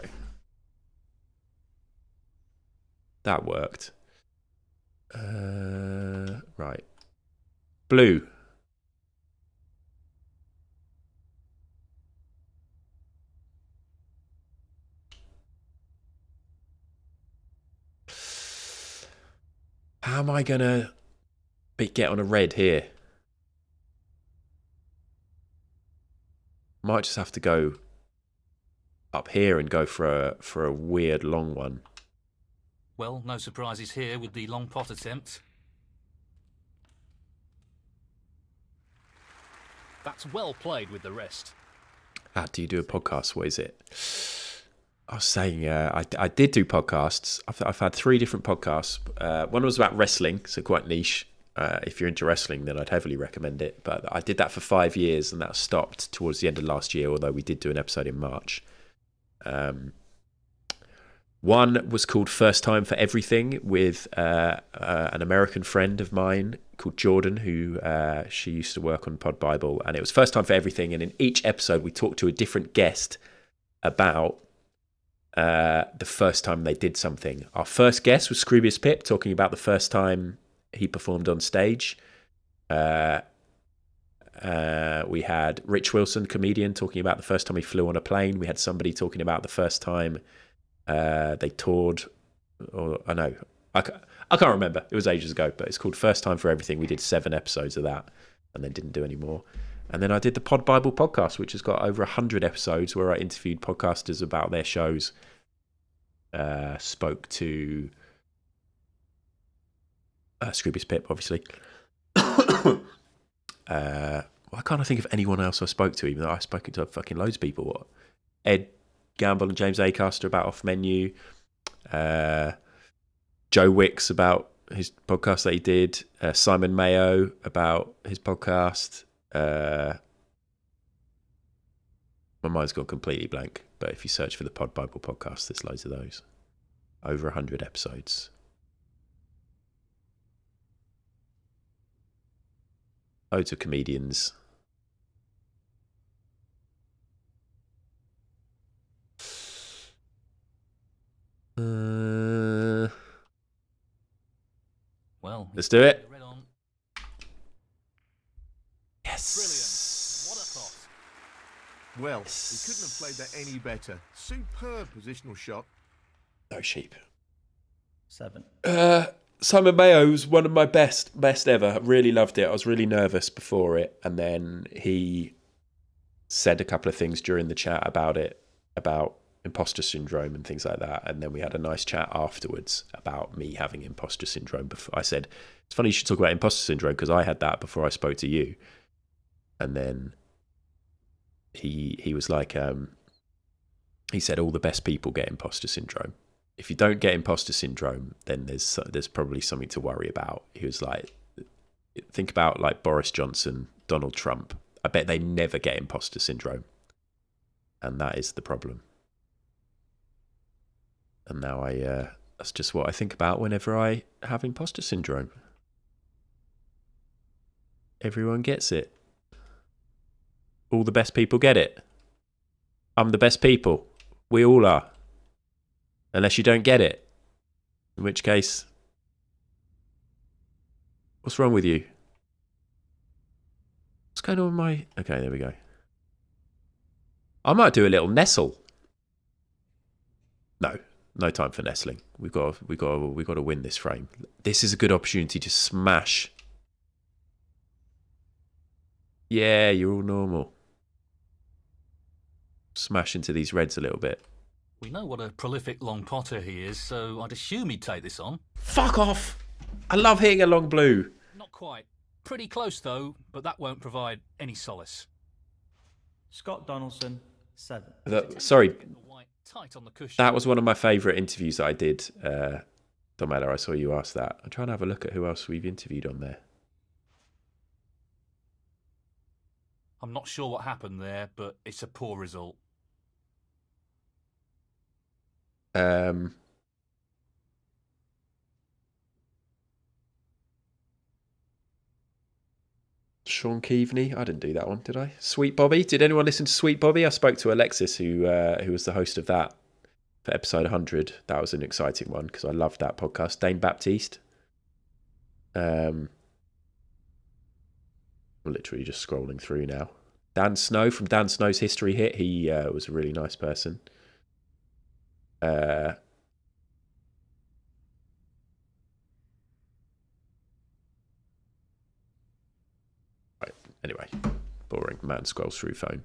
That worked. Right. Blue. How am I gonna get on a red here? Might just have to go up here and go for a weird long one. Well, no surprises here with the long pot attempt. That's well played with the rest. How do you do a podcast? What is it? I was saying I did do podcasts. I've had 3 different podcasts. One was about wrestling, so quite niche. If you're into wrestling, then I'd heavily recommend it. But I did that for 5 years, and that stopped towards the end of last year, although we did do an episode in March. One was called First Time for Everything with an American friend of mine called Jordan, who she used to work on Pod Bible, and it was First Time for Everything. And in each episode, we talked to a different guest about the first time they did something. Our first guest was Scroobius Pip, talking about the first time he performed on stage. We had Rich Wilson, comedian, talking about the first time he flew on a plane. We had somebody talking about the first time they toured. Or I can't remember. It was ages ago, but it's called First Time for Everything. We did 7 episodes of that and then didn't do any more. And then I did the Pod Bible podcast, which has got over 100 episodes, where I interviewed podcasters about their shows. Spoke to Scroobius Pip, obviously. Why can't I think of anyone else I spoke to, even though I've spoken to fucking loads of people? Ed Gamble and James Acaster about Off Menu. Joe Wicks about his podcast that he did. Simon Mayo about his podcast. My mind's gone completely blank, but if you search for the Pod Bible podcast, there's loads of those. Over 100 episodes. Loads of comedians. Well, Let's do it. Read on. Yes. Brilliant. What a thought. Well, he couldn't have played that any better. Superb positional shot. No sheep. 7. Simon Mayo was one of my best ever. I really loved it. I was really nervous before it, and then he said a couple of things during the chat about it, about imposter syndrome and things like that. And then we had a nice chat afterwards about me having imposter syndrome. Before I said, it's funny you should talk about imposter syndrome because I had that before I spoke to you. And then he was like, he said all the best people get imposter syndrome. If you don't get imposter syndrome, then there's probably something to worry about. He was like, think about like Boris Johnson, Donald Trump. I bet they never get imposter syndrome. And that is the problem. And now that's just what I think about whenever I have imposter syndrome. Everyone gets it. All the best people get it. I'm the best people. We all are. Unless you don't get it. In which case, what's wrong with you? What's going on with my... Okay, there we go. I might do a little nestle. No time for nestling. We got to win this frame. This is a good opportunity to smash. Yeah, you're all normal. Smash into these reds a little bit. We know what a prolific long potter he is, so I'd assume he'd take this on. Fuck off! I love hitting a long blue. Not quite. Pretty close, though, but that won't provide any solace. Scott Donaldson, 7. Sorry, Get the white tight on the cushion. that was one of my favourite interviews that I did. Domella, I saw you ask that. I'm trying to have a look at who else we've interviewed on there. I'm not sure what happened there, but it's a poor result. Sean Keaveney. I didn't do that one, did I? Sweet Bobby. Did anyone listen to Sweet Bobby? I spoke to Alexis, who was the host of that for episode 100. That was an exciting one because I loved that podcast. Dane Baptiste. I'm literally just scrolling through now. Dan Snow from Dan Snow's History Hit. He was a really nice person. Right. Anyway, boring. Man scrolls through phone.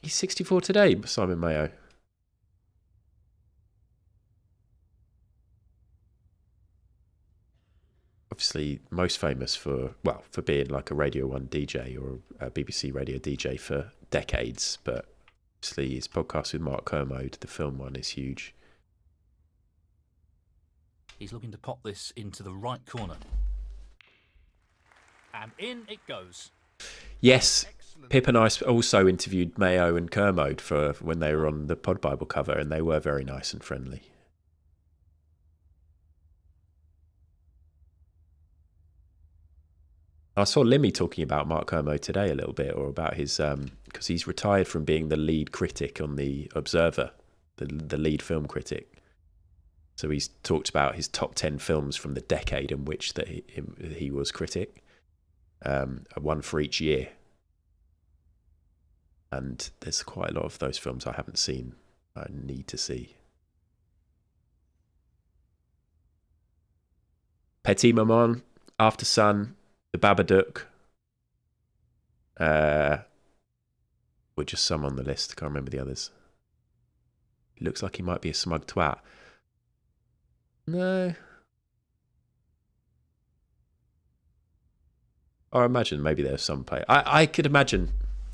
He's 64 today, Simon Mayo. Obviously, most famous for being like a Radio 1 DJ or a BBC radio DJ for decades, but obviously his podcast with Mark Kermode, the film one, is huge. He's looking to pop this into the right corner. And in it goes. Yes, Pip and I also interviewed Mayo and Kermode for when they were on the Pod Bible cover, and they were very nice and friendly. I saw Limmy talking about Mark Kermode today a little bit, or about his because he's retired from being the lead critic on the Observer, the lead film critic. So he's talked about his top 10 films from the decade in which that he was critic, one for each year. And there's quite a lot of those films I haven't seen. I need to see. Petit Maman, After Sun, The Babadook. Were just some on the list. Can't remember the others. He looks like he might be a smug twat. No. Or I imagine maybe there's some play. I could imagine.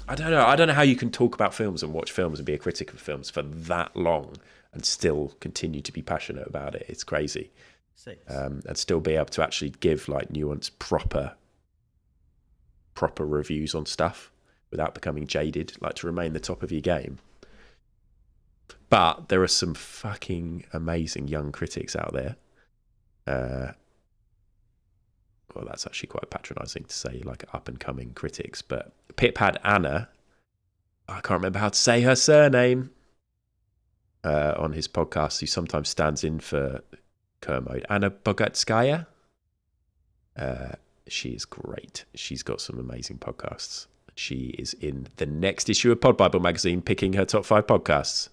I don't know. I don't know how you can talk about films and watch films and be a critic of films for that long and still continue to be passionate about it. It's crazy. 6. And still be able to actually give like nuanced, proper reviews on stuff without becoming jaded, like to remain the top of your game. But there are some fucking amazing young critics out there. well, that's actually quite patronising to say, like up and coming critics. But Pip had Anna, I can't remember how to say her surname, on his podcast, who sometimes stands in for Kermode. Anna Bogatskaya. She is great. She's got some amazing podcasts. She is in the next issue of Pod Bible magazine, picking her top 5 podcasts.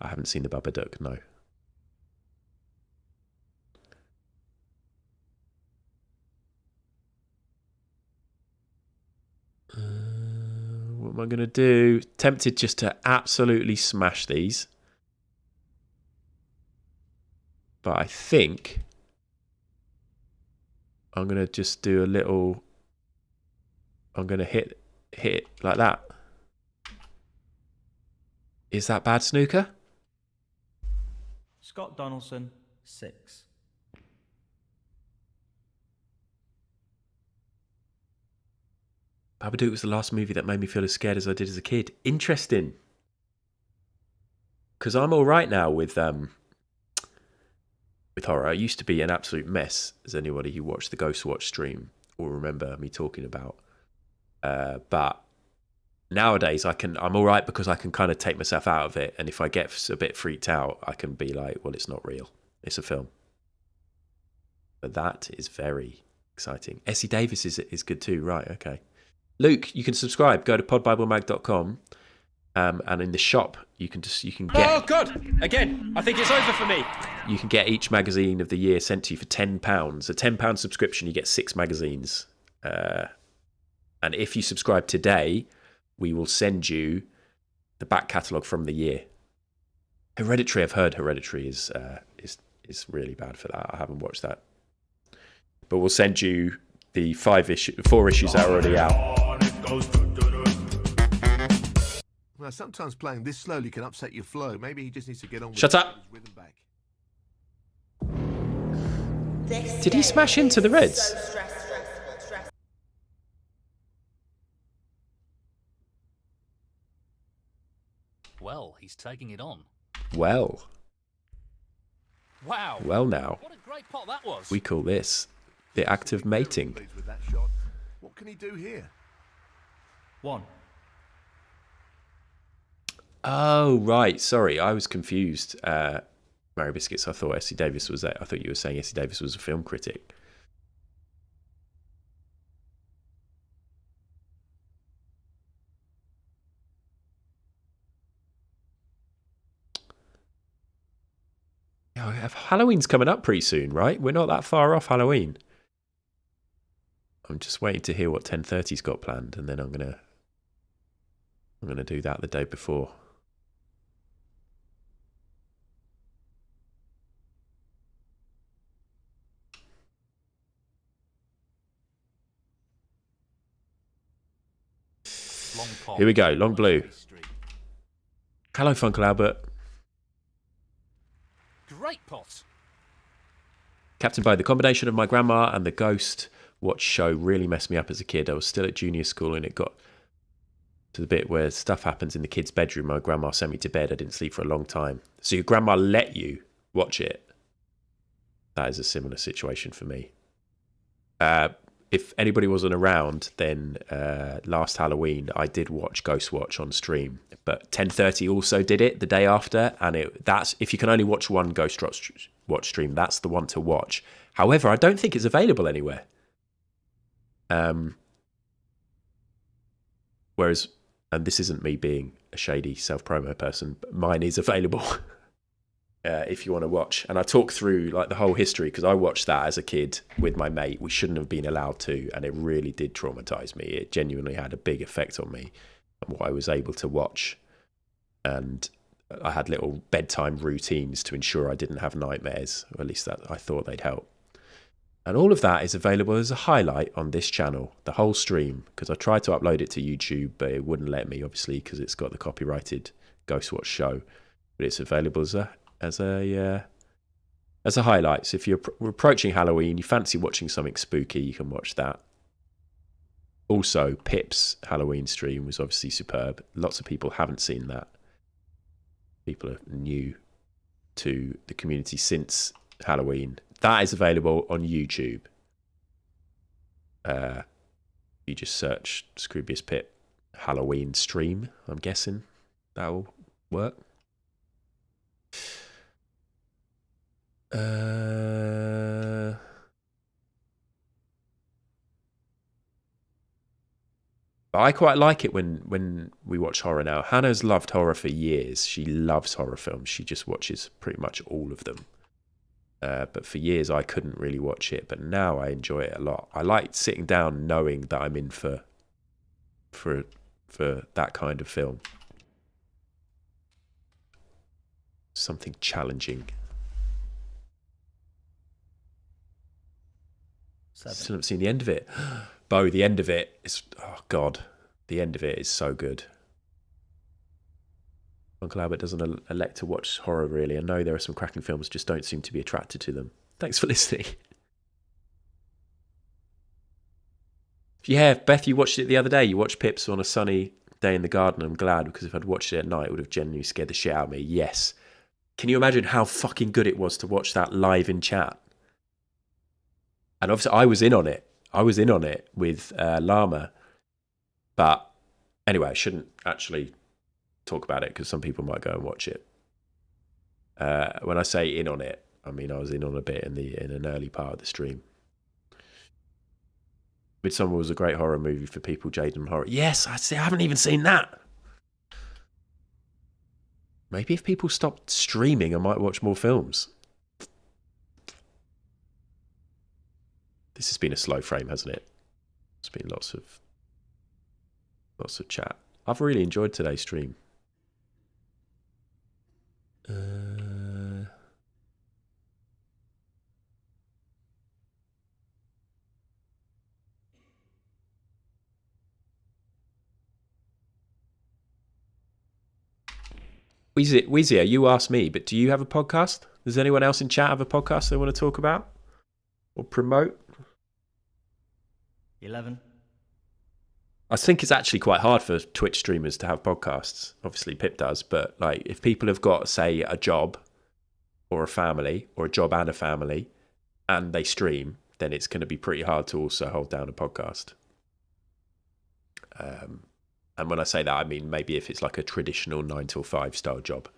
I haven't seen the Babadook, no. What am I going to do? Tempted just to absolutely smash these. But I think I'm going to just do a little... I'm going to hit it like that. Is that bad, Snooker? Scott Donaldson, 6. Babadook was the last movie that made me feel as scared as I did as a kid. Interesting. Because I'm all right now with horror. I used to be an absolute mess, as anybody who watched the Ghost Watch stream will remember me talking about. But nowadays I'm all right because I can kind of take myself out of it. And if I get a bit freaked out, I can be like, well, it's not real. It's a film. But that is very exciting. Essie Davis is good too. Right, okay. Luke, you can subscribe. Go to podbiblemag.com, and in the shop you can get. Oh God! Again, I think it's over for me. You can get each magazine of the year sent to you for £10. A £10 subscription, you get 6 magazines. And if you subscribe today, we will send you the back catalogue from the year. Hereditary, I've heard Hereditary is really bad for that. I haven't watched that, but we'll send you the 4 issues that are already out. Well, sometimes playing this slowly can upset your flow. Maybe he just needs to get on with Shut up! his rhythm back. Did he smash into the Reds? Well, he's taking it on. Well Wow. now. What a great pot that was. We call this the act of mating. Pleased with that shot. What can he do here? 1. Oh, right. Sorry, I was confused. Mary Biscuits, I thought Essie Davis was there. I thought you were saying Essie Davis was a film critic. Yeah, Halloween's coming up pretty soon, right? We're not that far off Halloween. I'm just waiting to hear what 10:30's got planned, and then I'm gonna do that the day before. Long pot. Here we go, long blue. Hello, Funkle Albert. Great pot. Captain Bo, the combination of my grandma and the Ghost Watch show really messed me up as a kid. I was still at junior school and it got to the bit where stuff happens in the kid's bedroom. My grandma sent me to bed. I didn't sleep for a long time. So your grandma let you watch it? That is a similar situation for me. If anybody wasn't around, then last Halloween I did watch Ghost Watch on stream, but 10:30 also did it the day after, and that's if you can only watch one Ghost Watch stream, that's the one to watch. However, I don't think it's available anywhere. Whereas, and this isn't me being a shady self-promo person, but mine is available. If you want to watch, and I talk through like the whole history because I watched that as a kid with my mate. We shouldn't have been allowed to, and it really did traumatize me. It genuinely had a big effect on me and what I was able to watch, and I had little bedtime routines to ensure I didn't have nightmares, or at least that I thought they'd help. And all of that is available as a highlight on this channel, the whole stream, because I tried to upload it to YouTube, but it wouldn't let me, obviously, because it's got the copyrighted Ghost Watch show. But it's available as a highlight. So if you're approaching Halloween, you fancy watching something spooky, you can watch that. Also, Pip's Halloween stream was obviously superb. Lots of people haven't seen that. People are new to the community since Halloween. That is available on YouTube. You just search Scroobius Pip Halloween stream. I'm guessing that'll work. But I quite like it when we watch horror now. Hannah's loved horror for years. She loves horror films. She just watches pretty much all of them. But for years I couldn't really watch it. But now I enjoy it a lot. I like sitting down knowing that I'm in for that kind of film. Something challenging. 7. Still haven't seen the end of it. Bo, the end of it is... Oh, God. The end of it is so good. Uncle Albert doesn't elect to watch horror, really. I know there are some cracking films, just don't seem to be attracted to them. Thanks for listening. Yeah, Beth, you watched it the other day. You watched Pips on a sunny day in the garden. I'm glad, because if I'd watched it at night, it would have genuinely scared the shit out of me. Yes. Can you imagine how fucking good it was to watch that live in chat? And obviously, I was in on it. I was in on it with Llama. But anyway, I shouldn't actually talk about it because some people might go and watch it. When I say in on it, I mean I was in on a bit in an early part of the stream. Midsommar was a great horror movie for people jaded on horror. Yes, I haven't even seen that. Maybe if people stopped streaming, I might watch more films. This has been a slow frame, hasn't it? It's been lots of chat. I've really enjoyed today's stream. Weezier, you asked me, but do you have a podcast? Does anyone else in chat have a podcast they want to talk about or promote? 11. I think it's actually quite hard for Twitch streamers to have podcasts. Obviously, Pip does, but like if people have got, say, a job or a family, or a job and a family, and they stream, then it's going to be pretty hard to also hold down a podcast. And when I say that, I mean maybe if it's like a traditional 9 till 5 style job.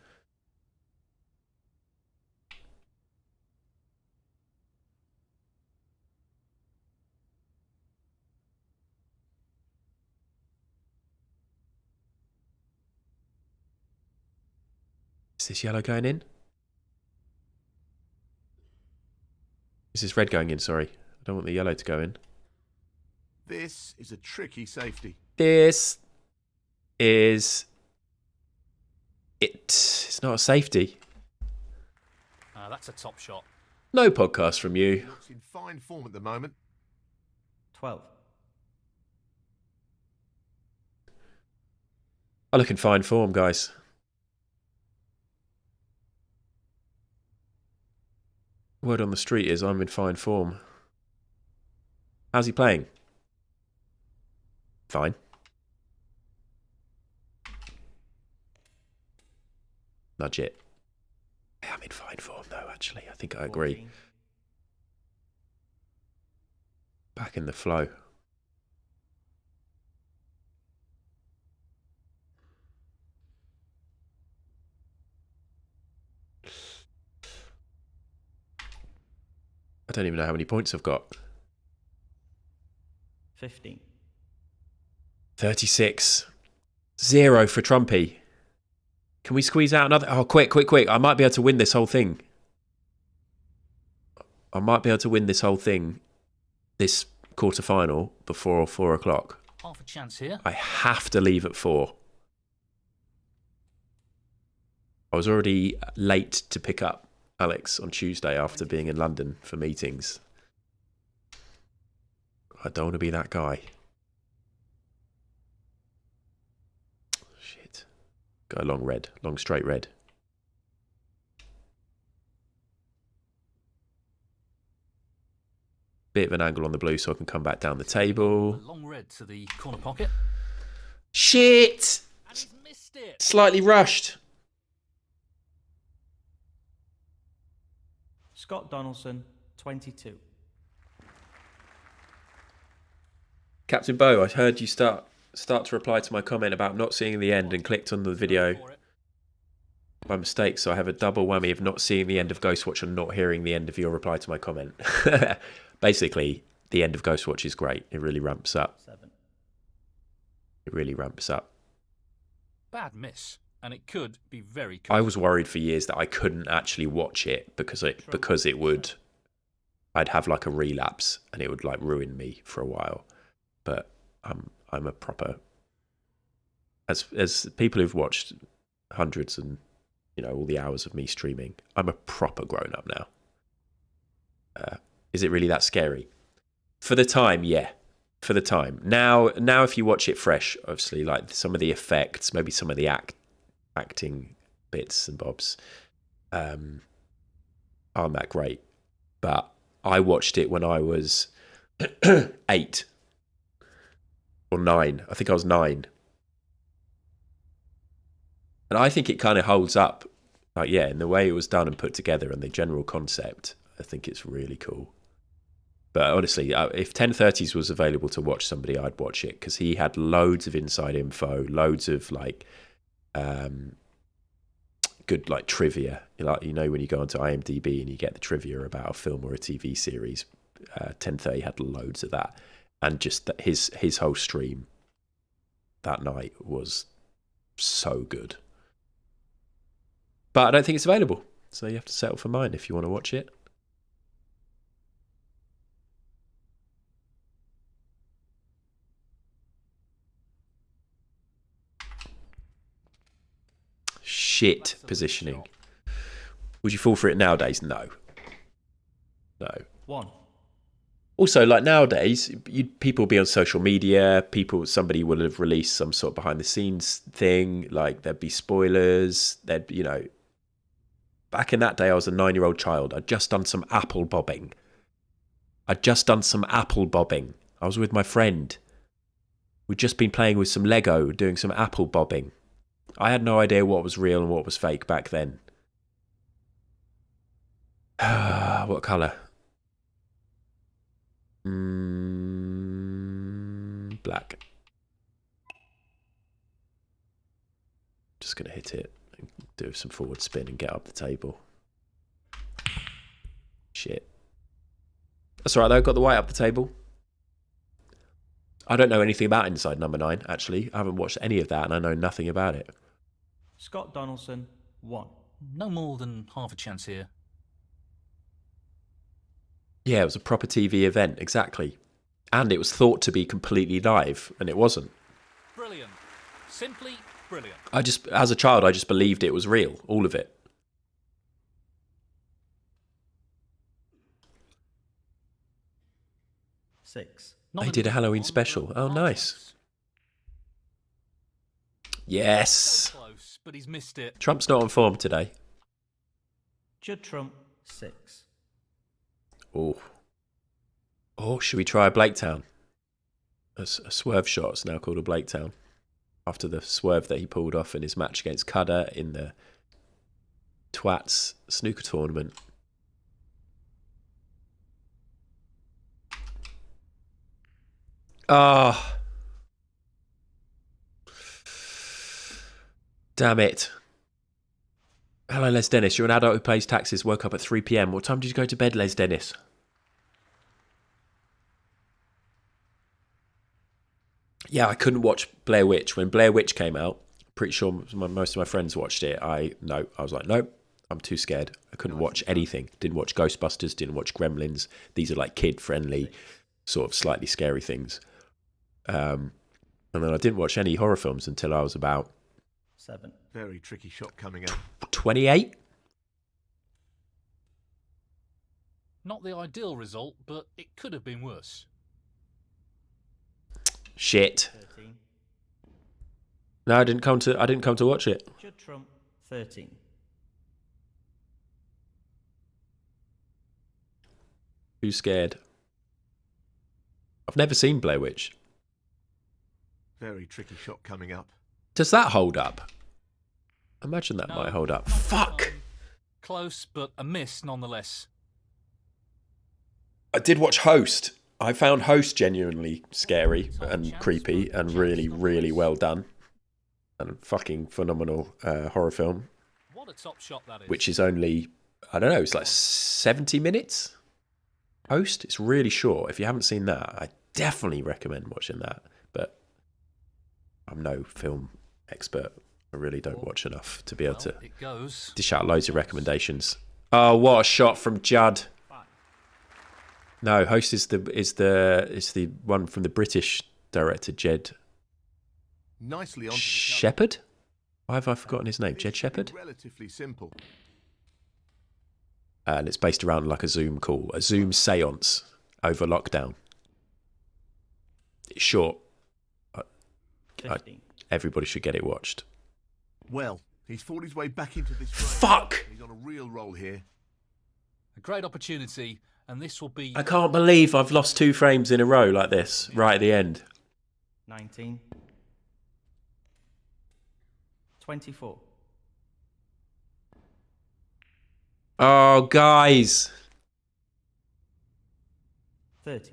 Is this yellow going in? Is this red going in? Sorry. I don't want the yellow to go in. This is a tricky safety. This is... It's not a safety. That's a top shot. No podcast from you. Looks in fine form at the moment. 12. I look in fine form, guys. Word on the street is I'm in fine form. How's he playing? Fine. Nudge it. I'm in fine form, though, actually. I think I agree. 14. Back in the flow. I don't even know how many points I've got. 15. 36. 0 for Trumpy. Can we squeeze out another? Oh, quick. I might be able to win this whole thing. This quarter-final before 4 o'clock. Half a chance here. I have to leave at 4. I was already late to pick up Alex on Tuesday after being in London for meetings. I don't want to be that guy. Shit. Go long red. Long straight red. Bit of an angle on the blue so I can come back down the table. Long red to the corner pocket. Shit! And he's missed it. Slightly rushed. Scott Donaldson, 22. Captain Bo, I heard you start to reply to my comment about not seeing the end and clicked on the video by mistake, so I have a double whammy of not seeing the end of Ghostwatch and not hearing the end of your reply to my comment. Basically, the end of Ghostwatch is great. It really ramps up. 7. It really ramps up. Bad miss, and it could be very. I was worried for years that I couldn't actually watch it because it would. I'd have like a relapse and it would like ruin me for a while. But I'm a proper. As people who've watched hundreds and all the hours of me streaming, I'm a proper grown up now. Is it really that scary? For the time, yeah. For the time. Now, if you watch it fresh, obviously, like some of the effects, maybe some of the acting bits and bobs, aren't that great. But I watched it when I was 8 or 9. I think I was 9. And I think it kind of holds up, like, yeah, in the way it was done and put together and the general concept. I think it's really cool. But honestly, if 1030s was available to watch somebody, I'd watch it because he had loads of inside info, loads of like good like trivia. Like when you go onto IMDb and you get the trivia about a film or a TV series, 1030 had loads of that, and just his whole stream that night was so good. But I don't think it's available, so you have to settle for mine if you want to watch it. Shit positioning. Would you fall for it nowadays? No. 1. Also, like nowadays, people be on social media. Somebody will have released some sort of behind the scenes thing. Like there'd be spoilers. Back in that day, I was a 9-year-old child. I'd just done some apple bobbing. I was with my friend. We'd just been playing with some Lego, doing some apple bobbing. I had no idea what was real and what was fake back then. What colour? Black. Just going to hit it and do some forward spin and get up the table. Shit. That's all right, though. Got the white up the table. I don't know anything about Inside Number 9, actually. I haven't watched any of that, and I know nothing about it. Scott Donaldson, 1. No more than half a chance here. Yeah, it was a proper TV event, exactly. And it was thought to be completely live, and it wasn't. Brilliant. Simply brilliant. As a child, I just believed it was real, all of it. 6. They did a Halloween special. Oh, nice. Yes. So close, but he's missed it. Trump's not on form today. Judd Trump, 6. Oh, should we try a Blaketown? A swerve shot's now called a Blaketown. After the swerve that he pulled off in his match against Cudder in the Twats snooker tournament. Ah. Damn it. Hello, Les Dennis. You're an adult who pays taxes, woke up at 3 p.m. What time did you go to bed, Les Dennis? Yeah, I couldn't watch Blair Witch. When Blair Witch came out, pretty sure most of my friends watched it. I was like, nope, I'm too scared. I couldn't watch anything. Didn't watch Ghostbusters, didn't watch Gremlins. These are like kid-friendly, sort of slightly scary things. And then I didn't watch any horror films until I was about 7. Very tricky shot coming up. 28. Not the ideal result, but it could have been worse. Shit. 13. No, I didn't come to watch it. Judd Trump, 13. Too scared. I've never seen Blair Witch. Very tricky shot coming up. Does that hold up? Imagine that No, might hold up. not Fuck! Close, but a miss nonetheless. I did watch Host. I found Host genuinely scary and creepy and really, really well done. And fucking phenomenal horror film. What a top shot that is. Which is only, I don't know, it's like 70 minutes. Host, it's really short. If you haven't seen that, I definitely recommend watching that. But I'm no film expert. I really don't watch enough to be able to dish out loads of recommendations. Oh, what a shot from Judd! No, Host is the one from the British director Jed. Nicely on Shepherd? Why have I forgotten his name? Jed Shepherd? Relatively simple. And it's based around like a Zoom call, a Zoom seance over lockdown. It's short. Everybody should get it watched. Well, he's fought his way back into this frame. Fuck! He's on a real roll here. A great opportunity, and this will be... I can't believe I've lost 2 frames in a row like this, right at the end. 19. 24. Oh, guys. 30.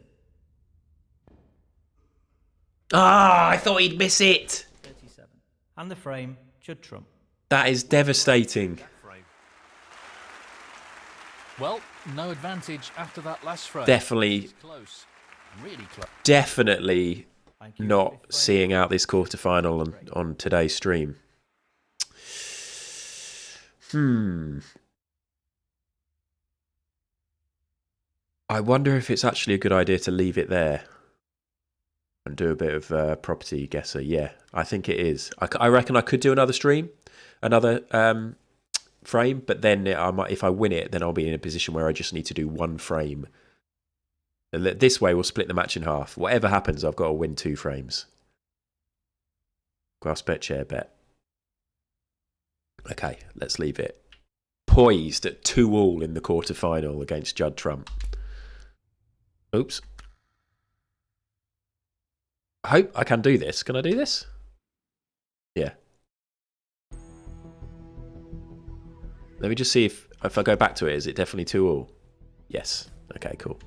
Ah, I thought he'd miss it. 37. And the frame, Judd Trump. That is devastating. Well, no advantage after that last frame. Definitely, Close. Really close. definitely not seeing out this quarterfinal on today's stream. I wonder if it's actually a good idea to leave it there and do a bit of property guesser. Yeah, I think it is. I reckon I could do another stream, another frame, but then if I win it, then I'll be in a position where I just need to do 1 frame. This way, we'll split the match in half. Whatever happens, I've got to win 2 frames. Grass bet, chair bet. Okay, let's leave it. Poised at 2-2 in the quarterfinal against Judd Trump. Oops. I hope I can do this. Can I do this? Yeah. Let me just see if I go back to it, is it definitely 2-2? Yes. Okay, cool.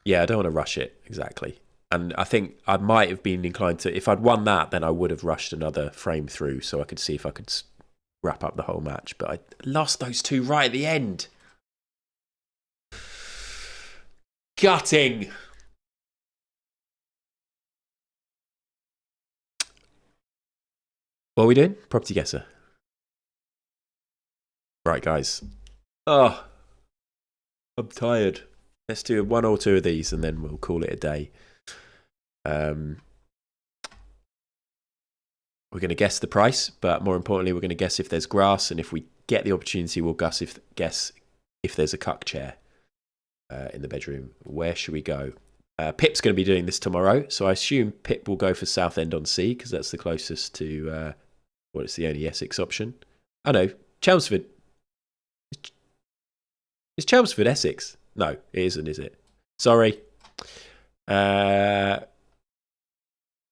Yeah, I don't want to rush it, exactly. And I think I might have been inclined to... If I'd won that, then I would have rushed another frame through so I could see if I could wrap up the whole match. But I lost those 2 right at the end. Gutting. What are we doing? Property guesser. Right, guys. Oh, I'm tired. Let's do 1 or 2 of these and then we'll call it a day. We're going to guess the price, but more importantly, we're going to guess if there's grass, and if we get the opportunity, we'll guess if there's a cuck chair in the bedroom. Where should we go? Pip's going to be doing this tomorrow, so I assume Pip will go for Southend-on-Sea because that's the closest to it's the only Essex option. Oh no, Chelmsford. Is Chelmsford Essex? No, it isn't, is it? Sorry.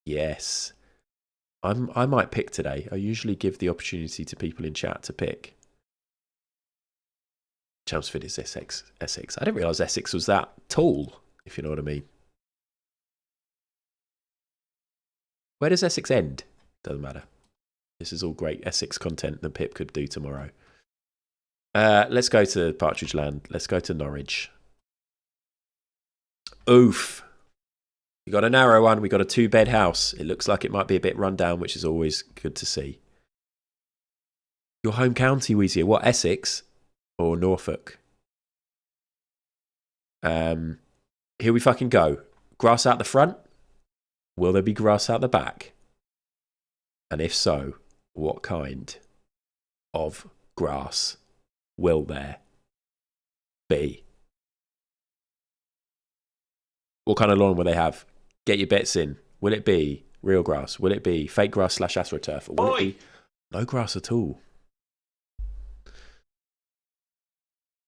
Yes. I might pick today. I usually give the opportunity to people in chat to pick. Chelmsford is Essex. I didn't realise Essex was that tall, if you know what I mean. Where does Essex end? Doesn't matter. This is all great Essex content that Pip could do tomorrow. Let's go to Partridge Land. Let's go to Norwich. Oof. We got a narrow one. We got a 2-bed house. It looks like it might be a bit run down, which is always good to see. Your home county, Weezy. What, Essex or Norfolk? Here we fucking go. Grass out the front? Will there be grass out the back? And if so, what kind of grass will there be? What kind of lawn will they have? Get your bets in. Will it be real grass? Will it be fake grass / AstroTurf? Or will it be no grass at all? At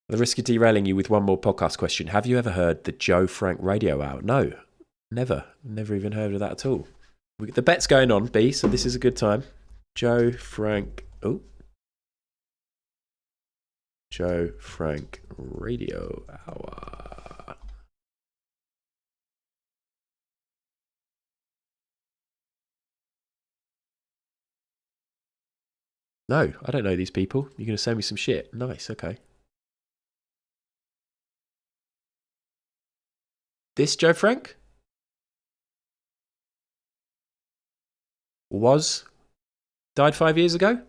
the risk of derailing you with one more podcast question, have you ever heard the Joe Frank radio hour? No, never. Never even heard of that at all. The bet's going on, B, so this is a good time. Joe Frank... Oh. Joe Frank radio hour. No, I don't know these people. You're going to send me some shit. Nice, okay. This Joe Frank? Died 5 years ago?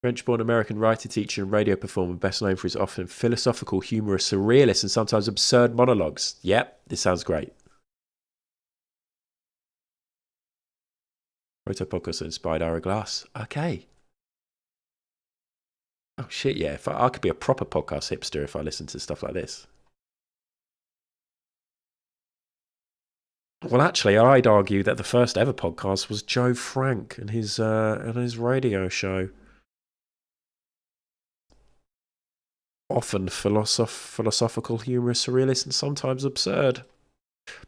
French-born American writer, teacher, and radio performer, best known for his often philosophical, humorous, surrealist, and sometimes absurd monologues. Yep, this sounds great. Proto podcast inspired Ira Glass. Okay. Oh shit, yeah. If I could be a proper podcast hipster if I listened to stuff like this. Well, actually, I'd argue that the first ever podcast was Joe Frank and his radio show. Often philosophical, humorous, surrealist, and sometimes absurd.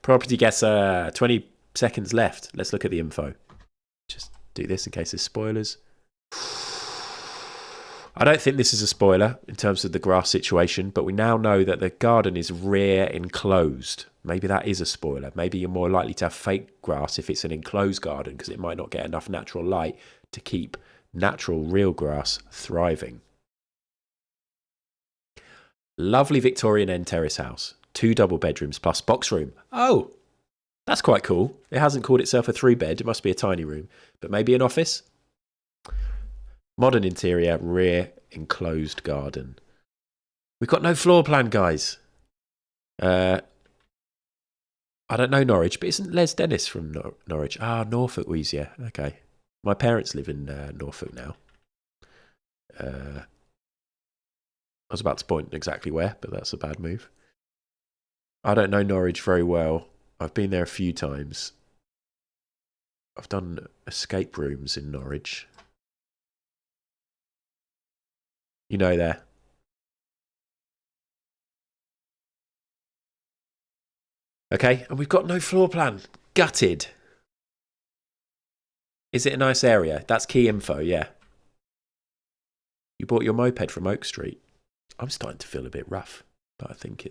Property gets 20 seconds left. Let's look at the info. Just do this in case there's spoilers. I don't think this is a spoiler in terms of the grass situation, but we now know that the garden is rear enclosed. Maybe that is a spoiler. Maybe you're more likely to have fake grass if it's an enclosed garden because it might not get enough natural light to keep natural real grass thriving. Lovely Victorian end terrace house. 2 double bedrooms plus box room. Oh, that's quite cool. It hasn't called itself a 3-bed. It must be a tiny room. But maybe an office? Modern interior, rear enclosed garden. We've got no floor plan, guys. I don't know Norwich, but isn't Les Dennis from Norwich? Ah, Norfolk was, yeah. Okay. My parents live in Norfolk now. I was about to point exactly where, but that's a bad move. I don't know Norwich very well. I've been there a few times. I've done escape rooms in Norwich. You know there. Okay, and we've got no floor plan. Gutted. Is it a nice area? That's key info, yeah. You bought your moped from Oak Street. I'm starting to feel a bit rough, but I think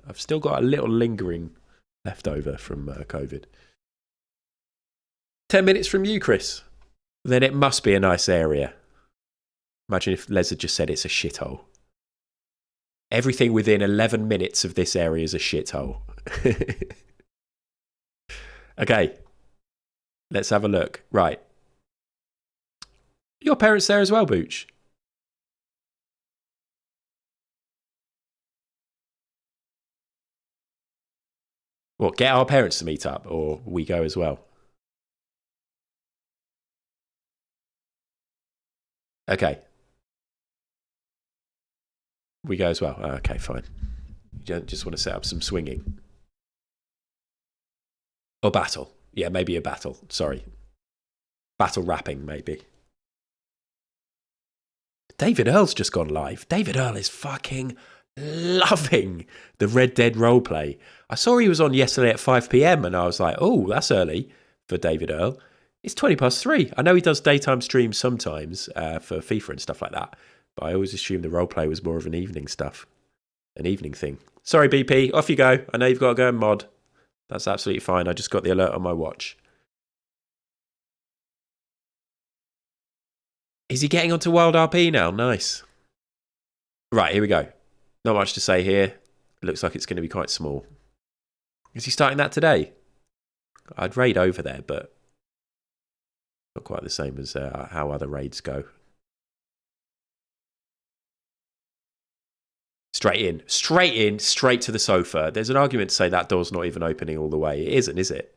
I've still got a little lingering left over from COVID. 10 minutes from you, Chris. Then it must be a nice area. Imagine if Les had just said it's a shithole. Everything within 11 minutes of this area is a shithole. Okay. Let's have a look. Right. Your parents there as well, Booch? What, get our parents to meet up, or we go as well? Okay. We go as well. Okay, fine. You don't just want to set up some swinging. Or battle. Yeah, maybe a battle. Sorry. Battle rapping, maybe. David Earl's just gone live. David Earl is fucking loving the Red Dead roleplay. I saw he was on yesterday at 5 p.m. and I was like, oh, that's early for David Earl. It's 3:20. I know he does daytime streams sometimes for FIFA and stuff like that, but I always assumed the roleplay was more of an evening stuff, an evening thing. Sorry, BP, off you go. I know you've got to go and mod. That's absolutely fine. I just got the alert on my watch. Is he getting onto Wild RP now? Nice. Right, here we go. Not much to say here. It looks like it's going to be quite small. Is he starting that today? I'd raid over there, but not quite the same as how other raids go. Straight in, straight to the sofa. There's an argument to say that door's not even opening all the way. It isn't, is it?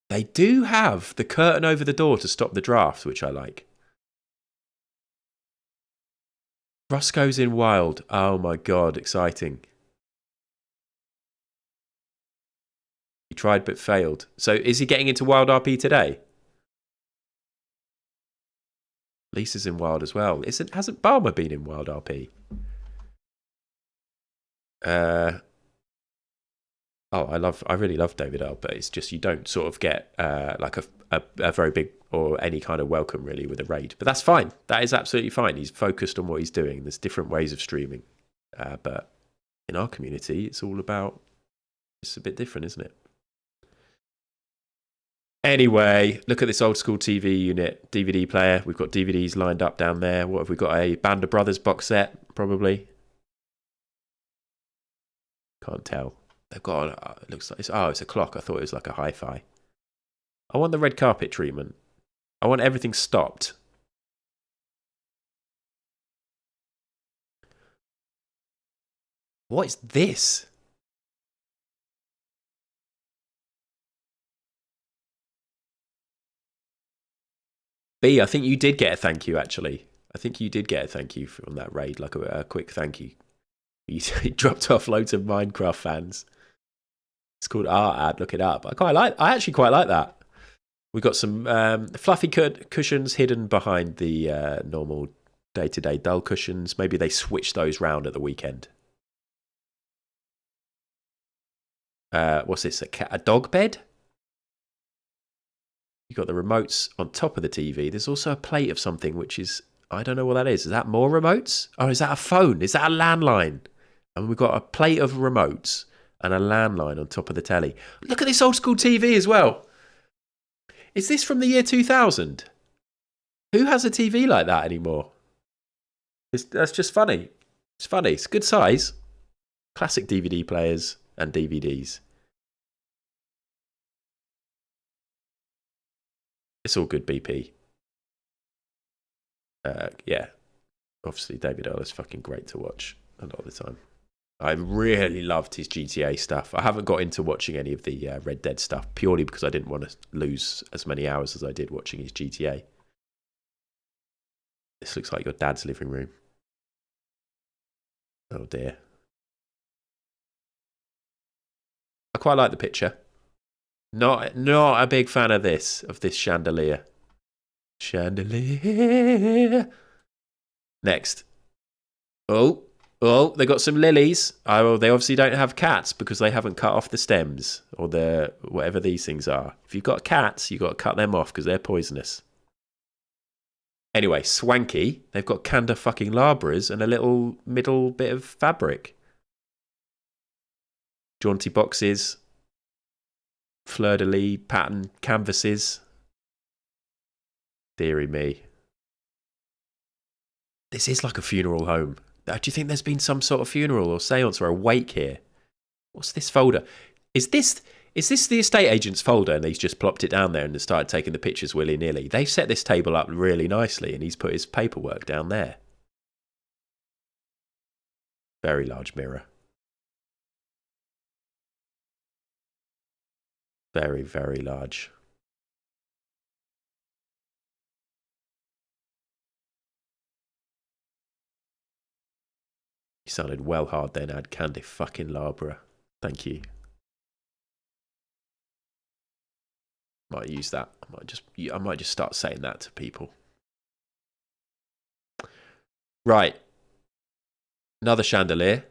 They do have the curtain over the door to stop the draft, which I like. Roscoe's in Wild. Oh my god, exciting. He tried but failed. So is he getting into Wild RP today? Lisa's in Wild as well. Hasn't Barmer been in Wild RP? I really love David Earl, but it's just you don't sort of get like a very big or any kind of welcome really with a raid. But that's fine. That is absolutely fine. He's focused on what he's doing. There's different ways of streaming. But in our community, it's a bit different, isn't it? Anyway, look at this old school TV unit, DVD player. We've got DVDs lined up down there. What have we got? A Band of Brothers box set, probably. Can't tell. They've got, it looks like, it's a clock. I thought it was like a hi-fi. I want the red carpet treatment. I want everything stopped. What is this? B, I think you did get a thank you, actually. I think you did get a thank you from that raid, like a quick thank you. You dropped off loads of Minecraft fans. It's called Art Ad, look it up. I actually quite like that. We've got some fluffy cushions hidden behind the normal day-to-day dull cushions. Maybe they switched those round at the weekend. What's this? A dog bed? You've got the remotes on top of the TV. There's also a plate of something, which is, I don't know what that is. Is that more remotes? Oh, is that a phone? Is that a landline? And we've got a plate of remotes and a landline on top of the telly. Look at this old school TV as well. Is this from the year 2000? Who has a TV like that anymore? That's just funny. It's funny. It's good size. Classic DVD players and DVDs. It's all good, BP. Yeah. Obviously, David Earl is fucking great to watch a lot of the time. I really loved his GTA stuff. I haven't got into watching any of the Red Dead stuff purely because I didn't want to lose as many hours as I did watching his GTA. This looks like your dad's living room. Oh dear. I quite like the picture. Not a big fan of this chandelier. Chandelier. Next. Oh, they got some lilies. Oh, they obviously don't have cats because they haven't cut off the stems or the whatever these things are. If you've got cats, you've got to cut them off because they're poisonous. Anyway, swanky. They've got Canda fucking Labras and a little middle bit of fabric. Jaunty boxes. Fleur-de-lis pattern canvases. Deary me. This is like a funeral home. Do you think there's been some sort of funeral or seance or a wake here? What's this folder? Is this the estate agent's folder and he's just plopped it down there and started taking the pictures willy-nilly? They've set this table up really nicely and he's put his paperwork down there. Very large mirror. Very, very large. You sounded well hard then, Ad Candy fucking Labra. Thank you. Might use that. I might just start saying that to people. Right. Another chandelier.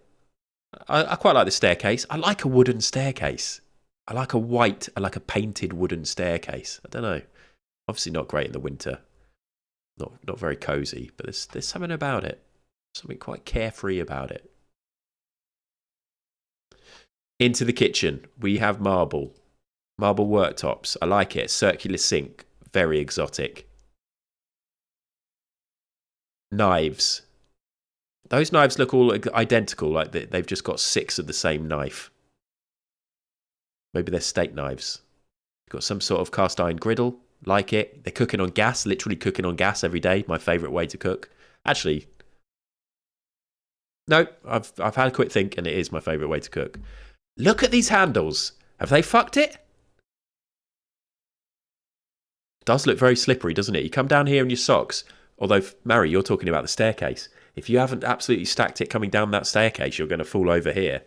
I quite like the staircase. I like a wooden staircase. I like a painted wooden staircase. I don't know. Obviously not great in the winter. Not very cozy, but there's something about it. Something quite carefree about it. Into the kitchen. We have marble. Marble worktops. I like it. Circular sink. Very exotic. Knives. Those knives look all identical, like they've just got 6 of the same knife. Maybe they're steak knives. Got some sort of cast iron griddle. Like it. They're cooking on gas. Literally cooking on gas every day. My favourite way to cook. Actually, no, I've had a quick think and it is my favourite way to cook. Look at these handles. Have they fucked it? It does look very slippery, doesn't it? You come down here in your socks. Although, Mary, you're talking about the staircase. If you haven't absolutely stacked it coming down that staircase, you're going to fall over here.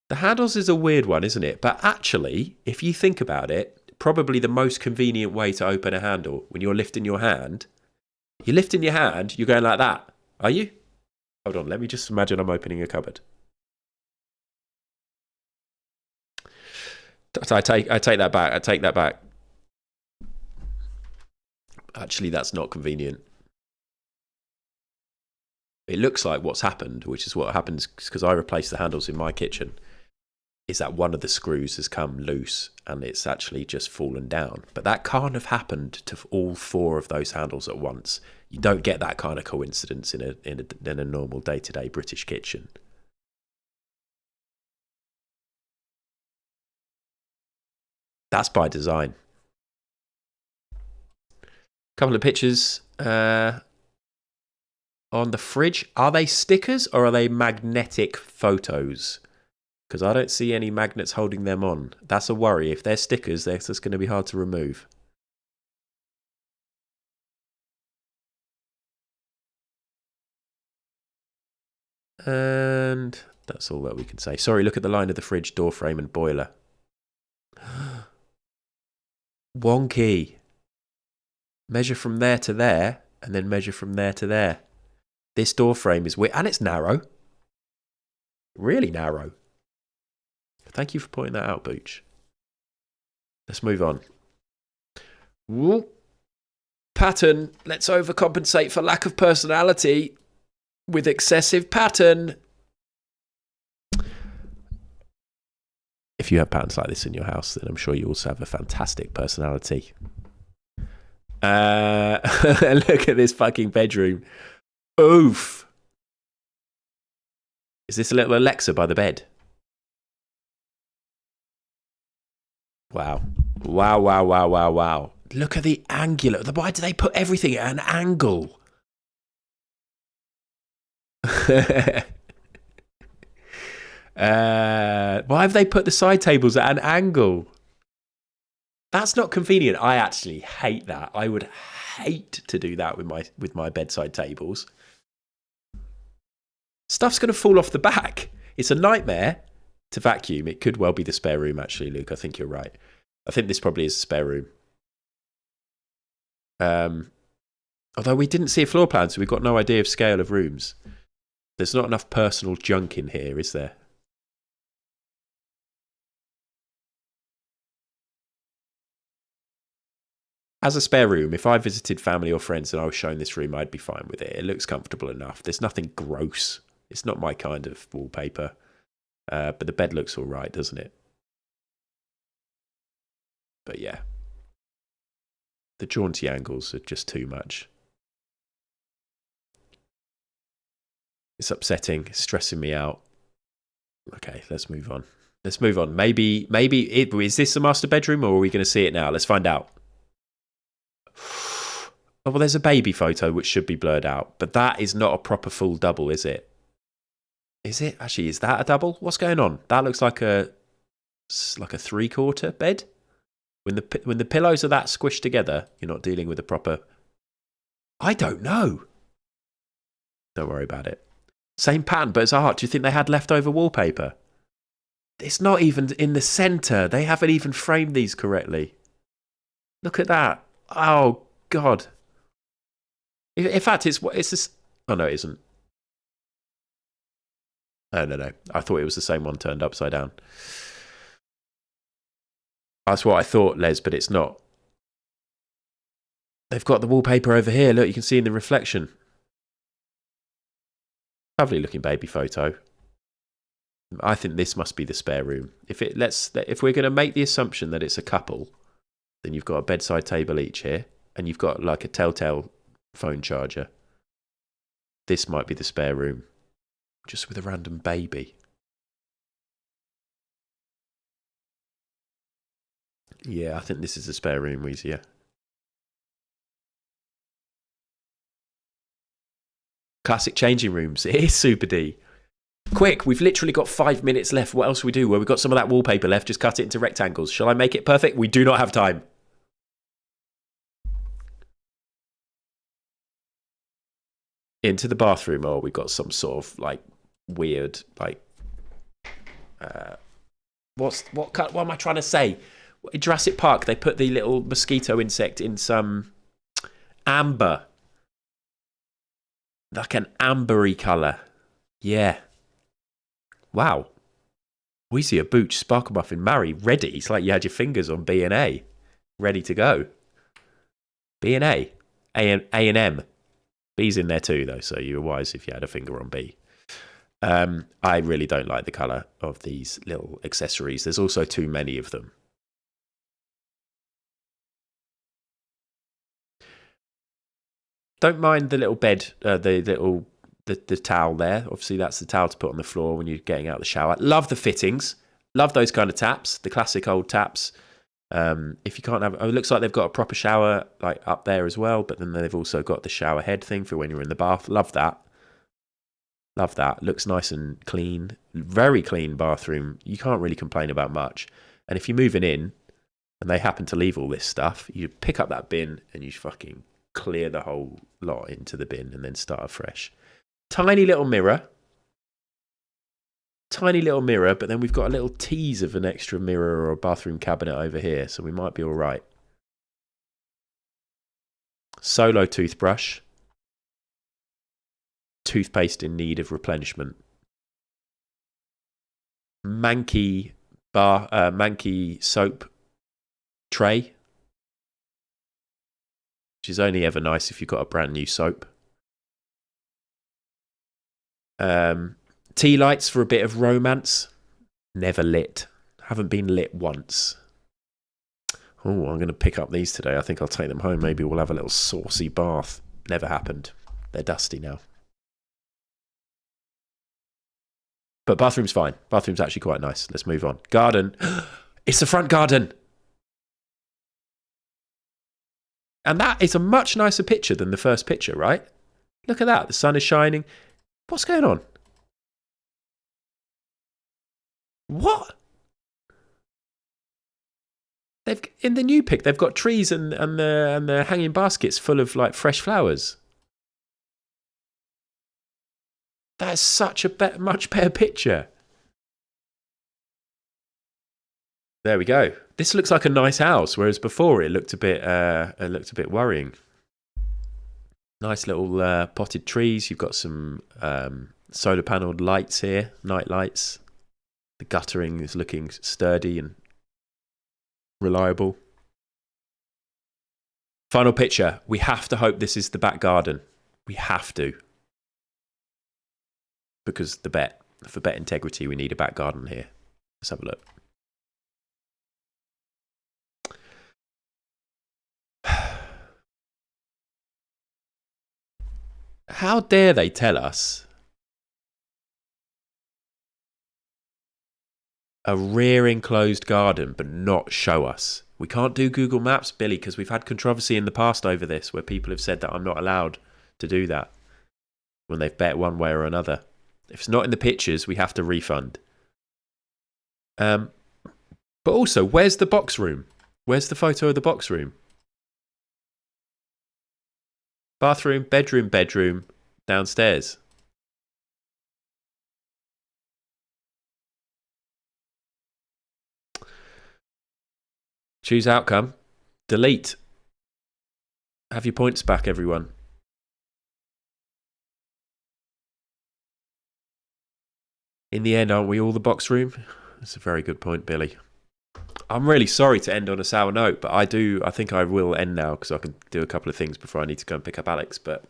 The handles is a weird one, isn't it? But actually, if you think about it, probably the most convenient way to open a handle when you're lifting your hand. You're lifting your hand, you're going like that. Are you? Hold on, let me just imagine I'm opening a cupboard. I take that back. I take that back. Actually, that's not convenient. It looks like what's happened, which is what happens because I replaced the handles in my kitchen. is that one of the screws has come loose and it's actually just fallen down. But that can't have happened to all 4 of those handles at once. You don't get that kind of coincidence in a normal day-to-day British kitchen. That's by design. Couple of pictures on the fridge. Are they stickers or are they magnetic photos? Because I don't see any magnets holding them on. That's a worry. If they're stickers, that's going to be hard to remove. And that's all that we can say. Sorry, look at the line of the fridge, door frame and boiler. Wonky. Measure from there to there, and then measure from there to there. This door frame is weird, and it's narrow. Really narrow. Thank you for pointing that out, Booch. Let's move on. Whoop. Pattern. Let's overcompensate for lack of personality with excessive pattern. If you have patterns like this in your house, then I'm sure you also have a fantastic personality. Look at this fucking bedroom. Oof. Is this a little Alexa by the bed? Wow. Wow, wow, wow, wow, wow. Look at the angular. Why do they put everything at an angle? Why have they put the side tables at an angle? That's not convenient. I actually hate that. I would hate to do that with my bedside tables. Stuff's going to fall off the back. It's a nightmare to vacuum. It could well be the spare room, actually, Luke. I think you're right. I think this probably is a spare room. Although we didn't see a floor plan, so we've got no idea of scale of rooms. There's not enough personal junk in here, is there? As a spare room, if I visited family or friends and I was shown this room, I'd be fine with it. It looks comfortable enough. There's nothing gross. It's not my kind of wallpaper. But the bed looks all right, doesn't it? But yeah. The jaunty angles are just too much. It's upsetting. It's stressing me out. Okay, let's move on. Let's move on. Maybe is this the master bedroom or are we going to see it now? Let's find out. Oh, well, there's a baby photo which should be blurred out, but that is not a proper full double, is it? Is it? Actually, is that a double? What's going on? That looks like a 3/4 bed. When the pillows are that squished together, you're not dealing with a proper... I don't know. Don't worry about it. Same pattern, but it's art. Do you think they had leftover wallpaper? It's not even in the centre. They haven't even framed these correctly. Look at that. Oh, God. In fact, it's this... Oh, no, it isn't. Oh, no. I thought it was the same one turned upside down. That's what I thought, Les, but it's not. They've got the wallpaper over here. Look, you can see in the reflection. Lovely looking baby photo. I think this must be the spare room. If we're going to make the assumption that it's a couple, then you've got a bedside table each here, and you've got like a telltale phone charger. This might be the spare room, just with a random baby. Yeah, I think this is the spare room, Weezy. Classic changing rooms. It is Super D. Quick, we've literally got 5 minutes left. What else do we do? Well, we've got some of that wallpaper left. Just cut it into rectangles. Shall I make it perfect? We do not have time. Into the bathroom. Oh, we've got some sort of like weird, like what am I trying to say? In Jurassic Park, they put the little mosquito insect in some amber. Like an ambery colour. Yeah. Wow. We see a Booch Sparkle Muffin Murray ready. It's like you had your fingers on B&A. Ready to go. B&A. A&M. B's in there too, though, so you were wise if you had a finger on B. I really don't like the colour of these little accessories. There's also too many of them. Don't mind the little bed, the towel there. Obviously, that's the towel to put on the floor when you're getting out of the shower. Love the fittings. Love those kind of taps, the classic old taps. If you can't have, it looks like they've got a proper shower like up there as well, but then they've also got the shower head thing for when you're in the bath. Love that. Love that. Looks nice and clean. Very clean bathroom. You can't really complain about much. And if you're moving in and they happen to leave all this stuff, you pick up that bin and you fucking clear the whole lot into the bin and then start afresh. Tiny little mirror. Tiny little mirror, but then we've got a little tease of an extra mirror or a bathroom cabinet over here, so we might be all right. Solo toothbrush. Toothpaste in need of replenishment. Manky soap tray, which is only ever nice if you've got a brand new soap. Tea lights for a bit of romance. Never lit. Haven't been lit once. Oh, I'm going to pick up these today. I think I'll take them home. Maybe we'll have a little saucy bath. Never happened. They're dusty now. But bathroom's fine. Bathroom's actually quite nice. Let's move on. Garden. It's the front garden. And that is a much nicer picture than the first picture, right? Look at that. The sun is shining. What's going on? What? They've in the new pic, they've got trees and the hanging baskets full of like fresh flowers. That's such a much better picture. There we go. This looks like a nice house, whereas before it looked a bit worrying. Nice little potted trees. You've got some solar panelled lights here, night lights. The guttering is looking sturdy and reliable. Final picture. We have to hope this is the back garden. We have to. Because for bet integrity, we need a back garden here. Let's have a look. How dare they tell us a rear enclosed garden but not show us? We can't do Google Maps, Billy, because we've had controversy in the past over this where people have said that I'm not allowed to do that when they've bet one way or another. If it's not in the pictures, we have to refund. But also, where's the box room? Where's the photo of the box room? Bathroom, bedroom, downstairs. Choose outcome. Delete. Have your points back, everyone. In the end, aren't we all the box room? That's a very good point, Billy. I'm really sorry to end on a sour note, but I think I will end now because I can do a couple of things before I need to go and pick up Alex. But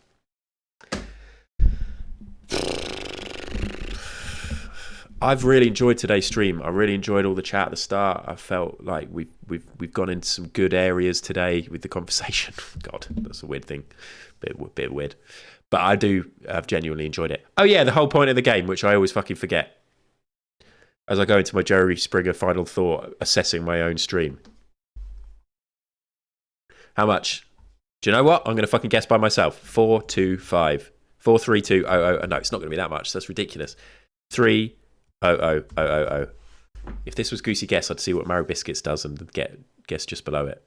I've really enjoyed today's stream. I really enjoyed all the chat at the start. I felt like we've gone into some good areas today with the conversation. God, that's a weird thing, bit weird. But I've genuinely enjoyed it. Oh yeah, the whole point of the game, which I always fucking forget. As I go into my Jerry Springer final thought, assessing my own stream. How much? Do you know what? I'm going to fucking guess by myself. 425. 43200. No, it's not going to be that much. That's ridiculous. 300000. If this was Goosey Guess, I'd see what Marrow Biscuits does and guess just below it.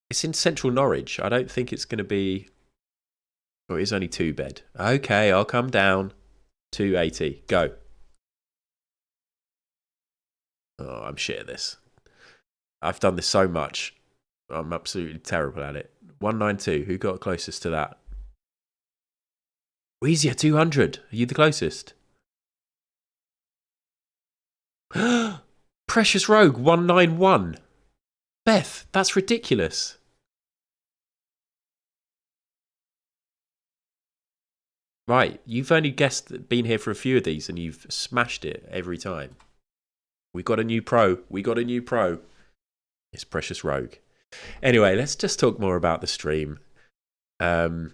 It's in central Norwich. I don't think it's going to be... Oh, it is only 2-bed. Okay, I'll come down. 280. Go. Oh, I'm shit at this. I've done this so much. I'm absolutely terrible at it. 192. Who got closest to that? Weezier 200. Are you the closest? Precious Rogue 191. Beth, that's ridiculous. Right, you've only been here for a few of these and you've smashed it every time. We got a new pro. It's Precious Rogue. Anyway, let's just talk more about the stream. I've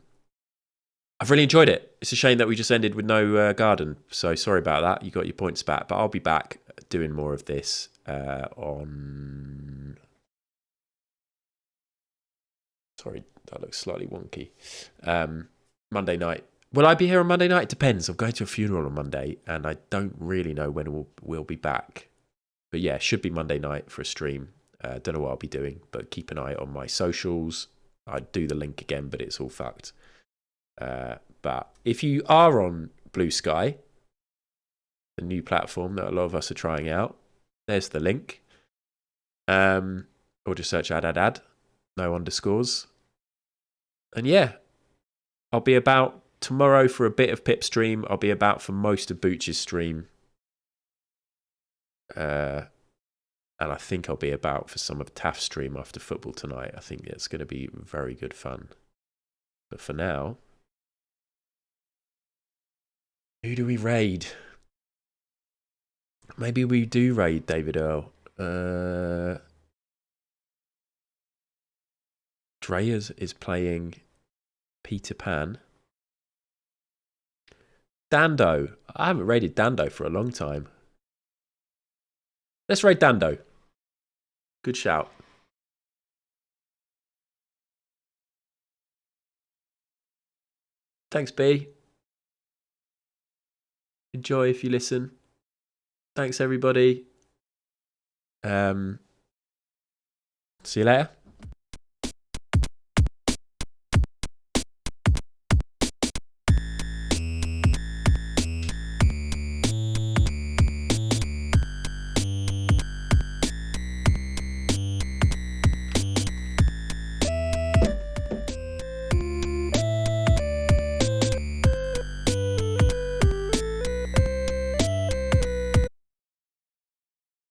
really enjoyed it. It's a shame that we just ended with no garden. So sorry about that. You got your points back. But I'll be back doing more of this on... Sorry, that looks slightly wonky. Monday night. Will I be here on Monday night? It depends. I'm going to a funeral on Monday, and I don't really know when we'll be back. But yeah, should be Monday night for a stream. Don't know what I'll be doing, but keep an eye on my socials. I'd do the link again, but it's all fucked. But if you are on Blue Sky, the new platform that a lot of us are trying out, there's the link. Or just search ad, no underscores. And yeah, I'll be about tomorrow for a bit of Pip stream. I'll be about for most of Booch's stream. And I think I'll be about for some of Taft's stream after football tonight. I think it's going to be very good fun. But for now, who do we raid? Maybe we do raid David Earl. Dreyers is playing Peter Pan. Dando. I haven't raided Dando for a long time. Let's raid Dando. Good shout. Thanks, B. Enjoy if you listen. Thanks, everybody. See you later.